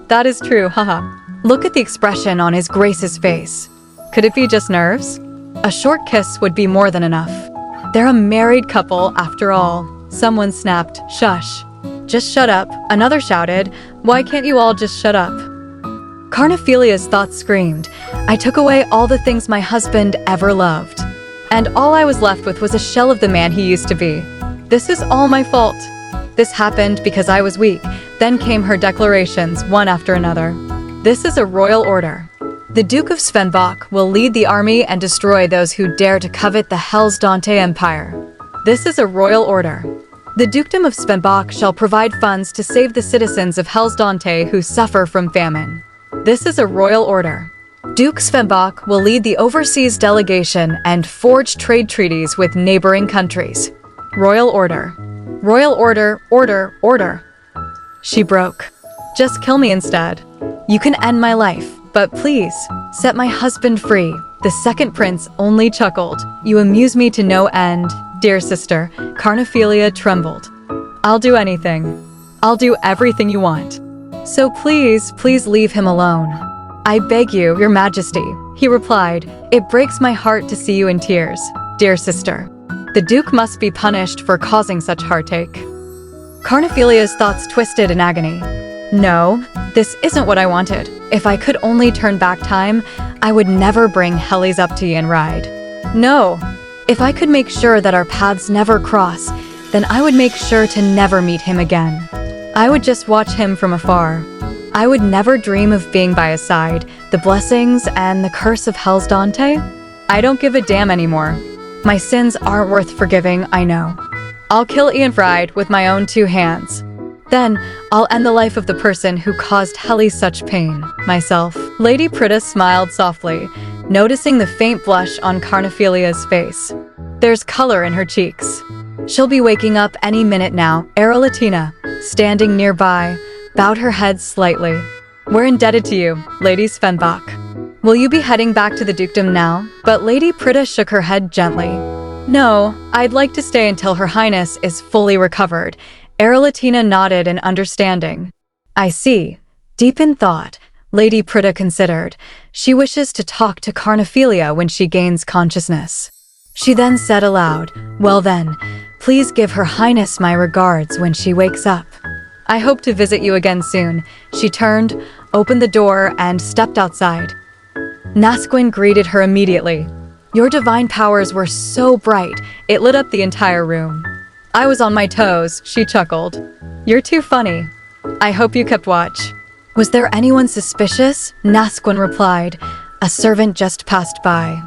That is true, haha. Look at the expression on His Grace's face. Could it be just nerves? A short kiss would be more than enough. They're a married couple, after all. Someone snapped, Shush. Just shut up, another shouted. Why can't you all just shut up? Carnephelia's thoughts screamed. I took away all the things my husband ever loved. And all I was left with was a shell of the man he used to be. This is all my fault. This happened because I was weak. Then came her declarations, one after another. This is a royal order. The Duke of Svenbach will lead the army and destroy those who dare to covet the Hellsdante Empire. This is a royal order. The Dukedom of Svenbach shall provide funds to save the citizens of Hellsdante who suffer from famine. This is a royal order. Duke Svenbach will lead the overseas delegation and forge trade treaties with neighboring countries. Royal order. Royal order, order, order. She broke. Just kill me instead. You can end my life, but please, set my husband free. The second prince only chuckled. You amuse me to no end, dear sister. Carnephelia trembled. I'll do anything. I'll do everything you want. So please, please leave him alone. I beg you, Your Majesty, he replied. It breaks my heart to see you in tears, dear sister. The Duke must be punished for causing such heartache. Carnephelia's thoughts twisted in agony. No, this isn't what I wanted. If I could only turn back time, I would never bring Helis up to Ride. No, if I could make sure that our paths never cross, then I would make sure to never meet him again. I would just watch him from afar. I would never dream of being by his side, the blessings and the curse of Hellsdante. I don't give a damn anymore. My sins aren't worth forgiving, I know. I'll kill Ride with my own two hands. Then, I'll end the life of the person who caused Helis such pain, myself. Lady Pretta smiled softly, noticing the faint blush on Carnephelia's face. There's color in her cheeks. She'll be waking up any minute now. Arelletina, standing nearby, bowed her head slightly. We're indebted to you, Lady Svenbach. Will you be heading back to the dukedom now? But Lady Pretta shook her head gently. No, I'd like to stay until Her Highness is fully recovered. Arelletina nodded in understanding. I see. Deep in thought, Lady Pretta considered. She wishes to talk to Carnephelia when she gains consciousness. She then said aloud, Well then, please give Her Highness my regards when she wakes up. I hope to visit you again soon. She turned, opened the door, and stepped outside. Nasquin greeted her immediately. Your divine powers were so bright, it lit up the entire room. I was on my toes, she chuckled. You're too funny. I hope you kept watch. Was there anyone suspicious? Nasquin replied. A servant just passed by.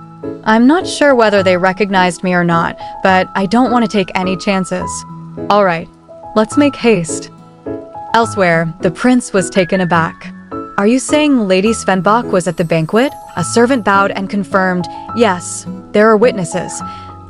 I'm not sure whether they recognized me or not, but I don't want to take any chances. All right, let's make haste. Elsewhere, the prince was taken aback. Are you saying Lady Svenbach was at the banquet? A servant bowed and confirmed, Yes, there are witnesses.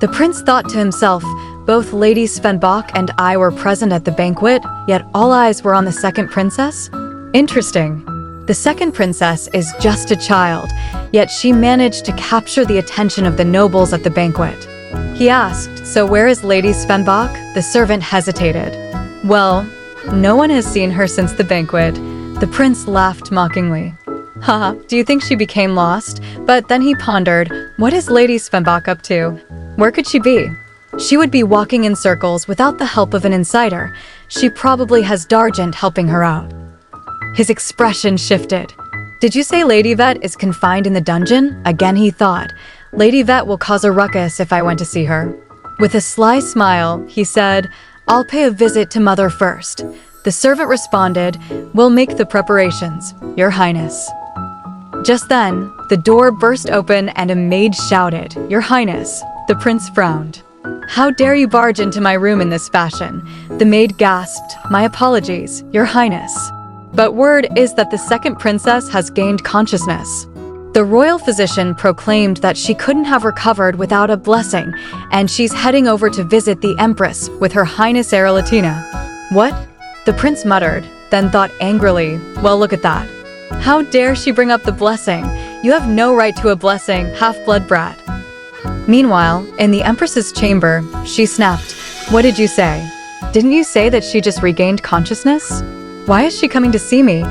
The prince thought to himself, both Lady Svenbach and I were present at the banquet, yet all eyes were on the second princess? Interesting. The second princess is just a child, yet she managed to capture the attention of the nobles at the banquet. He asked, So where is Lady Svenbach? The servant hesitated. Well, no one has seen her since the banquet. The prince laughed mockingly. Haha, do you think she became lost? But then he pondered, what is Lady Svenbach up to? Where could she be? She would be walking in circles without the help of an insider. She probably has Dargent helping her out. His expression shifted. Did you say Lady Vet is confined in the dungeon? Again he thought. Lady Vet will cause a ruckus if I went to see her. With a sly smile, he said, I'll pay a visit to Mother first. The servant responded, we'll make the preparations, Your Highness. Just then, the door burst open and a maid shouted, Your Highness. The prince frowned. How dare you barge into my room in this fashion? The maid gasped, my apologies, Your Highness. But word is that the second princess has gained consciousness. The royal physician proclaimed that she couldn't have recovered without a blessing, and she's heading over to visit the Empress with Her Highness Arelletina. What? The prince muttered, then thought angrily, well, look at that. How dare she bring up the blessing? You have no right to a blessing, half-blood brat. Meanwhile, in the Empress's chamber, she snapped, what did you say? Didn't you say that she just regained consciousness? Why is she coming to see me?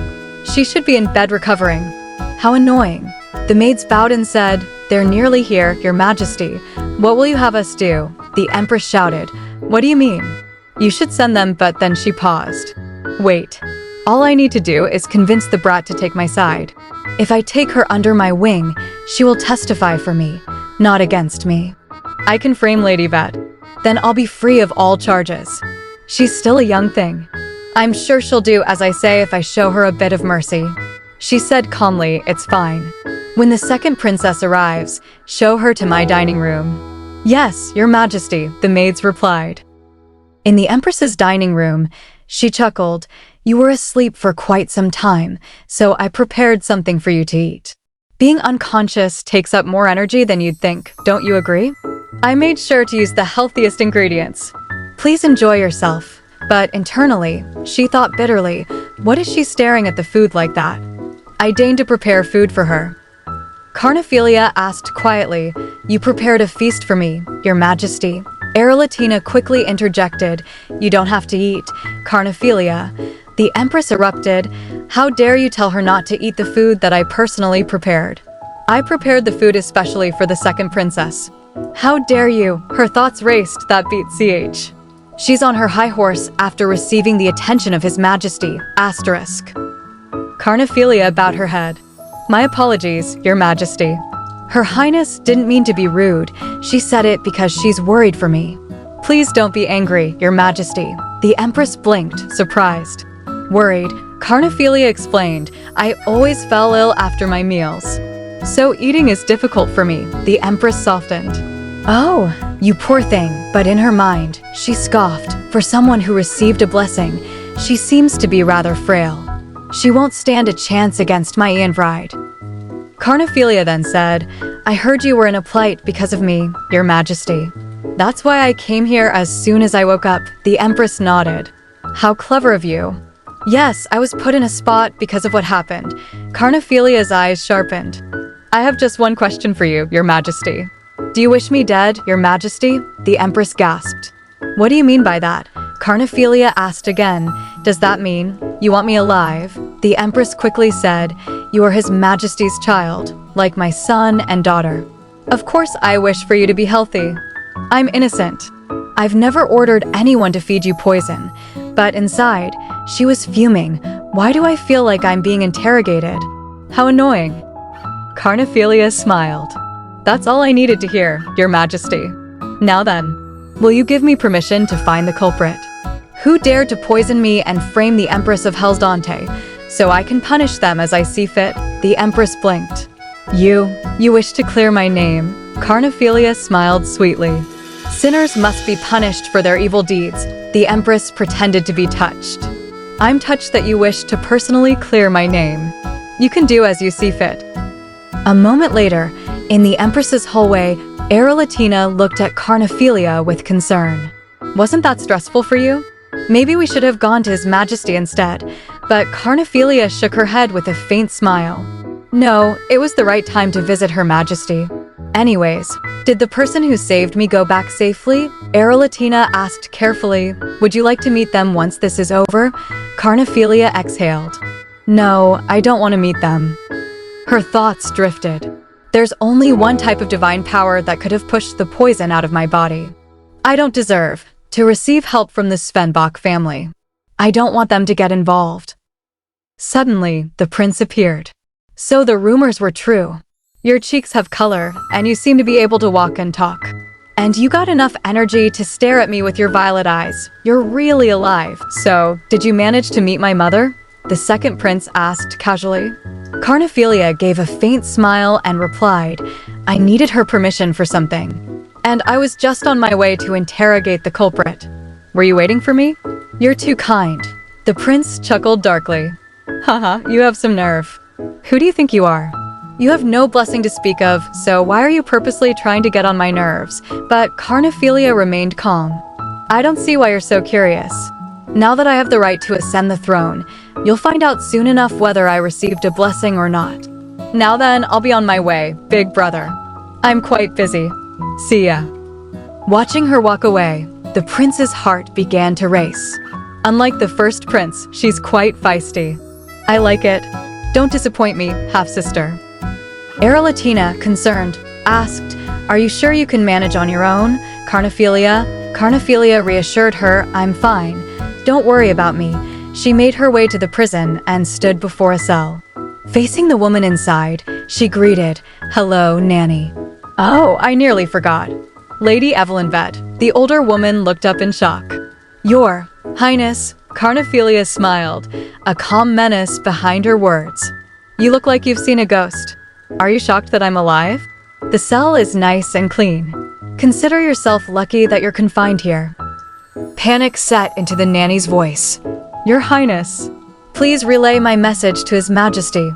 She should be in bed recovering. How annoying. The maids bowed and said, they're nearly here, Your Majesty. What will you have us do? The Empress shouted. What do you mean? You should send them, but then she paused. Wait. All I need to do is convince the brat to take my side. If I take her under my wing, she will testify for me, not against me. I can frame Lady Bet. Then I'll be free of all charges. She's still a young thing. I'm sure she'll do as I say if I show her a bit of mercy. She said calmly, it's fine. When the second princess arrives, show her to my dining room. Yes, Your Majesty, the maids replied. In the Empress's dining room, she chuckled, you were asleep for quite some time, so I prepared something for you to eat. Being unconscious takes up more energy than you'd think, don't you agree? I made sure to use the healthiest ingredients. Please enjoy yourself. But internally, she thought bitterly, what is she staring at the food like that? I deigned to prepare food for her. Carnephelia asked quietly, you prepared a feast for me, Your Majesty. Arelletina quickly interjected, you don't have to eat, Carnephelia. The Empress erupted, how dare you tell her not to eat the food that I personally prepared? I prepared the food especially for the second princess. How dare you? Her thoughts raced, that beat CH. She's on her high horse after receiving the attention of His Majesty, asterisk. Carnephelia bowed her head. My apologies, Your Majesty. Her Highness didn't mean to be rude. She said it because she's worried for me. Please don't be angry, Your Majesty. The Empress blinked, surprised. Worried, Carnephelia explained, I always fell ill after my meals. So eating is difficult for me, the Empress softened. Oh, you poor thing, but in her mind, she scoffed. For someone who received a blessing, she seems to be rather frail. She won't stand a chance against my Ian-bride. Carnephelia then said, I heard you were in a plight because of me, Your Majesty. That's why I came here as soon as I woke up, the Empress nodded. How clever of you. Yes, I was put in a spot because of what happened. Carnephelia's eyes sharpened. I have just one question for you, Your Majesty. Do you wish me dead, Your Majesty? The Empress gasped. What do you mean by that? Carnephelia asked again. Does that mean you want me alive? The Empress quickly said, you are His Majesty's child, like my son and daughter. Of course I wish for you to be healthy. I'm innocent. I've never ordered anyone to feed you poison. But inside, she was fuming. Why do I feel like I'm being interrogated? How annoying. Carnephelia smiled. That's all I needed to hear, Your Majesty. Now then, will you give me permission to find the culprit? Who dared to poison me and frame the Empress of Hellsdante, so I can punish them as I see fit? The Empress blinked. You wish to clear my name? Carnephelia smiled sweetly. Sinners must be punished for their evil deeds. The Empress pretended to be touched. I'm touched that you wish to personally clear my name. You can do as you see fit. A moment later, in the Empress's hallway, Arelletina looked at Carnephelia with concern. Wasn't that stressful for you? Maybe we should have gone to His Majesty instead, but Carnephelia shook her head with a faint smile. No, it was the right time to visit Her Majesty. Anyways, did the person who saved me go back safely? Arelletina asked carefully. Would you like to meet them once this is over? Carnephelia exhaled. No, I don't want to meet them. Her thoughts drifted. There's only one type of divine power that could have pushed the poison out of my body. I don't deserve to receive help from the Svenbach family. I don't want them to get involved. Suddenly, the prince appeared. So the rumors were true. Your cheeks have color, and you seem to be able to walk and talk. And you got enough energy to stare at me with your violet eyes. You're really alive. So, did you manage to meet my mother? The second prince asked casually. Carnephelia gave a faint smile and replied, I needed her permission for something. And I was just on my way to interrogate the culprit. Were you waiting for me? You're too kind. The prince chuckled darkly. Haha, you have some nerve. Who do you think you are? You have no blessing to speak of, so why are you purposely trying to get on my nerves? But Carnephelia remained calm. I don't see why you're so curious. Now that I have the right to ascend the throne, you'll find out soon enough whether I received a blessing or not. Now then, I'll be on my way, big brother. I'm quite busy. See ya. Watching her walk away, the prince's heart began to race. Unlike the first prince, she's quite feisty. I like it. Don't disappoint me, half-sister. Arelletina, concerned, asked, Are you sure you can manage on your own, Carnephelia? Carnephelia reassured her, I'm fine. Don't worry about me. She made her way to the prison and stood before a cell. Facing the woman inside, she greeted, Hello, nanny. Oh, I nearly forgot. Lady Evelyn Vett. The older woman looked up in shock. Your Highness, Carnephelia smiled, a calm menace behind her words. You look like you've seen a ghost. Are you shocked that I'm alive? The cell is nice and clean. Consider yourself lucky that you're confined here. Panic set into the nanny's voice. Your Highness, please relay my message to His Majesty.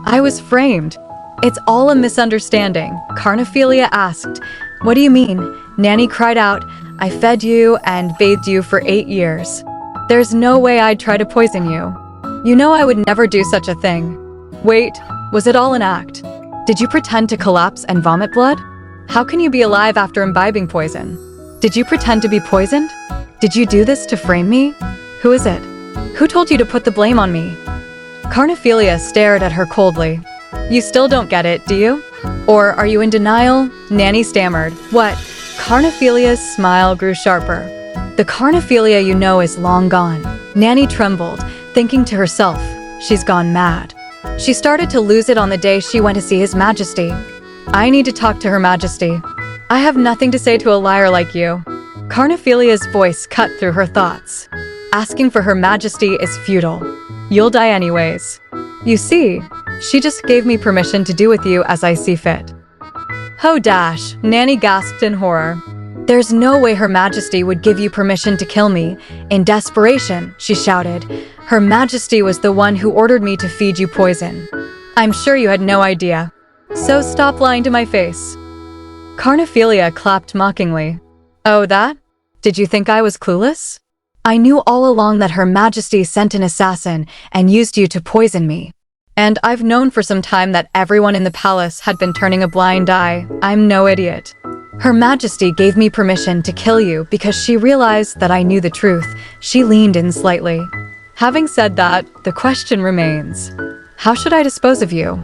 I was framed. It's all a misunderstanding, Carnephelia asked. What do you mean? Nanny cried out, I fed you and bathed you for 8 years. There's no way I'd try to poison you. You know I would never do such a thing. Wait, was it all an act? Did you pretend to collapse and vomit blood? How can you be alive after imbibing poison? Did you pretend to be poisoned? Did you do this to frame me? Who is it? Who told you to put the blame on me? Carnephelia stared at her coldly. You still don't get it, do you? Or are you in denial? Nanny stammered. What? Carnephelia's smile grew sharper. The Carnephelia you know is long gone. Nanny trembled, thinking to herself, she's gone mad. She started to lose it on the day she went to see His Majesty. I need to talk to Her Majesty. I have nothing to say to a liar like you. Carnephelia's voice cut through her thoughts. Asking for Her Majesty is futile. You'll die anyways. You see, she just gave me permission to do with you as I see fit. Ho dash, Nanny gasped in horror. There's no way Her Majesty would give you permission to kill me. In desperation, she shouted. Her Majesty was the one who ordered me to feed you poison. I'm sure you had no idea. So stop lying to my face. Carnephelia clapped mockingly. Oh, that? Did you think I was clueless? I knew all along that Her Majesty sent an assassin and used you to poison me. And I've known for some time that everyone in the palace had been turning a blind eye. I'm no idiot. Her Majesty gave me permission to kill you because she realized that I knew the truth. She leaned in slightly. Having said that, the question remains. How should I dispose of you?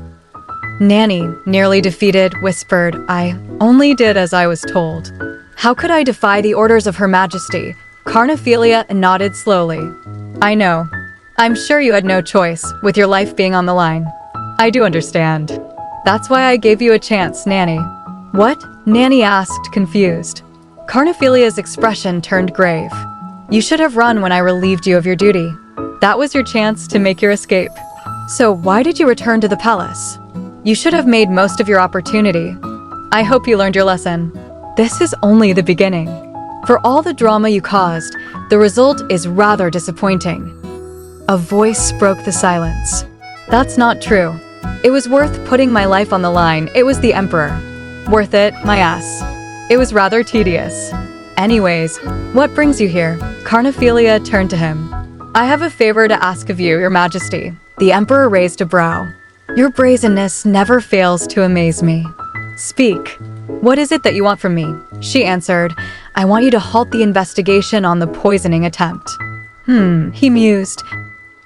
Nanny, nearly defeated, whispered, I only did as I was told. How could I defy the orders of Her Majesty? Carnephelia nodded slowly. I know. I'm sure you had no choice, with your life being on the line. I do understand. That's why I gave you a chance, Nanny. What? Nanny asked, confused. Carnephelia's expression turned grave. You should have run when I relieved you of your duty. That was your chance to make your escape. So why did you return to the palace? You should have made most of your opportunity. I hope you learned your lesson. This is only the beginning. For all the drama you caused, the result is rather disappointing. A voice broke the silence. That's not true. It was worth putting my life on the line. It was the Emperor. Worth it, my ass. It was rather tedious. Anyways, what brings you here? Carnephelia turned to him. I have a favor to ask of you, Your Majesty. The Emperor raised a brow. Your brazenness never fails to amaze me. Speak. What is it that you want from me? She answered, I want you to halt the investigation on the poisoning attempt. He mused.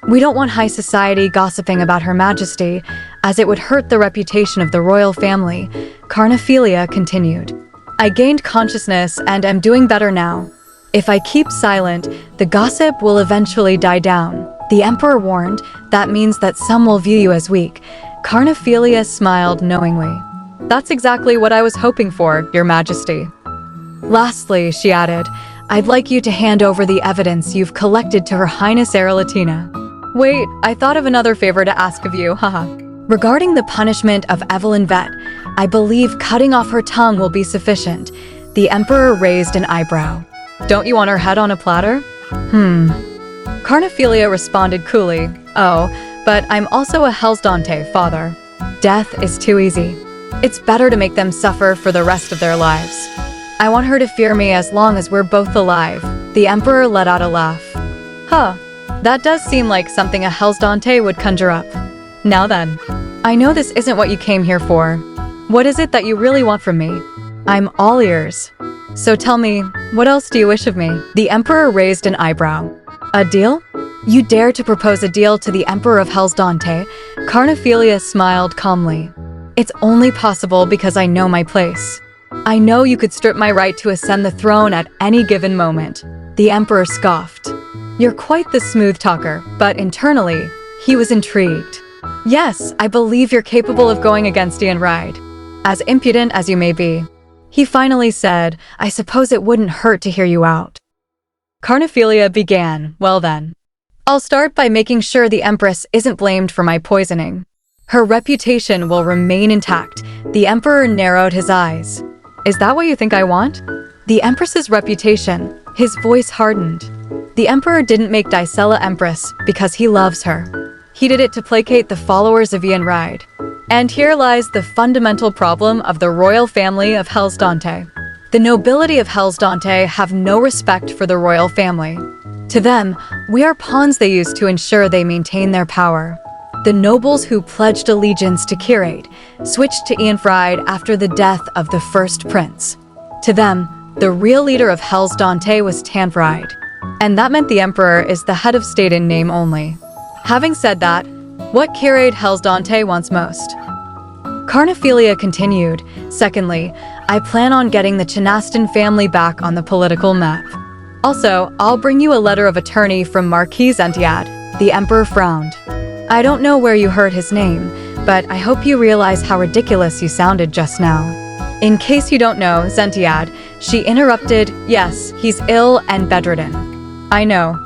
We don't want high society gossiping about Her Majesty, as it would hurt the reputation of the royal family. Carnephelia continued. I gained consciousness and am doing better now. If I keep silent, the gossip will eventually die down. The Emperor warned, that means that some will view you as weak. Carnephelia smiled knowingly. That's exactly what I was hoping for, Your Majesty. Lastly, she added, I'd like you to hand over the evidence you've collected to Her Highness Arelletina. Wait, I thought of another favor to ask of you, haha. Regarding the punishment of Evelyn Vett, I believe cutting off her tongue will be sufficient. The Emperor raised an eyebrow. Don't you want her head on a platter? Carnephelia responded coolly, oh, but I'm also a Hellsdante, father. Death is too easy. It's better to make them suffer for the rest of their lives. I want her to fear me as long as we're both alive. The Emperor let out a laugh. Huh, that does seem like something a Hellsdante would conjure up. Now then, I know this isn't what you came here for. What is it that you really want from me? I'm all ears. So tell me, what else do you wish of me? The Emperor raised an eyebrow. A deal? You dare to propose a deal to the Emperor of Hellsdante? Carnephelia smiled calmly. It's only possible because I know my place. I know you could strip my right to ascend the throne at any given moment. The Emperor scoffed. You're quite the smooth talker, but internally, he was intrigued. Yes, I believe you're capable of going against Ianride. As impudent as you may be. He finally said, I suppose it wouldn't hurt to hear you out. Carnephelia began, well then. I'll start by making sure the Empress isn't blamed for my poisoning. Her reputation will remain intact. The Emperor narrowed his eyes. Is that what you think I want? The Empress's reputation. His voice hardened. The Emperor didn't make Dicella Empress because he loves her. He did it to placate the followers of Ianride. And here lies the fundamental problem of the royal family of Hellsdante. The nobility of Hellsdante have no respect for the royal family. To them, we are pawns they use to ensure they maintain their power. The nobles who pledged allegiance to Curate switched to Ianride after the death of the first prince. To them, the real leader of Hellsdante was Tanvride. And that meant the Emperor is the head of state in name only. Having said that, what Curate Hellsdante wants most? Carnephelia continued, secondly, I plan on getting the Chinaston family back on the political map. Also, I'll bring you a letter of attorney from Marquis Zentiad. The Emperor frowned. I don't know where you heard his name, but I hope you realize how ridiculous you sounded just now. In case you don't know, Zentiad, she interrupted, yes, he's ill and bedridden. I know.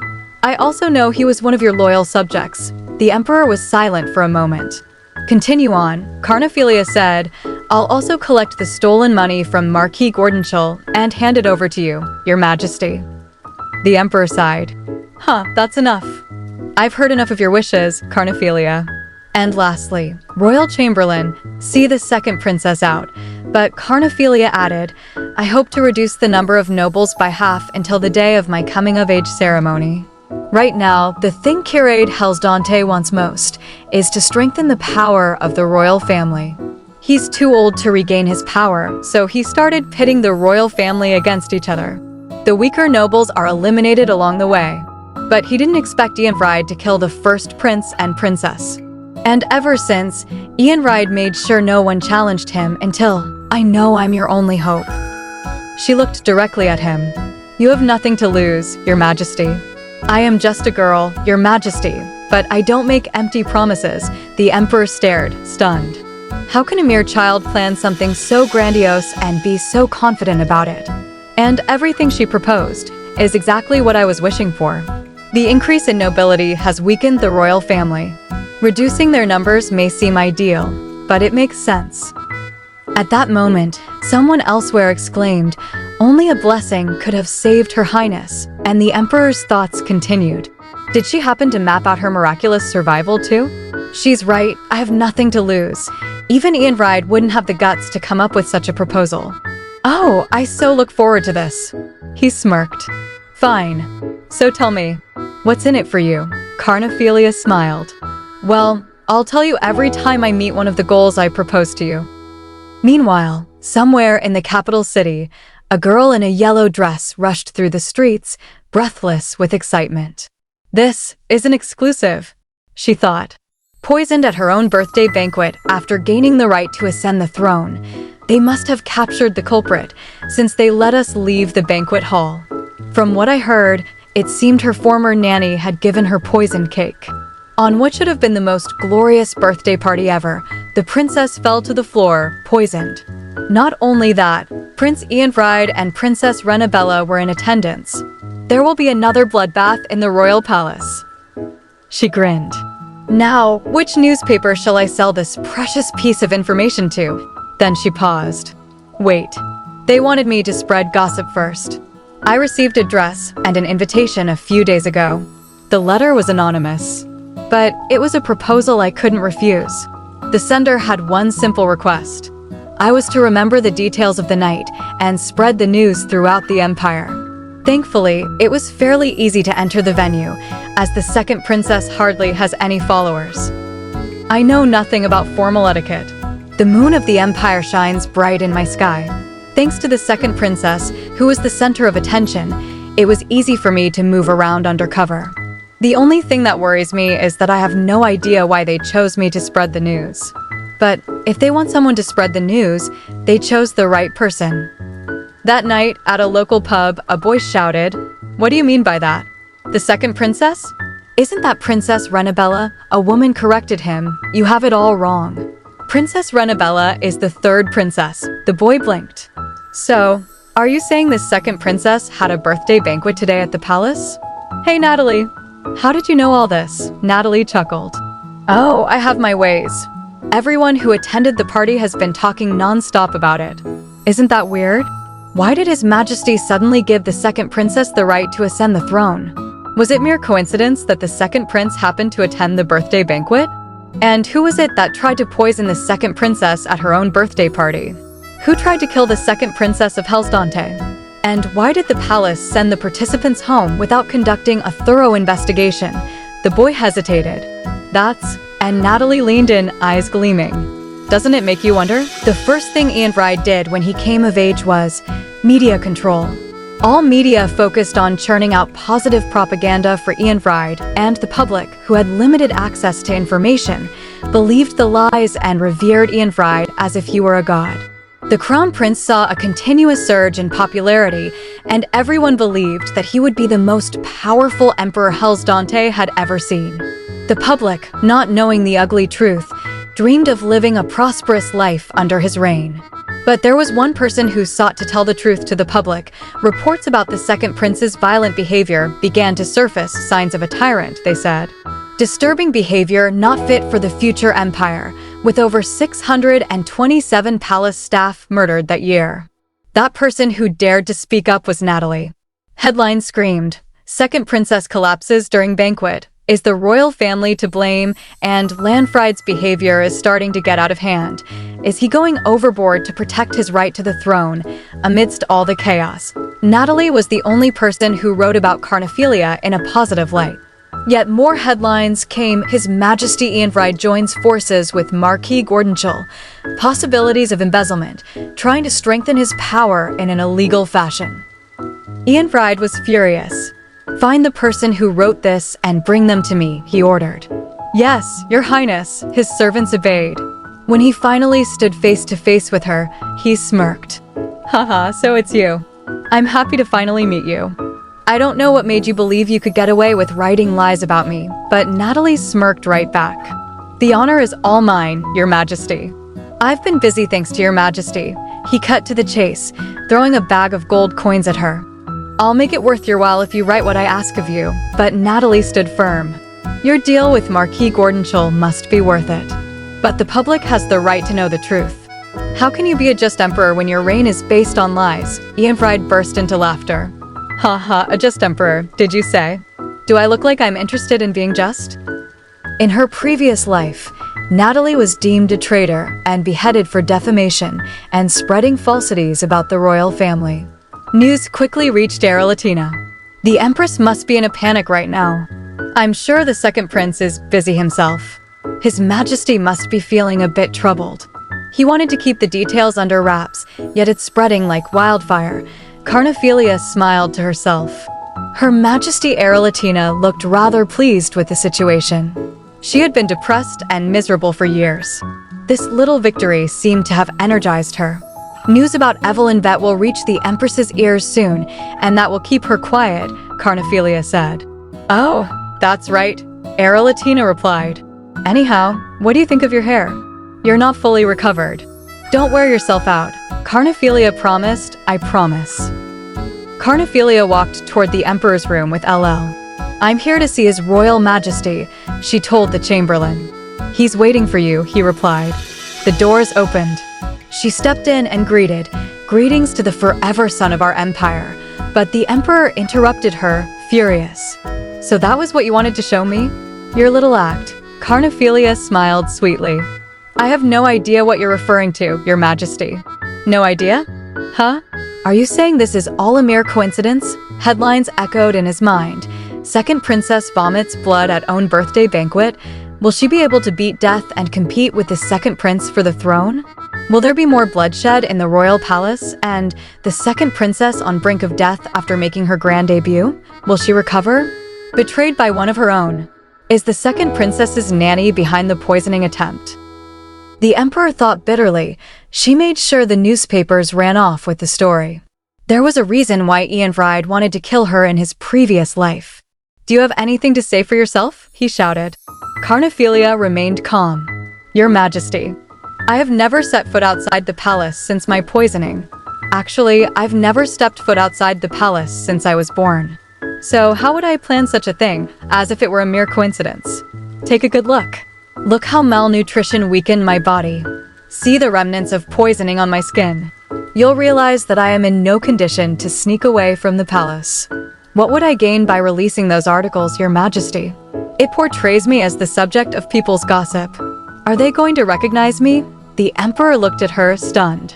I also know he was one of your loyal subjects. The Emperor was silent for a moment. Continue on, Carnephelia said, I'll also collect the stolen money from Marquis Gordonshall and hand it over to you, Your Majesty. The Emperor sighed. Huh, that's enough. I've heard enough of your wishes, Carnephelia. And lastly, Royal Chamberlain, see the second princess out. But Carnephelia added, I hope to reduce the number of nobles by half until the day of my coming-of-age ceremony. Right now, the thing Curate Hellsdante wants most is to strengthen the power of the royal family. He's too old to regain his power, so he started pitting the royal family against each other. The weaker nobles are eliminated along the way. But he didn't expect Ianride to kill the first prince and princess. And ever since, Ianride made sure no one challenged him until, I know I'm your only hope. She looked directly at him. You have nothing to lose, Your Majesty. I am just a girl, Your Majesty, but I don't make empty promises. The Emperor stared, stunned. How can a mere child plan something so grandiose and be so confident about it? And everything she proposed is exactly what I was wishing for. The increase in nobility has weakened the royal family. Reducing their numbers may seem ideal, but it makes sense. At that moment, someone elsewhere exclaimed, only a blessing could have saved Her Highness, and the Emperor's thoughts continued. Did she happen to map out her miraculous survival too? She's right, I have nothing to lose. Even Ianride wouldn't have the guts to come up with such a proposal. Oh, I so look forward to this. He smirked. Fine. So tell me, what's in it for you? Carnephelia smiled. Well, I'll tell you every time I meet one of the goals I propose to you. Meanwhile, somewhere in the capital city, a girl in a yellow dress rushed through the streets, breathless with excitement. This is an exclusive, she thought. Poisoned at her own birthday banquet after gaining the right to ascend the throne, they must have captured the culprit, since they let us leave the banquet hall. From what I heard, it seemed her former nanny had given her poisoned cake. On what should have been the most glorious birthday party ever, the princess fell to the floor, poisoned. Not only that, Prince Ianfried and Princess Renabella were in attendance. There will be another bloodbath in the royal palace. She grinned. Now, which newspaper shall I sell this precious piece of information to? Then she paused. Wait, they wanted me to spread gossip first. I received a dress and an invitation a few days ago. The letter was anonymous, but it was a proposal I couldn't refuse. The sender had one simple request. I was to remember the details of the night and spread the news throughout the empire. Thankfully, it was fairly easy to enter the venue, as the second princess hardly has any followers. I know nothing about formal etiquette. The moon of the empire shines bright in my sky. Thanks to the second princess, who was the center of attention, it was easy for me to move around undercover. The only thing that worries me is that I have no idea why they chose me to spread the news. But if they want someone to spread the news, they chose the right person. That night, at a local pub, a boy shouted, "What do you mean by that? The second princess? Isn't that Princess Renabella?" A woman corrected him, "You have it all wrong. Princess Renabella is the third princess." The boy blinked. So, are you saying this second princess had a birthday banquet today at the palace? Hey, Natalie. How did you know all this? Natalie chuckled. Oh, I have my ways. Everyone who attended the party has been talking non-stop about it. Isn't that weird? Why did His Majesty suddenly give the second princess the right to ascend the throne? Was it mere coincidence that the second prince happened to attend the birthday banquet? And who was it that tried to poison the second princess at her own birthday party? Who tried to kill the second princess of Hellsdante? And why did the palace send the participants home without conducting a thorough investigation? The boy hesitated. And Natalie leaned in, eyes gleaming. Doesn't it make you wonder? The first thing Ianfried did when he came of age was media control. All media focused on churning out positive propaganda for Ianfried, and the public, who had limited access to information, believed the lies and revered Ianfried as if he were a god. The crown prince saw a continuous surge in popularity, and everyone believed that he would be the most powerful emperor Hellsdante had ever seen. The public, not knowing the ugly truth, dreamed of living a prosperous life under his reign. But there was one person who sought to tell the truth to the public. Reports about the second prince's violent behavior began to surface, signs of a tyrant, they said. Disturbing behavior not fit for the future empire, with over 627 palace staff murdered that year. That person who dared to speak up was Natalie. Headlines screamed, "Second princess collapses during banquet. Is the royal family to blame? And Lanfried's behavior is starting to get out of hand. Is he going overboard to protect his right to the throne?" Amidst all the chaos, Natalie was the only person who wrote about Carnephelia in a positive light. Yet more headlines came. His Majesty Ianfried joins forces with Marquis Gordonchal. Possibilities of embezzlement, trying to strengthen his power in an illegal fashion. Ianfried was furious. "Find the person who wrote this and bring them to me," he ordered. "Yes, Your Highness," his servants obeyed. When he finally stood face to face with her, he smirked. "Haha, so it's you. I'm happy to finally meet you. I don't know what made you believe you could get away with writing lies about me," but Natalie smirked right back. "The honor is all mine, Your Majesty. I've been busy thanks to Your Majesty." He cut to the chase, throwing a bag of gold coins at her. "I'll make it worth your while if you write what I ask of you," but Natalie stood firm. "Your deal with Marquis Gordonchal must be worth it. But the public has the right to know the truth. How can you be a just emperor when your reign is based on lies?" Ianfried burst into laughter. "Haha, a just emperor, did you say? Do I look like I'm interested in being just?" In her previous life, Natalie was deemed a traitor and beheaded for defamation and spreading falsities about the royal family. News quickly reached Arelletina. The Empress must be in a panic right now. I'm sure the second prince is busy himself. His Majesty must be feeling a bit troubled. He wanted to keep the details under wraps, yet it's spreading like wildfire. Carnephelia smiled to herself. Her Majesty Arelletina looked rather pleased with the situation. She had been depressed and miserable for years. This little victory seemed to have energized her. News about Evelyn Vet will reach the Empress's ears soon, and that will keep her quiet, Carnephelia said. "Oh, that's right," Arelletina replied. "Anyhow, what do you think of your hair? You're not fully recovered. Don't wear yourself out. Carnephelia promised, I promise. Carnephelia walked toward the Emperor's room with LL. I'm here to see His Royal Majesty, she told the Chamberlain. He's waiting for you, he replied. The doors opened. She stepped in and greeted, greetings to the forever son of our empire. But the Emperor interrupted her, furious. So that was what you wanted to show me? Your little act. Carnephelia smiled sweetly. I have no idea what you're referring to, Your Majesty. No idea? Huh? Are you saying this is all a mere coincidence? Headlines echoed in his mind. Second princess vomits blood at own birthday banquet. Will she be able to beat death and compete with the second prince for the throne? Will there be more bloodshed in the royal palace? And the second princess on brink of death after making her grand debut? Will she recover? Betrayed by one of her own. Is the second princess's nanny behind the poisoning attempt? The Emperor thought bitterly. She made sure the newspapers ran off with the story. There was a reason why Ianfried wanted to kill her in his previous life. Do you have anything to say for yourself? He shouted. Carnephelia remained calm. Your Majesty, I have never set foot outside the palace since my poisoning. Actually, I've never stepped foot outside the palace since I was born. So how would I plan such a thing, as if it were a mere coincidence? Take a good look. Look how malnutrition weakened my body. See the remnants of poisoning on my skin. You'll realize that I am in no condition to sneak away from the palace. What would I gain by releasing those articles, Your Majesty? It portrays me as the subject of people's gossip. Are they going to recognize me? The Emperor looked at her, stunned.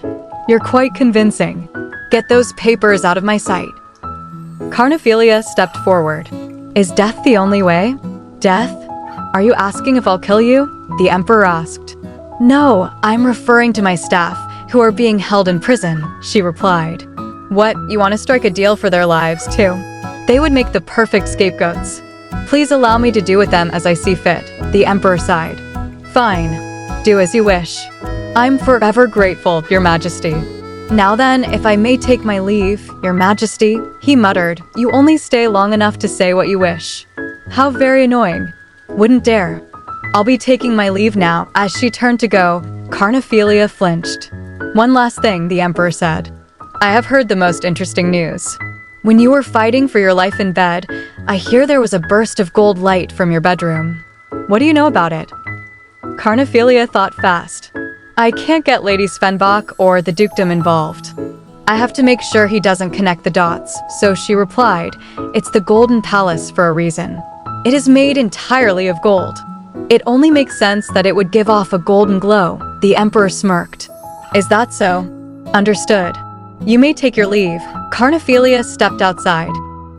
You're quite convincing. Get those papers out of my sight. Carnephelia stepped forward. Is death the only way? Death? Are you asking if I'll kill you? The Emperor asked. No, I'm referring to my staff, who are being held in prison, she replied. What, you want to strike a deal for their lives, too? They would make the perfect scapegoats. Please allow me to do with them as I see fit, the Emperor sighed. Fine. Do as you wish. I'm forever grateful, Your Majesty. Now then, if I may take my leave, Your Majesty, he muttered. You only stay long enough to say what you wish. How very annoying. Wouldn't dare. I'll be taking my leave now. As she turned to go, Carnephelia flinched. One last thing, the Emperor said. I have heard the most interesting news. When you were fighting for your life in bed, I hear there was a burst of gold light from your bedroom. What do you know about it? Carnephelia thought fast. I can't get Lady Svenbach or the dukedom involved. I have to make sure he doesn't connect the dots, so she replied, it's the Golden Palace for a reason. It is made entirely of gold. It only makes sense that it would give off a golden glow, the Emperor smirked. Is that so? Understood. You may take your leave. Carnephelia stepped outside.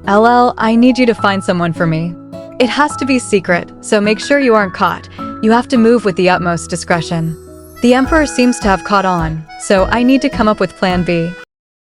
LL, I need you to find someone for me. It has to be secret, so make sure you aren't caught. You have to move with the utmost discretion. The Emperor seems to have caught on, so I need to come up with plan B.